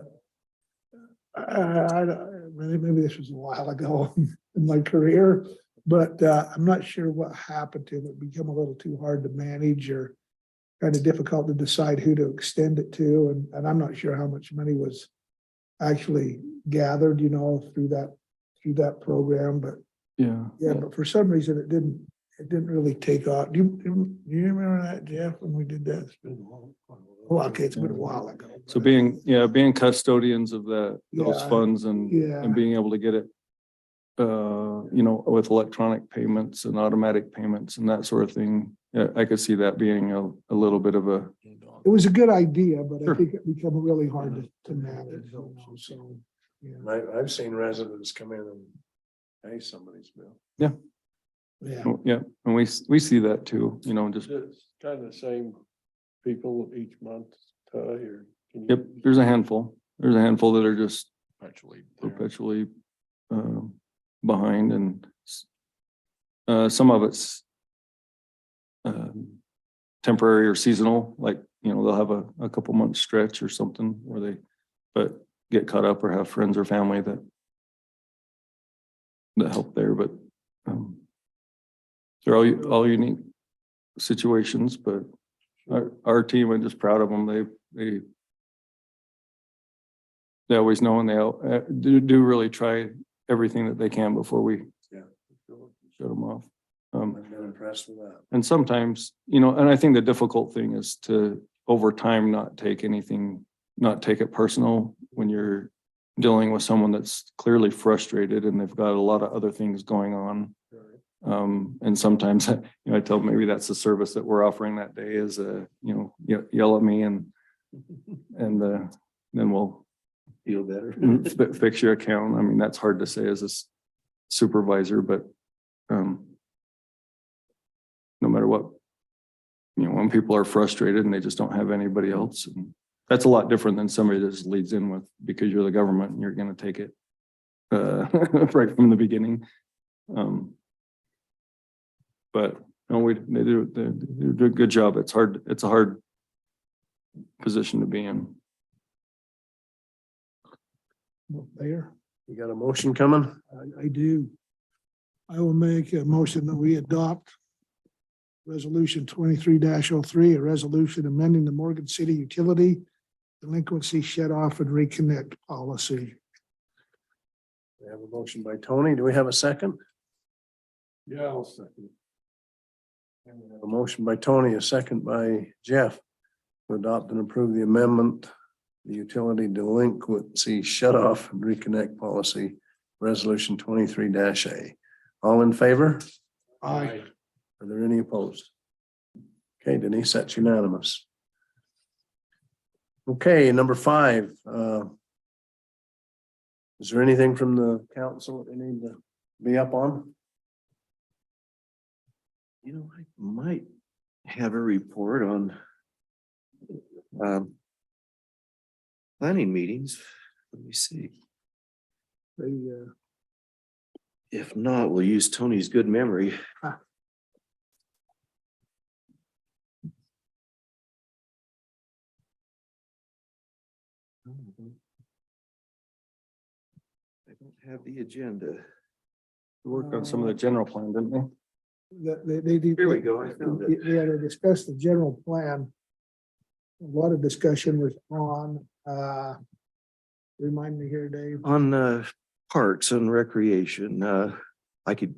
maybe this was a while ago in my career, but I'm not sure what happened to it. It became a little too hard to manage, or kind of difficult to decide who to extend it to. And I'm not sure how much money was actually gathered, through that program, but but for some reason it didn't really take off. Do you remember that, Jeff, when we did that? Well, okay, it's been a while ago. So being custodians of those Yeah. funds and being able to get it with electronic payments and automatic payments and that sort of thing. Yeah, I could see that being a little bit of a, It was a good idea, but I Sure. think it become really hard to manage, so, yeah. I've seen residents come in and pay somebody's bill. Yeah, yeah, and we see that too, just, It's kind of the same people each month, Ty, or? can you- yep, there's a handful. There's a handful that are just Perpetually. perpetually behind and some of it's temporary or seasonal, like, they'll have a couple months stretch or something where they, but get caught up or have friends or family that help there, but they're all unique situations, but our team, I'm just proud of them. They always know, and they do really try everything that they can before we shut them off. I've been impressed with that. And sometimes, and I think the difficult thing is to, over time, not take it personal when you're dealing with someone that's clearly frustrated and they've got a lot of other things going on. And sometimes, I tell them maybe that's the service that we're offering that day is, yell at me and then we'll Feel better. fix your account. I mean, that's hard to say as a supervisor, but no matter what, when people are frustrated and they just don't have anybody else, and that's a lot different than somebody that just leads in with, because you're the government and you're going to take it right from the beginning. But no, they do a good job. It's a hard position to be in. There, You got a motion coming? I do. I will make a motion that we adopt Resolution 23-03, a resolution amending the Morgan City Utility Delinquency Shut Off and Reconnect Policy. We have a motion by Tony. Do we have a second? Yeah, I'll second. A motion by Tony, a second by Jeff to adopt and approve the amendment, the utility delinquency shut off and reconnect policy, resolution 23-A. All in favor? Aye. Are there any opposed? Okay, Denise, that's unanimous. Okay, number 5. Is there anything from the council that they need to be up on? I might have a report on planning meetings. Let me see. If not, we'll use Tony's good memory. I don't have the agenda. We worked on some of the general plan, didn't they? They Here we go. I found it. Yeah, they discussed the general plan. A lot of discussion was on, remind me here, Dave. On parks and recreation, I could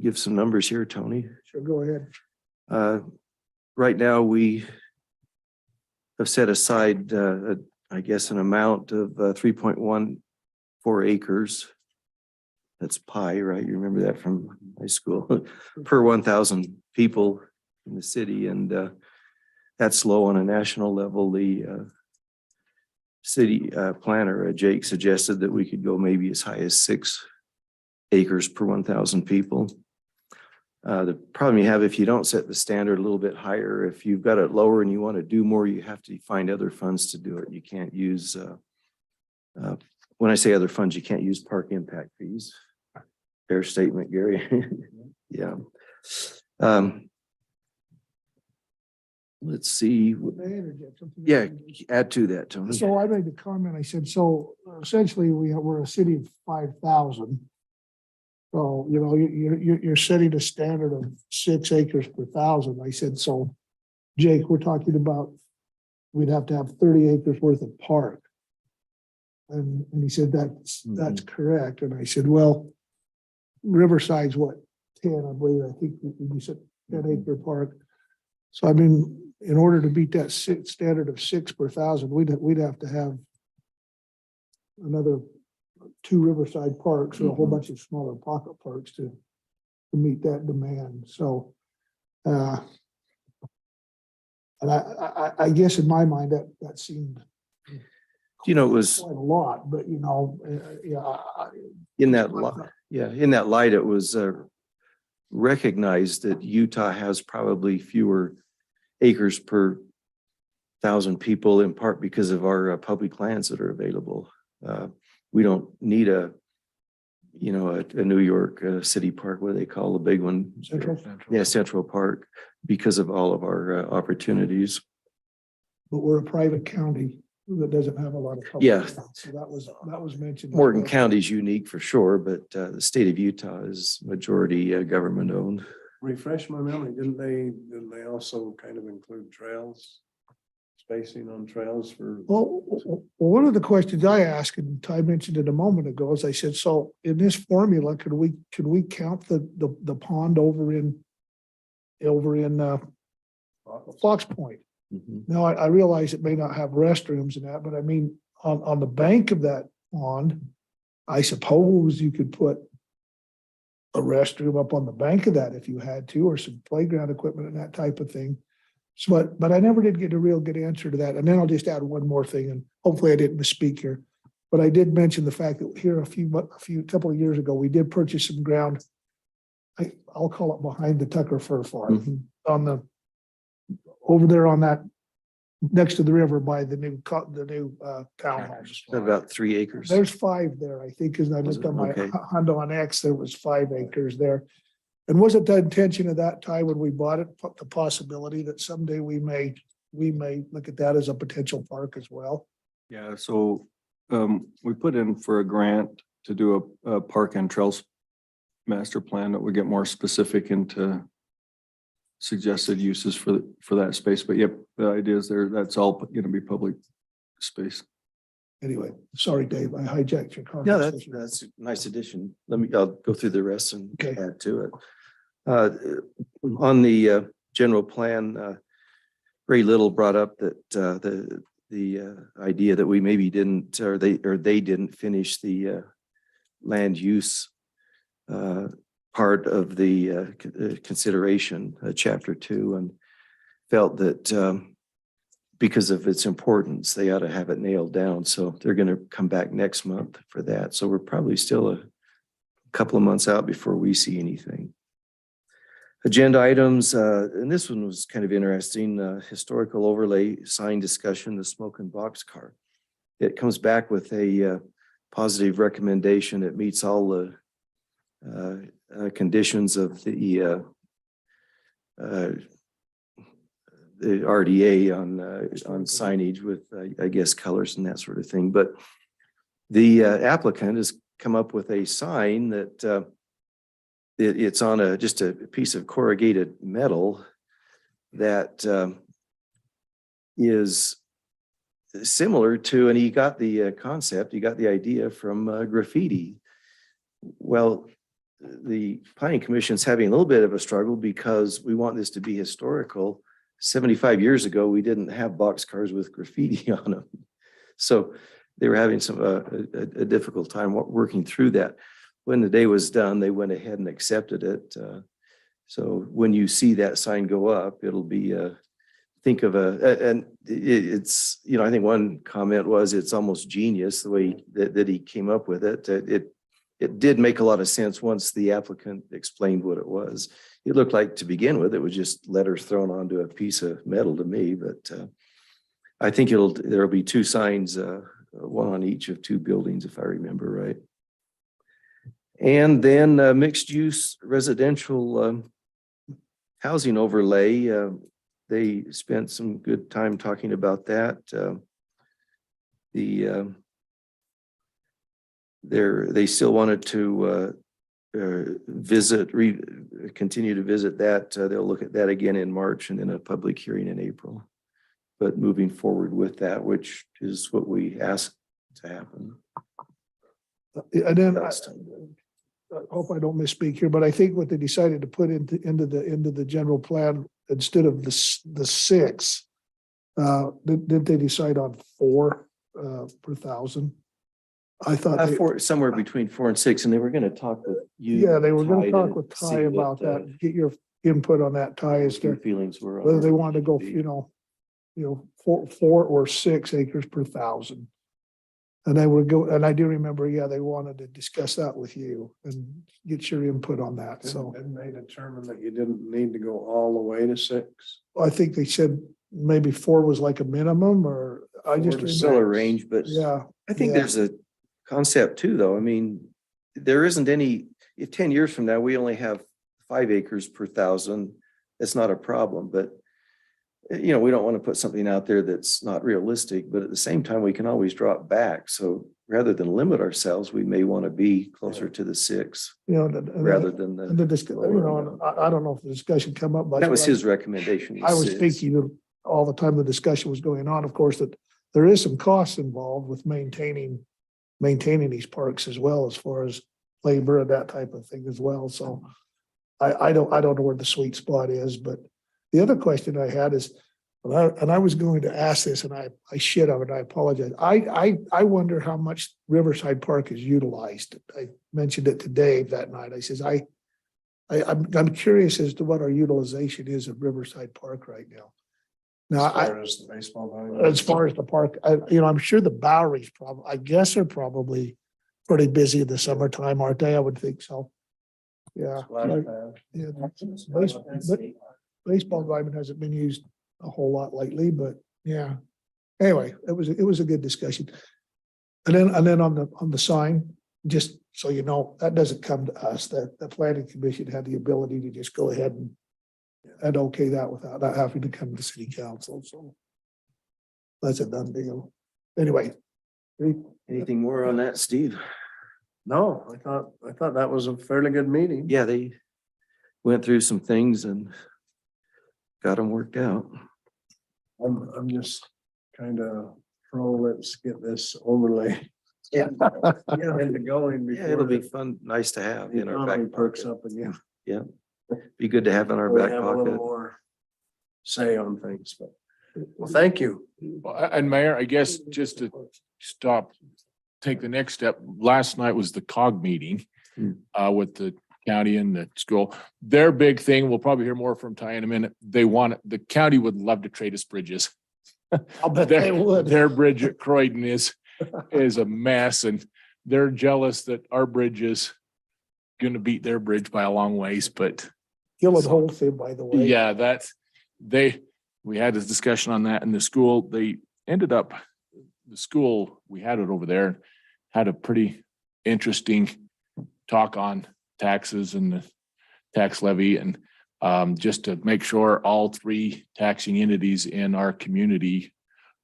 give some numbers here, Tony. So go ahead. Right now, we have set aside, I guess, an amount of 3.14 acres. That's pi, right? You remember that from high school, per 1,000 people in the city. And that's low on a national level. The city planner, Jake, suggested that we could go maybe as high as 6 acres per 1,000 people. The problem you have if you don't set the standard a little bit higher, if you've got it lower and you want to do more, you have to find other funds to do it. You can't use, when I say other funds, you can't use park impact fees. Fair statement, Gary. Yeah. Let's see. May I interject something? Yeah, add to that, Tony. So I made the comment, I said, so essentially we're a city of 5,000. So, you're setting a standard of 6 acres per 1,000. I said, so Jake, we're talking about, we'd have to have 30 acres worth of park. And he said, that's correct. And I said, well, Riverside's what, 10, I believe, I think you said 10-acre park. So I mean, in order to beat that standard of 6 per 1,000, we'd have to have another two Riverside parks or a whole Mhm. bunch of smaller pocket parks to meet that demand. So, and I guess in my mind, that seemed You know, it was quite a lot, but yeah. in that light, yeah, in that light, it was recognized that Utah has probably fewer acres per thousand people, in part because of our public lands that are available. We don't need a New York city park, what do they call the big one? Central. Yeah, Central Park, because of all of our opportunities. But we're a private county that doesn't have a lot of. public Yeah. lands. So that was mentioned. as Morgan well. County is unique for sure, but the state of Utah is majority government owned. Refresh my memory, didn't they also kind of include trails? Spacing on trails for, Well, one of the questions I asked, and Ty mentioned it a moment ago, is I said, so in this formula, could we count the pond over in Fox Point? Mhm. Now, I realize it may not have restrooms and that, but I mean, on the bank of that pond, I suppose you could put a restroom up on the bank of that if you had to, or some playground equipment and that type of thing. So, but I never did get a real good answer to that. And then I'll just add one more thing, and hopefully I didn't misspeak here. But I did mention the fact that here a couple of years ago, we did purchase some ground. I'll call it behind the Tucker Fur Farm over there on that, next to the river by the new townhomes. About 3 acres. There's 5 there, I think, because I looked on my Okay. Honda on X, there was 5 acres there. And was it the intention of that time when we bought it, the possibility that someday we may look at that as a potential park as well? Yeah, so we put in for a grant to do a park and trails master plan that would get more specific into suggested uses for that space. But yep, the idea is there, that's all going to be public space. Anyway, sorry, Dave, I hijacked your Yeah, conversation. that's a nice addition. I'll go through the rest and Okay. add to it. On the general plan, Ray Little brought up that the idea that we maybe didn't, or they didn't finish the land use part of the consideration, chapter 2, and felt that because of its importance, they ought to have it nailed down. So they're going to come back next month for that. So we're probably still a couple of months out before we see anything. Agenda items, and this one was kind of interesting, historical overlay sign discussion, the smoking box car. It comes back with a positive recommendation. It meets all the conditions of the RDA on signage with, I guess, colors and that sort of thing. But the applicant has come up with a sign that it's on just a piece of corrugated metal that is similar to, and he got the concept, he got the idea from graffiti. Well, the Planning Commission's having a little bit of a struggle because we want this to be historical. 75 years ago, we didn't have boxcars with graffiti on them. So they were having a difficult time working through that. When the day was done, they went ahead and accepted it. So when you see that sign go up, it'll be think of it's, I think one comment was it's almost genius the way that he came up with it. It did make a lot of sense once the applicant explained what it was. It looked like, to begin with, it was just letters thrown onto a piece of metal to me, but I think there'll be 2 signs, one on each of 2 buildings, if I remember right. And then mixed use residential housing overlay. They spent some good time talking about that. They still wanted to continue to visit that. They'll look at that again in March and then a public hearing in April. But moving forward with that, which is what we asked to happen. And then last time. I hope I don't misspeak here, but I think what they decided to put into the general plan instead of the 6, did they decide on 4 per thousand? I thought, they- Somewhere between 4 and 6, and they were gonna talk with you. yeah, they were gonna Ty, talk to with see Ty about what, that, get your input on that, Ty, as your to feelings were. on whether they it. wanted to go, you know, 4 or 6 acres per thousand. And they would go, and I do remember, yeah, they wanted to discuss that with you and get your input on that, so. And they determined that you didn't need to go all the way to 6. I think they said maybe 4 was like a minimum, or I just. 4 to Still a 6. range, but Yeah, I think yeah. there's a concept too, though. I mean, there isn't any, if 10 years from now, we only have 5 acres per thousand, it's not a problem, but we don't want to put something out there that's not realistic, but at the same time, we can always drop back. So rather than limit ourselves, we may want to be closer to the 6 You know, rather than and the I don't know if the discussion come up much. that was but his recommendation. I was 6. thinking of all the time the discussion was going on, of course, that there is some costs involved with maintaining these parks as well, as far as labor and that type of thing as well. So I don't know where the sweet spot is, but the other question I had is, and I was going to ask this, and I shit on it, I apologize. I wonder how much Riverside Park is utilized. I mentioned it to Dave that night. I says, I'm curious as to what our utilization is of Riverside Park right now. Now, As the baseball diamond. as far as the park, I'm sure the Bowery's probably, I guess are probably pretty busy in the summertime, aren't they? I would think so. Yeah. Splash pad. Yeah. Baseball diamond hasn't been used a whole lot lately, but yeah. Anyway, it was a good discussion. And then on the sign, just so you know, that doesn't come to us. The planning commission had the ability to just go ahead and okay that without not having to come to city council. So that's a done deal. Anyway. Anything more on that, Steve? No, I thought that was a fairly good meeting. Yeah, they went through some things and got them worked out. I'm just kind of let's get this overlay. Yeah. Into going Yeah, it'll before be fun, nice to have the in our economy back perks pocket. up again. Be good to have in our We back have a little pocket. more say on things, but, well, thank you. And Mayor, I guess just to take the next step, last night was the COG meeting with the county and the school. Their big thing, we'll probably hear more from Ty in a minute. The county would love to trade us bridges. I'll bet they would. Their bridge at Croydon is a mess, and they're jealous that our bridge is gonna beat their bridge by a long ways, but Gillett whole thing, by the way. yeah, we had this discussion on that in the school. They ended up, the school, we had it over there, had a pretty interesting talk on taxes and the tax levy, and just to make sure all 3 taxing entities in our community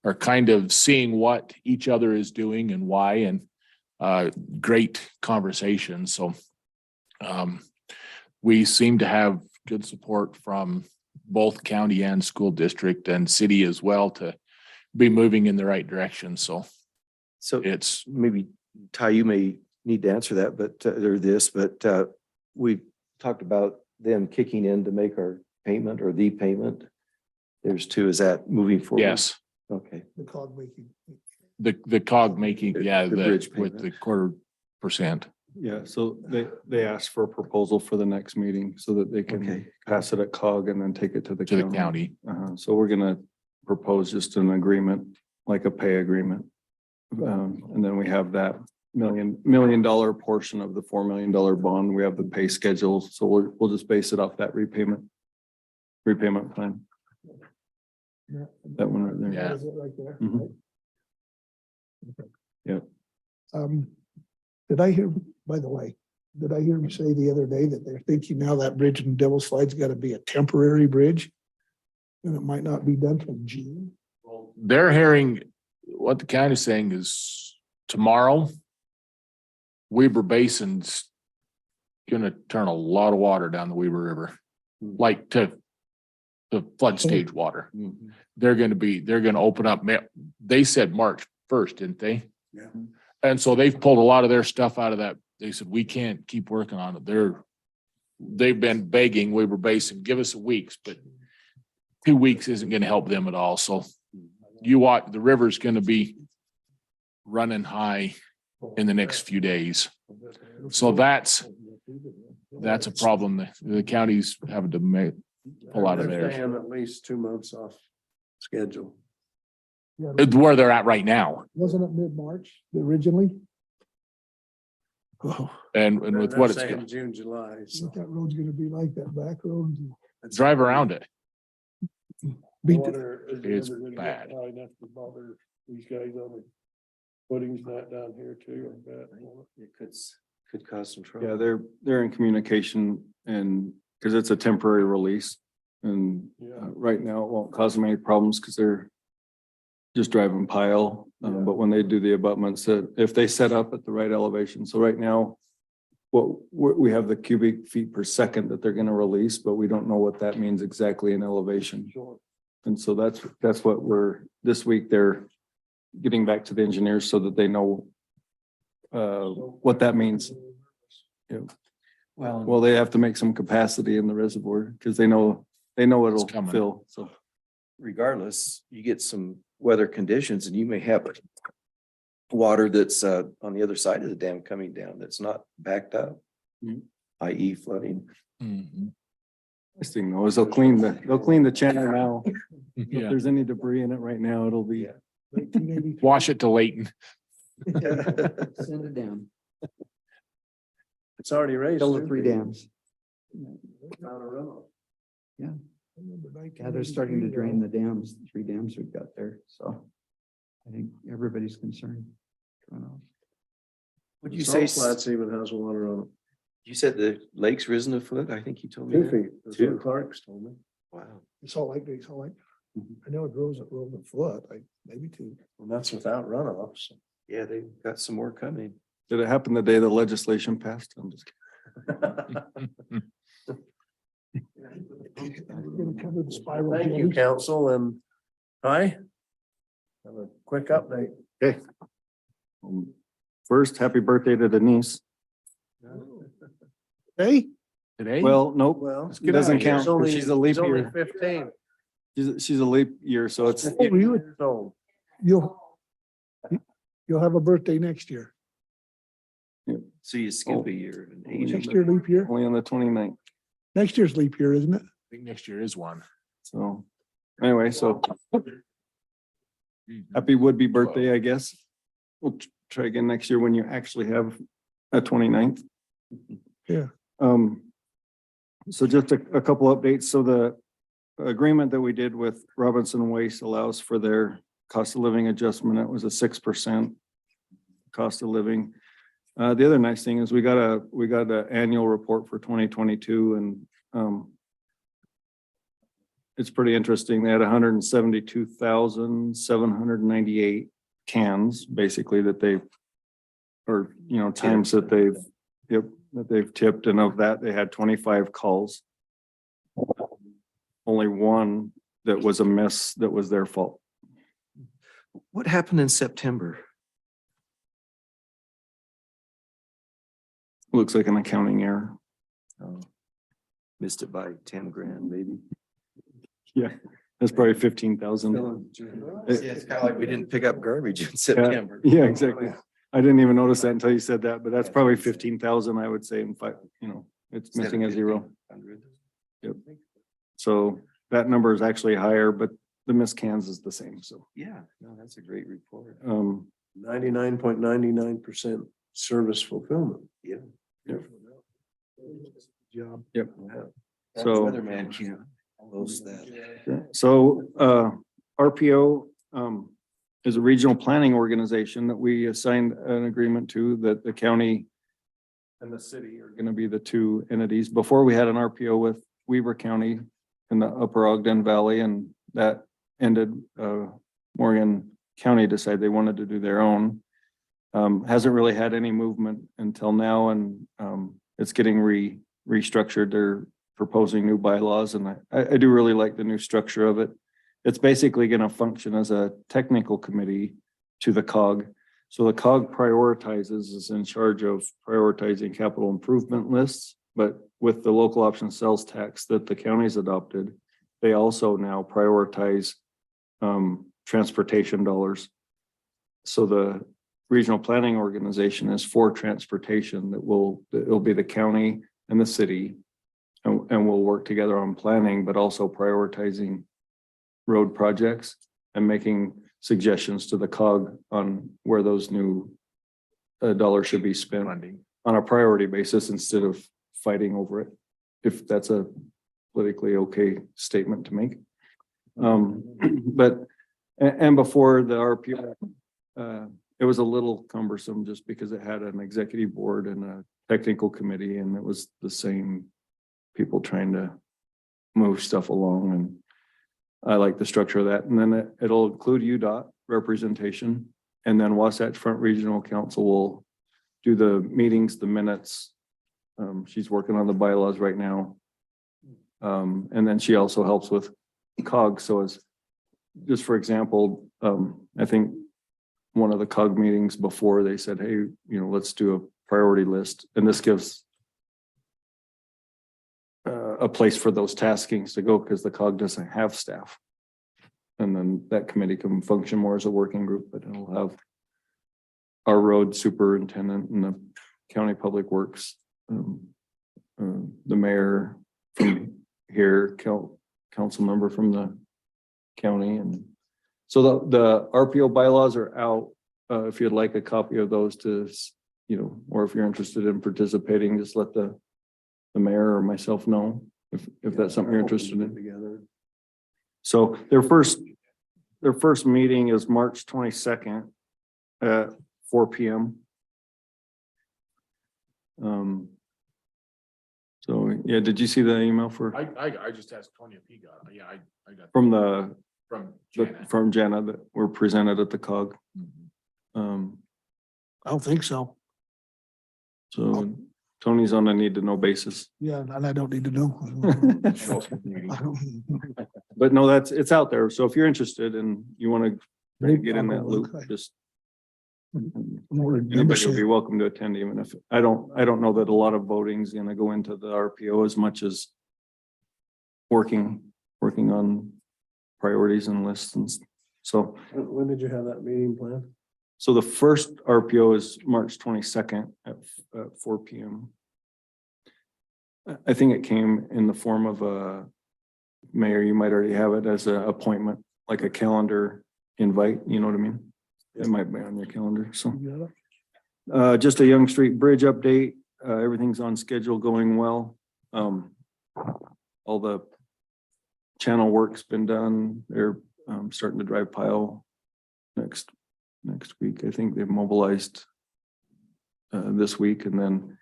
are kind of seeing what each other is doing and why, and great conversation. So we seem to have good support from both county and school district and city as well to be moving in the right direction. So So it's, maybe Ty, you may need to answer that, but we talked about them kicking in to make our payment or the payment. There's 2, is that moving forward? yes, Okay, The cog making. the COG making, yeah, The bridge with the payment. 1/4%. Yeah, so they asked for a proposal for the next meeting so that they can Okay. pass it at COG and then take it to the To the county. county. So we're gonna propose just an agreement, like a pay agreement. And then we have that million dollar portion of the $4 million bond. We have the pay schedule, so we'll just base it off that repayment plan. That one right there. Yeah. That is it right there. Mhm. Yep. Did I hear, by the way, did I hear you say the other day that they're thinking now that bridge in Devil's Slide's got to be a temporary bridge? And it might not be done till June? They're hearing, what the county's saying is tomorrow, Weber Basin's gonna turn a lot of water down the Weber River, like to the flood stage water. Mhm. They're gonna open up, they said March 1st, didn't they? Yeah. And so they've pulled a lot of their stuff out of that. They said, we can't keep working on it. They've been begging Weber Basin, give us a weeks, but 2 weeks isn't gonna help them at all. So you watch, the river's gonna be running high in the next few days. So that's a problem that the county's having to make, pull out of They're there. staying at least 2 months off schedule. Where they're at right now. Wasn't it mid-March originally? Oh, And with They're what it's, saying June, July, so. what that road's gonna be like, that back road. drive around it. Beat the- Water is It's never gonna bad. get high enough to bother these guys on the footings not down here too, I bet. It could cause some trouble. Yeah, they're in communication and, because it's a temporary release. And Yeah. right now it won't cause them any problems because they're just driving pile. But when they do the abutments, if they set up at the right elevation, so right now, we have the cubic feet per second that they're gonna release, but we don't know what that means exactly in elevation. Sure. And so that's what this week they're getting back to the engineers so that they know what that means. Well, they have to make some capacity in the reservoir because they know it'll coming. fill, so. Regardless, you get some weather conditions and you may have water that's on the other side of the dam coming down that's not backed up. Mhm. I.e. flooding. Mhm. Nice thing though is they'll clean the channel now. If Yeah, there's any debris in it right now, it'll be. wash it to Layton. Send it down. It's already raised. Fill the 3 dams. Without a runoff. Yeah, they're starting to drain the dams, the 3 dams we've got there, so. I think everybody's concerned. Would you say, Salt Flats even has water on you said the lake's risen a foot? I think you told me. it. 2 that. feet. That's Two. what Clark's told me. Wow. It's all like, I know it grows a foot, like maybe 2. And that's without runoffs. Yeah, they've got some more coming. Did it happen the day the legislation passed? I'm just Gonna cover the spiral. Thank you, council, and hi. Have a quick update. kidding. First, happy birthday to Denise. Hey, Today? Well, nope, Well. it doesn't count. She's only- She's a leap she's only year. 15. She's a leap year, so it's, Oh, you- Years old. you'll have a birthday next year. So you skip a year. and age Next them. year leap year. only on the 29th. Next year's leap year, isn't it? I think next year is one. So anyway, so happy would-be birthday, I guess. We'll try again next year when you actually have a 29th. Yeah. So just a couple updates. So the agreement that we did with Robinson Waste allows for their cost of living adjustment. It was a 6% cost of living. The other nice thing is we got an annual report for 2022 and it's pretty interesting. They had 172,798 cans, basically, that times that they've tipped, and of that, they had 25 calls. Only one that was a miss that was their fault. What happened in September? Looks like an accounting error. Oh, missed it by 10 grand, maybe. Yeah, that's probably 15,000. Yeah, it's kind of like we didn't pick up garbage in September. Yeah, exactly. I didn't even notice that until you said that, but that's probably 15,000, I would say, in fact, it's missing a zero. 1,500. Yep. So that number is actually higher, but the missed cans is the same, so. Yeah, no, that's a great report. 99.99% service fulfillment. Yeah. Job. Yep. That So- Weatherman can't boast that. So RPO is a regional planning organization that we assigned an agreement to, that the county and the city are going to be the two entities. Before, we had an RPO with Weber County in the Upper Ogden Valley, and that ended. Morgan County decided they wanted to do their own. Hasn't really had any movement until now, and it's getting restructured. They're proposing new bylaws, and I do really like the new structure of it. It's basically going to function as a technical committee to the COG. So the COG is in charge of prioritizing capital improvement lists, but with the local option sales tax that the county's adopted, they also now prioritize transportation dollars. So regional planning organization is for transportation it'll be the county and the city. And we'll work together on planning, but also prioritizing road projects and making suggestions to the COG on where those new dollars should be spent Funding. on a priority basis instead of fighting over it. If that's a politically okay statement to make. But, and before the RPO, it was a little cumbersome just because it had an executive board and a technical committee, and it was the same people trying to move stuff along, and I like the structure of that. And then it'll include UDOT representation, and then Wasatch Front Regional Council will do the meetings, the minutes. She's working on the bylaws right now. And then she also helps with COG. So as just for example, I think one of the COG meetings before they said, hey, let's do a priority list. And this gives a place for those taskings to go because the COG doesn't have staff. And then that committee can function more as a working group, but it'll have our road superintendent and the county public works, the mayor from here, council member from the county. And so the RPO bylaws are out. If you'd like a copy of those to, or if you're interested in participating, just let the mayor or myself know if that's something you're interested in. Together. So their first meeting is March 22nd at 4 p.m. So yeah, did you see the email I just asked Tony if he got it. Yeah, I got from from Jenna that were presented at the COG? I don't think so. So Tony's on a need to know basis. Yeah, and I don't need to know. But no, it's out there. So if you're interested and you want to get in that loop, just anybody will be welcome to attend, even if I don't know that a lot of voting is going to go into the RPO as much as working on priorities and lists. And so When did you have that meeting planned? so the first RPO is March 22nd at 4 p.m. I think it came in the form of a mayor. You might already have it as an appointment, like a calendar invite. You know what I mean? It might be on your calendar. So just a Young Street Bridge update. Everything's on schedule, going well. All the channel work's been done. They're starting to drive pile next week. I think they've mobilized this week, and then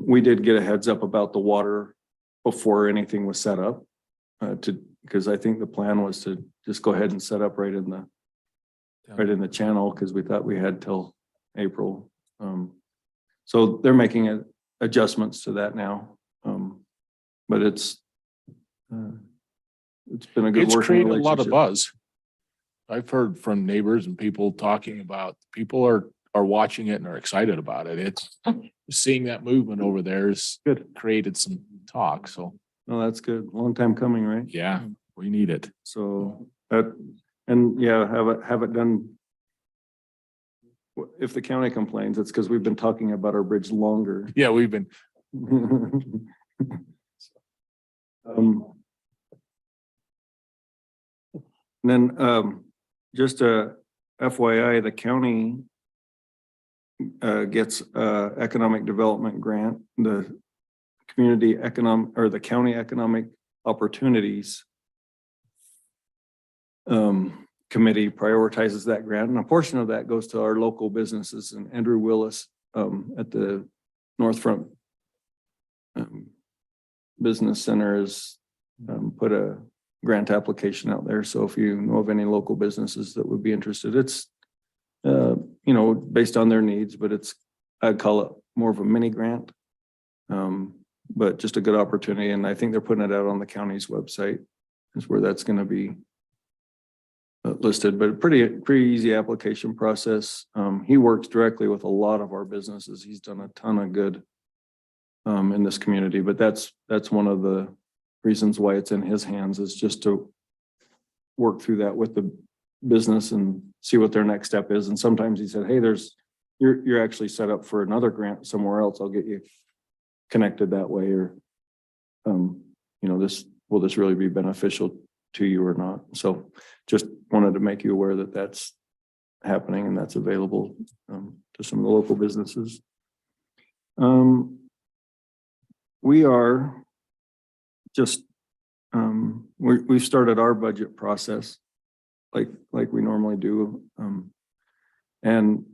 we did get a heads up about the water before anything was set up because I think the plan was to just go ahead and set up right in the channel because we thought we had till April. So they're making adjustments to that now. But it's been a good It's working created a lot of relationship. buzz. I've heard from neighbors and people talking about, people are watching it and are excited about it. It's seeing that movement over there has Good. created some talk. So No, that's good. Long time coming, right? yeah, we need it. So that, and yeah, have it done. If the county complains, it's because we've been talking about our bridge longer. Yeah, we've been, Then just a FYI, the county gets economic development grant, the community economic or the county economic opportunities committee prioritizes that grant, and a portion of that goes to our local businesses. And Andrew Willis at the North Front Business Center has put a grant application out there. So if you know of any local businesses that would be interested, it's based on their needs, but I'd call it more of a mini grant. But just a good opportunity. And I think they're putting it out on the county's website is where that's going to be listed, but pretty easy application process. He works directly with a lot of our businesses. He's done a ton of good in this community, but that's one of the reasons why it's in his hands, is just to work through that with the business and see what their next step is. And sometimes he said, hey, you're actually set up for another grant somewhere else. I'll get you connected that way, or, will this really be beneficial to you or not? So just wanted to make you aware that that's happening and that's available to some of the local businesses. We are just, we've started our budget process like we normally do. And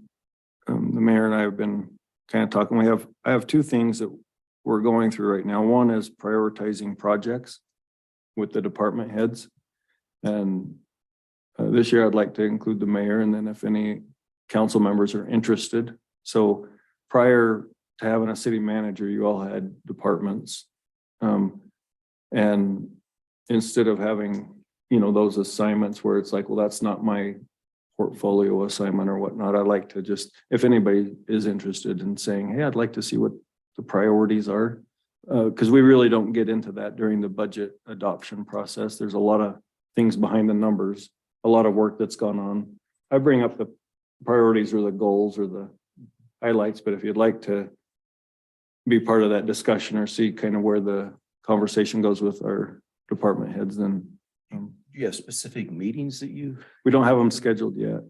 the mayor and I have been kind of talking. I have two things that we're going through right now. One is prioritizing projects with the department heads. And this year I'd like to include the mayor, and then if any council members are interested. So prior to having a city manager, you all had departments. And instead of having, those assignments where it's like, well, that's not my portfolio assignment or whatnot, I'd like to just, if anybody is interested in saying, hey, I'd like to see what the priorities are. Because we really don't get into that during the budget adoption process. There's a lot of things behind the numbers, a lot of work that's gone on. I bring up the priorities or the goals or the highlights, but if you'd like to be part of that discussion or see kind of where the conversation goes with our department heads, then Do you have specific meetings that we don't have them scheduled yet.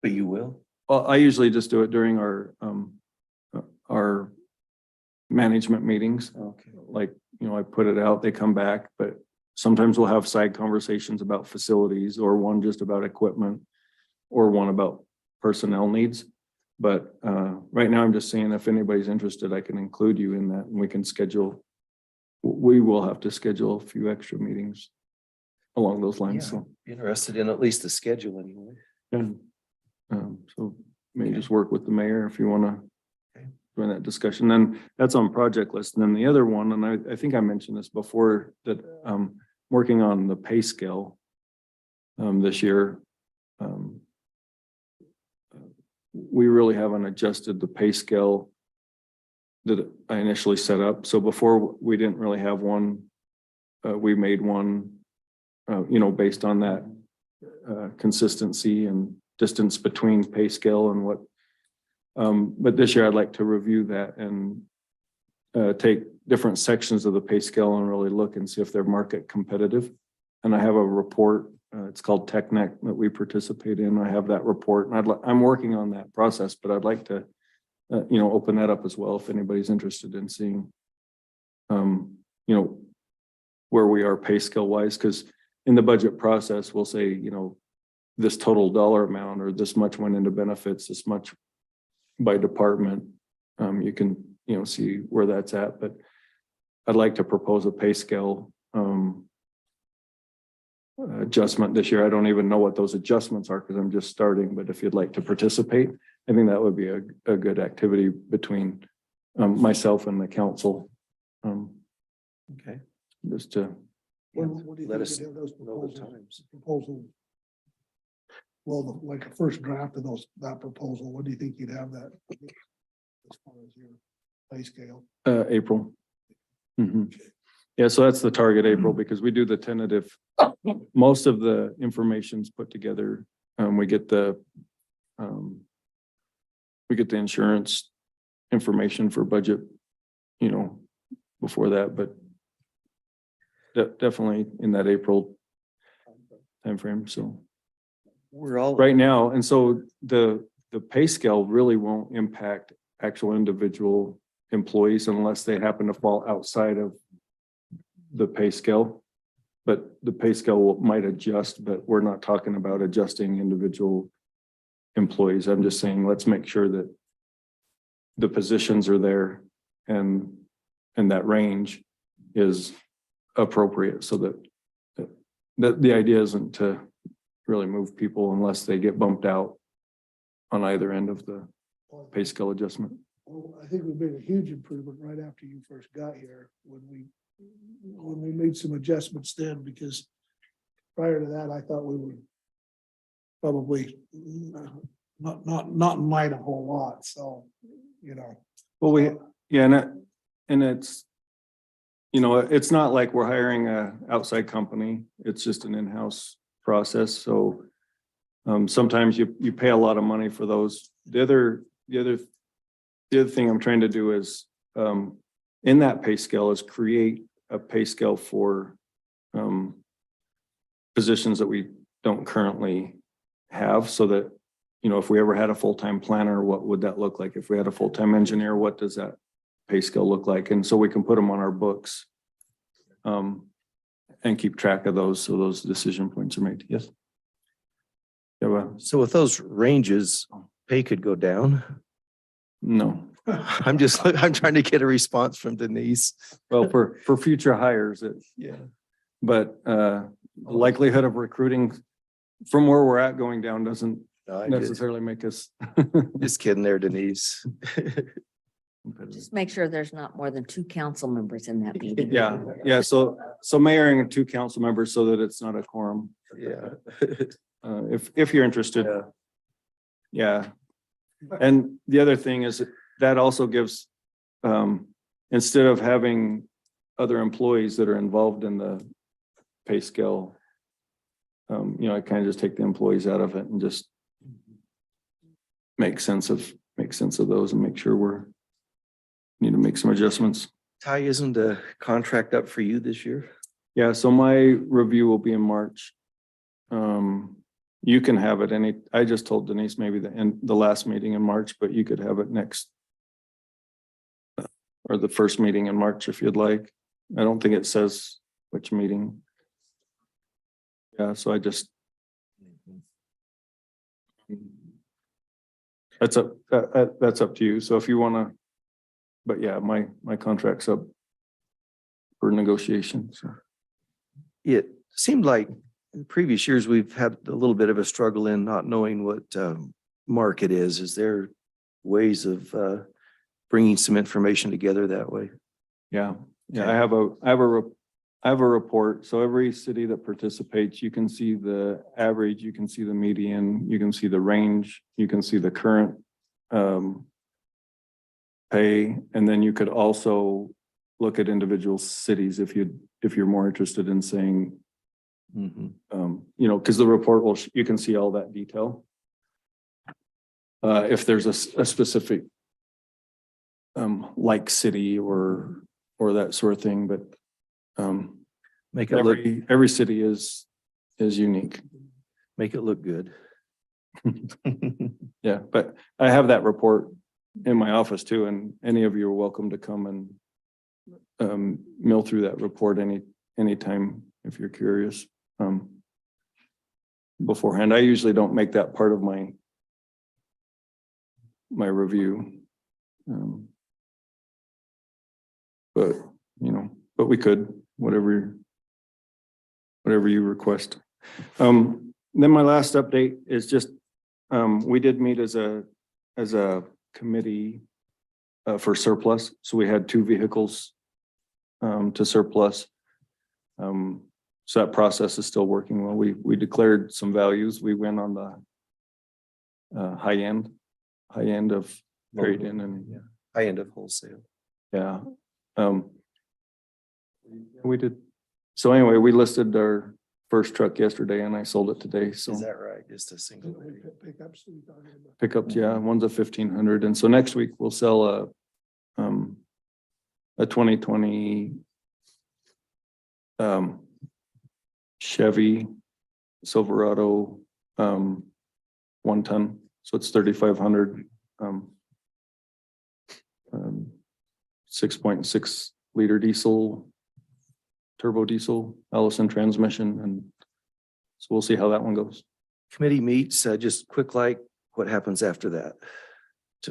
but you will? Well, I usually just do it during our management meetings. Okay. Like, I put it out, they come back, but sometimes we'll have side conversations about facilities, or one just about equipment, or one about personnel needs. But right now I'm just saying, if anybody's interested, I can include you in that, and we will have to schedule a few extra meetings along those lines. Yeah, So, be interested in at least the schedule anyway. and so maybe just work with the mayor if you want to Okay. join that discussion. Then that's on project list. And then the other one, and I think I mentioned this before, that working on the pay scale this year. We really haven't adjusted the pay scale that I initially set up. So before, we didn't really have one. We made one, based on that consistency and distance between pay scale and what. But this year I'd like to review that and take different sections of the pay scale and really look and see if they're market competitive. And I have a report, it's called TechNet, that we participate in. I have that report, and I'm working on that process, but I'd like to, open that up as well if anybody's interested in seeing, where we are pay scale wise, because in the budget process, we'll say, this total dollar amount, or this much went into benefits, this much by department. You can, see where that's at, but I'd like to propose a pay scale adjustment this year. I don't even know what those adjustments are because I'm just starting, but if you'd like to participate, I think that would be a good activity between myself and the council. Okay. Just to, What do you Let think us of those know the proposals? times. Well, like a first draft of that proposal, what do you think you'd have that? As far as your pay scale? April. Mhm. Yeah, so that's the target, April, because we do the tentative. Most of the information's put together. We get the insurance information for budget, before that, but definitely in that April timeframe. So We're all. right now, and so the pay scale really won't impact actual individual employees unless they happen to fall outside of the pay scale. But the pay scale might adjust, but we're not talking about adjusting individual employees. I'm just saying, let's make sure that the positions are there and that range is appropriate, so that the idea isn't to really move people unless they get bumped out on either end of the pay scale adjustment. Well, I think we made a huge improvement right after you first got here, when we made some adjustments then, because prior to that, I thought we were probably not in line a whole lot, so, Well, and it's, it's not like we're hiring a outside company. It's just an in-house process. So Sometimes you pay a lot of money for those. The other thing I'm trying to do is, in that pay scale is create a pay scale for, positions that we don't currently have, so that, if we ever had a full-time planner, what would that look like? If we had a full-time engineer, what does that pay scale look like? And so we can put them on our books. And keep track of those, so those decision points are made. Yes. Yeah, well, So with those ranges, pay could go down. no. I'm trying to get a response from Denise. Well, for future hires, Yeah. but the likelihood of recruiting from where we're at going down doesn't necessarily make us. Just kidding there, Denise. Just make sure there's not more than 2 council members in that meeting. Yeah. So mayor and 2 council members, so that it's not a quorum. Yeah. If you're interested. Yeah. And the other thing is that also gives, instead of having other employees that are involved in the pay scale, I kind of just take the employees out of it and just make sense of those and make sure need to make some adjustments. Ty, isn't a contract up for you this year? Yeah, so my review will be in March. You can have it I just told Denise maybe the last meeting in March, but you could have it next or the first meeting in March if you'd like. I don't think it says which meeting. Yeah, so that's up to you. So if you want to, but yeah, my contract's up for negotiation. So It seemed like in previous years, we've had a little bit of a struggle in not knowing what market is. Is there ways of bringing some information together that way? yeah, Okay. I have a report. So every city that participates, you can see the average, you can see the median, you can see the range, you can see the current pay, and then you could also look at individual cities if you're more interested in saying, because the report you can see all that detail. If there's a specific like city or that sort of thing, but Make it look, every city is unique. make it look good. Yeah, but I have that report in my office too, and any of you are welcome to come and mill through that report anytime if you're curious. Beforehand, I usually don't make that part of my review. But we could, whatever you request. Then my last update is just, we did meet as a committee for surplus. So we had 2 vehicles to surplus. So that process is still working well. We declared some values. We went on the high end of trade-in and High end of wholesale. yeah. We did. So anyway, we listed our first truck yesterday and I sold it today. So Is that right? Just a single. Pickups that you're talking about. pickups, yeah, one's a 1,500. And so next week we'll sell a 2020 Chevy Silverado 1 ton. So it's 3,500. 6.6 liter diesel, turbo diesel, Allison transmission. And so we'll see how that one goes. Committee meets, just quick, what happens after that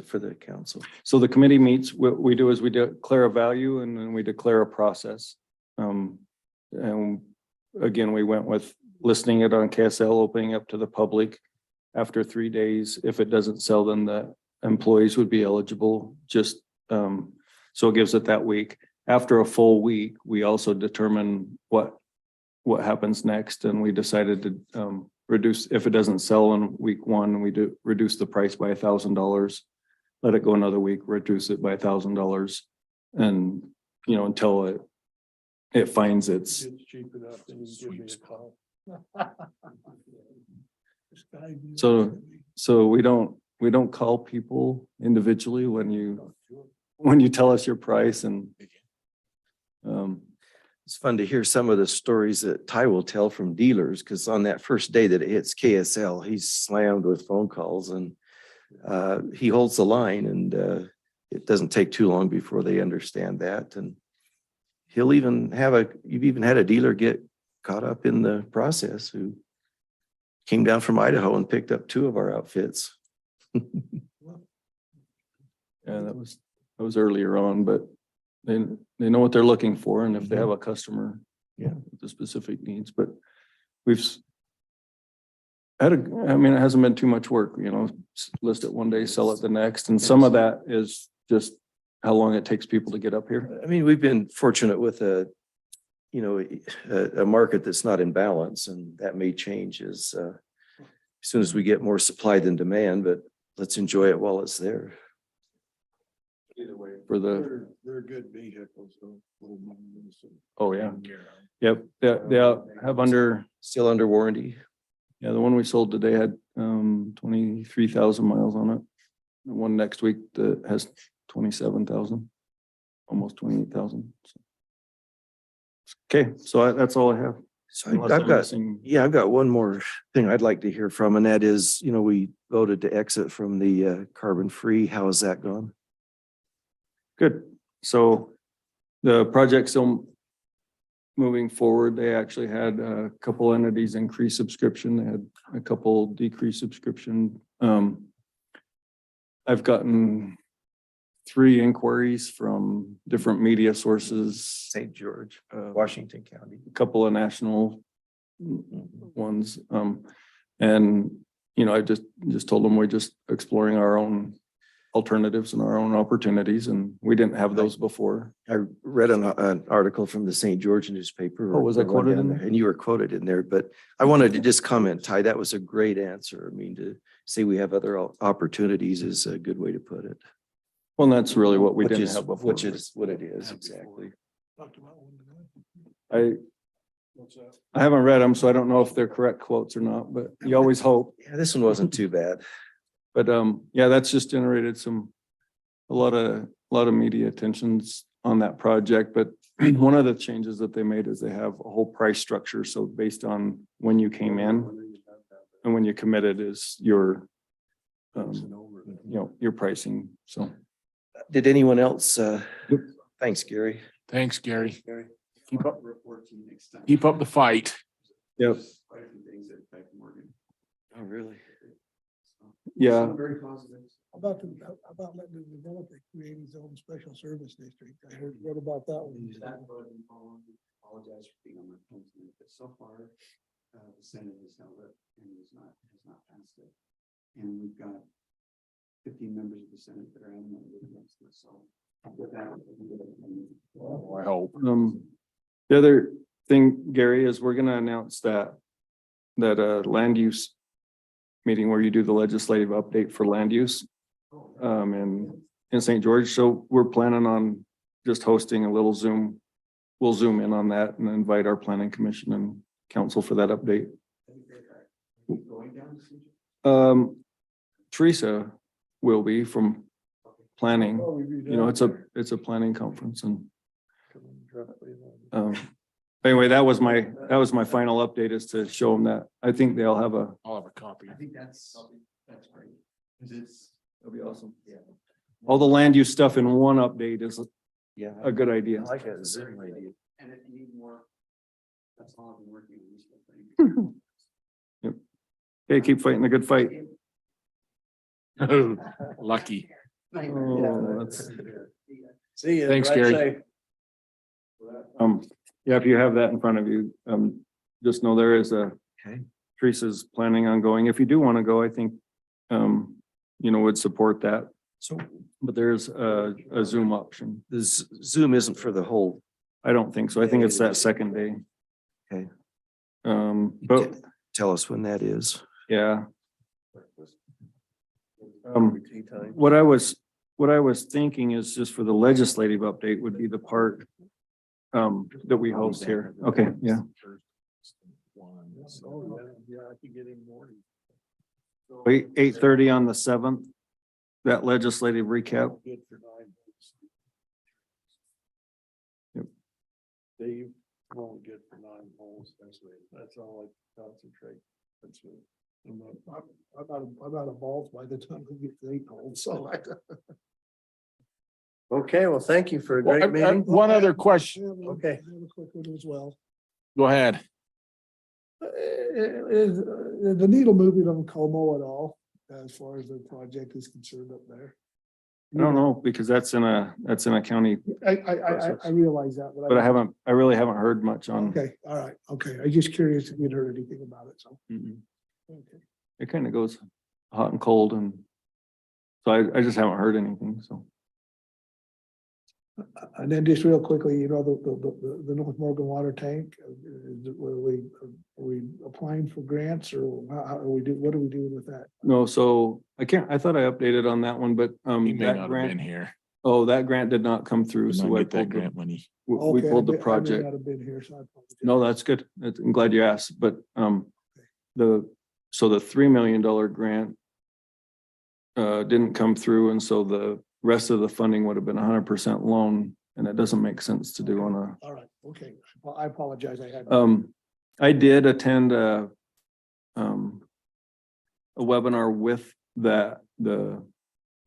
for the council? So the committee meets, what we do is we declare a value and then we declare a process. And again, we went with listing it on KSL, opening up to the public after 3 days. If it doesn't sell, then the employees would be eligible. Just so it gives it that week. After a full week, we also determine what happens next. And we decided to reduce, if it doesn't sell in week 1, we do reduce the price by $1,000. Let it go another week, reduce it by $1,000. And, until it finds its, It's cheap enough, then you give me a call. So we don't call people individually when you tell us your price and It's fun to hear some of the stories that Ty will tell from dealers, because on that first day that it hits KSL, he's slammed with phone calls and he holds the line, and it doesn't take too long before they understand that. And you've even had a dealer get caught up in the process who came down from Idaho and picked up 2 of our outfits. yeah, that was earlier on, but they know what they're looking for, and if they have a customer, Yeah. with the specific needs, but we've had I mean, it hasn't been too much work, list it one day, sell it the next, and some of that is just how long it takes people to get up here. I mean, we've been fortunate with a market that's not in balance, and that may change as soon as we get more supply than demand, but let's enjoy it while it's there. Either way. For the, They're good vehicles, though. oh, yeah, yep, they have under, Still under warranty. yeah, the one we sold today had 23,000 miles on it. The one next week that has 27,000, almost 28,000. Okay, so that's all I have. So Unless I've I'm got, missing- yeah, I've got one more thing I'd like to hear from, and that is, we voted to exit from the carbon free. How has that gone? Good. So the project's still moving forward. They actually had a couple entities increase subscription. They had a couple decrease subscription. I've gotten 3 inquiries from different media sources, St. George, Washington County. a couple of national ones. And, I just told them we're just exploring our own alternatives and our own opportunities, and we didn't have those before. I read an article from the St. George newspaper. Oh, was I or one quoted down in there, there? And you were quoted in there, but I wanted to just comment, Ty, that was a great answer. I mean, to say we have other opportunities is a good way to put it. Well, that's really what we Which didn't is- have before. Which is what it is, exactly. I haven't read them, so I don't know if they're correct quotes or not, but you always hope. Yeah, this one wasn't too bad. But yeah, that's just generated a lot of media attentions on that project. But one of the changes that they made is they have a whole price structure. So based on when you came in and when you committed is your your pricing. So Did anyone else, thanks, Gary. Thanks, Gary. Keep up, Report to you next time. keep up the fight. yep, Quite a few things that affect Morgan. Oh, really? yeah. Some very positive. About letting the developer create his own special service district. I read about that one. That vote and apologize for being on my phone tonight, but so far, the Senate has held it and has not passed it. And we've got 15 members of the Senate that are adamantly against it, so. With that. Oh, I hope. The other thing, Gary, is we're gonna announce that land use meeting where you do the legislative update for land use in St. George. So we're planning on just hosting a little Zoom. We'll zoom in on that and invite our planning commission and council for that update. Going down to Teresa will be from planning. It's a planning conference and anyway, that was my final update, is to show them that. I think they'll have I'll have a copy. I think that's great. 'Cause it's, that'll be awesome. yeah. All the land use stuff in one update is Yeah. a good I idea. like that Zoom idea. And if you need more, that's all I've been working on this whole thing. Okay, keep fighting the good fight. Lucky. Oh, that's- See you. Thanks, Drive Gary. safe. Yeah, if you have that in front of you, just know there is Okay. Teresa's planning on going. If you do want to go, I think, would support that, So but there's a Zoom option. this Zoom isn't for the whole. I don't think so. I think it's that second day. Okay. But Tell us when that is. yeah. What I was thinking is just for the legislative update would be the part that we host here. Okay, yeah. Yeah, I could get in more. 8:30 on the 7th, that legislative recap. Good for 9 holes. Yep. Dave, we're only good for 9 holes. That's all I concentrate. That's it. I'm out of balls by the time we get to 8 holes, so. Okay, well, thank you for a Well, great meeting. One other question. Okay. I have a quick one as well. Go ahead. Is the needle moving on Como at all, as far as the project is concerned up there? I don't know, because that's in a county, I realize that, but I really haven't heard much on. Okay, all right, okay. I'm just curious if you'd heard anything about it, so. Mm-mm. Okay. It kind of goes hot and cold, and so I just haven't heard anything, so. And then just real quickly, you know, the North Morgan water tank, are we applying for grants, or how are we what are we doing with that? No, so I thought I updated on that one, but He may that not have been grant, here. that grant did not come through, Did so not I get that pulled grant money. we Okay, pulled the I may project. not have been here, so I apologize. No, that's good. I'm glad you asked, but the $3 million grant didn't come through, and so the rest of the funding would have been 100% loan, and it doesn't make sense to do on a. All right, okay. Well, I apologize. I had. I did attend a webinar with the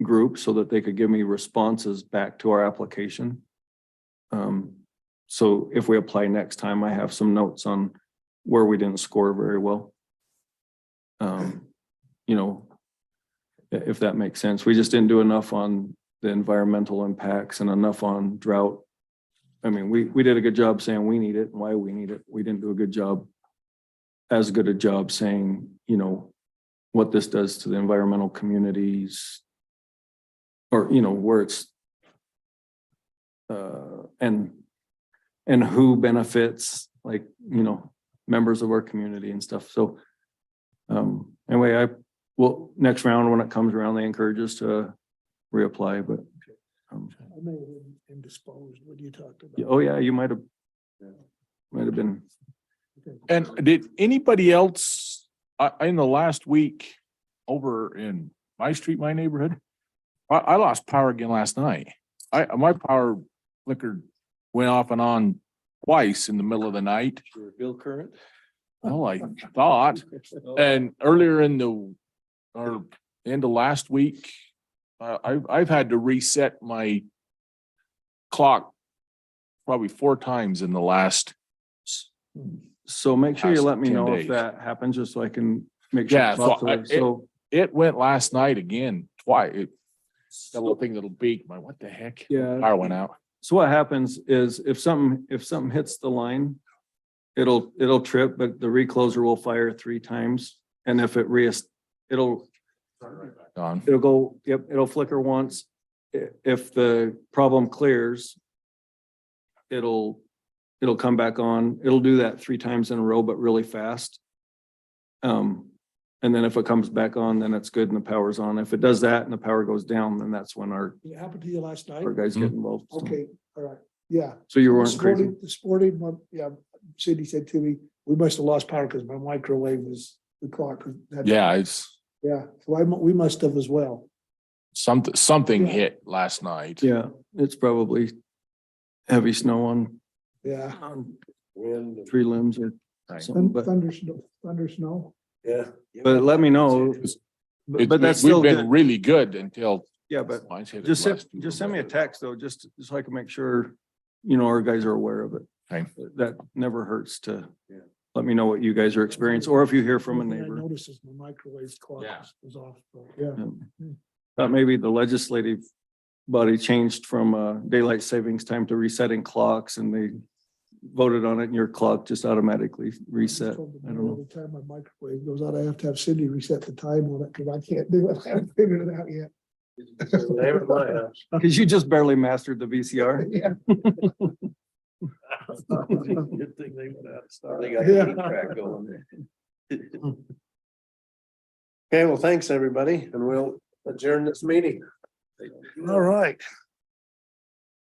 group so that they could give me responses back to our application. So if we apply next time, I have some notes on where we didn't score very well. You know, if that makes sense. We just didn't do enough on the environmental impacts and enough on drought. I mean, we did a good job saying we need it and why we need it. We didn't do a good job, as good a job saying, you know, what this does to the environmental communities, or, you know, where it's and who benefits, like, you know, members of our community and stuff. So anyway, next round, when it comes around, they encourage us to reapply, but I may have been indisposed when you talked about. oh yeah, you might have been. Okay. And did anybody else, in the last week over in my street, my neighborhood? I lost power again last night. My power flickered, went off and on twice in the middle of the night. Bill Current? Well, I thought, and earlier in or end of last week, I've had to reset my clock probably 4 times in the last. So make sure you Last let me 10 know if days. that happens, just so I can make sure. Yeah, thoughts are- So It went last night again, twice. That little thing that'll beep, my, what the heck? yeah. Power went out. So what happens is if something hits the line, it'll trip, but the recloser will fire 3 times. And if it'll Gone. go, yep, it'll flicker once. If the problem clears, it'll come back on. It'll do that 3 times in a row, but really fast. And then if it comes back on, then it's good and the power's on. If it does that and the power goes down, then that's when our It happened to you last night? guys get involved. So- Okay, all right, yeah. So you weren't crazy? The sporting one, yeah, Cindy said to me, we must have lost power because my microwave was, the clock. Yeah, it's Yeah, so we must have as well. something Yeah. hit last night. Yeah, it's probably heavy snow on Yeah. tree limbs or something, but Thunder snow. Yeah. let me know. But that's still We've been good. really good until. Yeah, but mine's hit it just last 2 send me a days. text though, just so I can make sure, you know, our guys are aware of it. Okay. That never hurts to let me know what you guys are experiencing, or if you hear from a One thing I neighbor. noticed is my microwave clock Yeah. was off, so, yeah. Thought maybe the legislative body changed from daylight savings time to resetting clocks, and they voted on it and your clock just automatically reset. I don't know. Every time my microwave goes out, I have to have Cindy reset the time on it because I can't do it. I haven't figured it out yet. Cause you just barely mastered the VCR. Yeah. Good thing they went out. They got the 8-track going. Okay, well, thanks, everybody, and we'll adjourn this meeting. All right.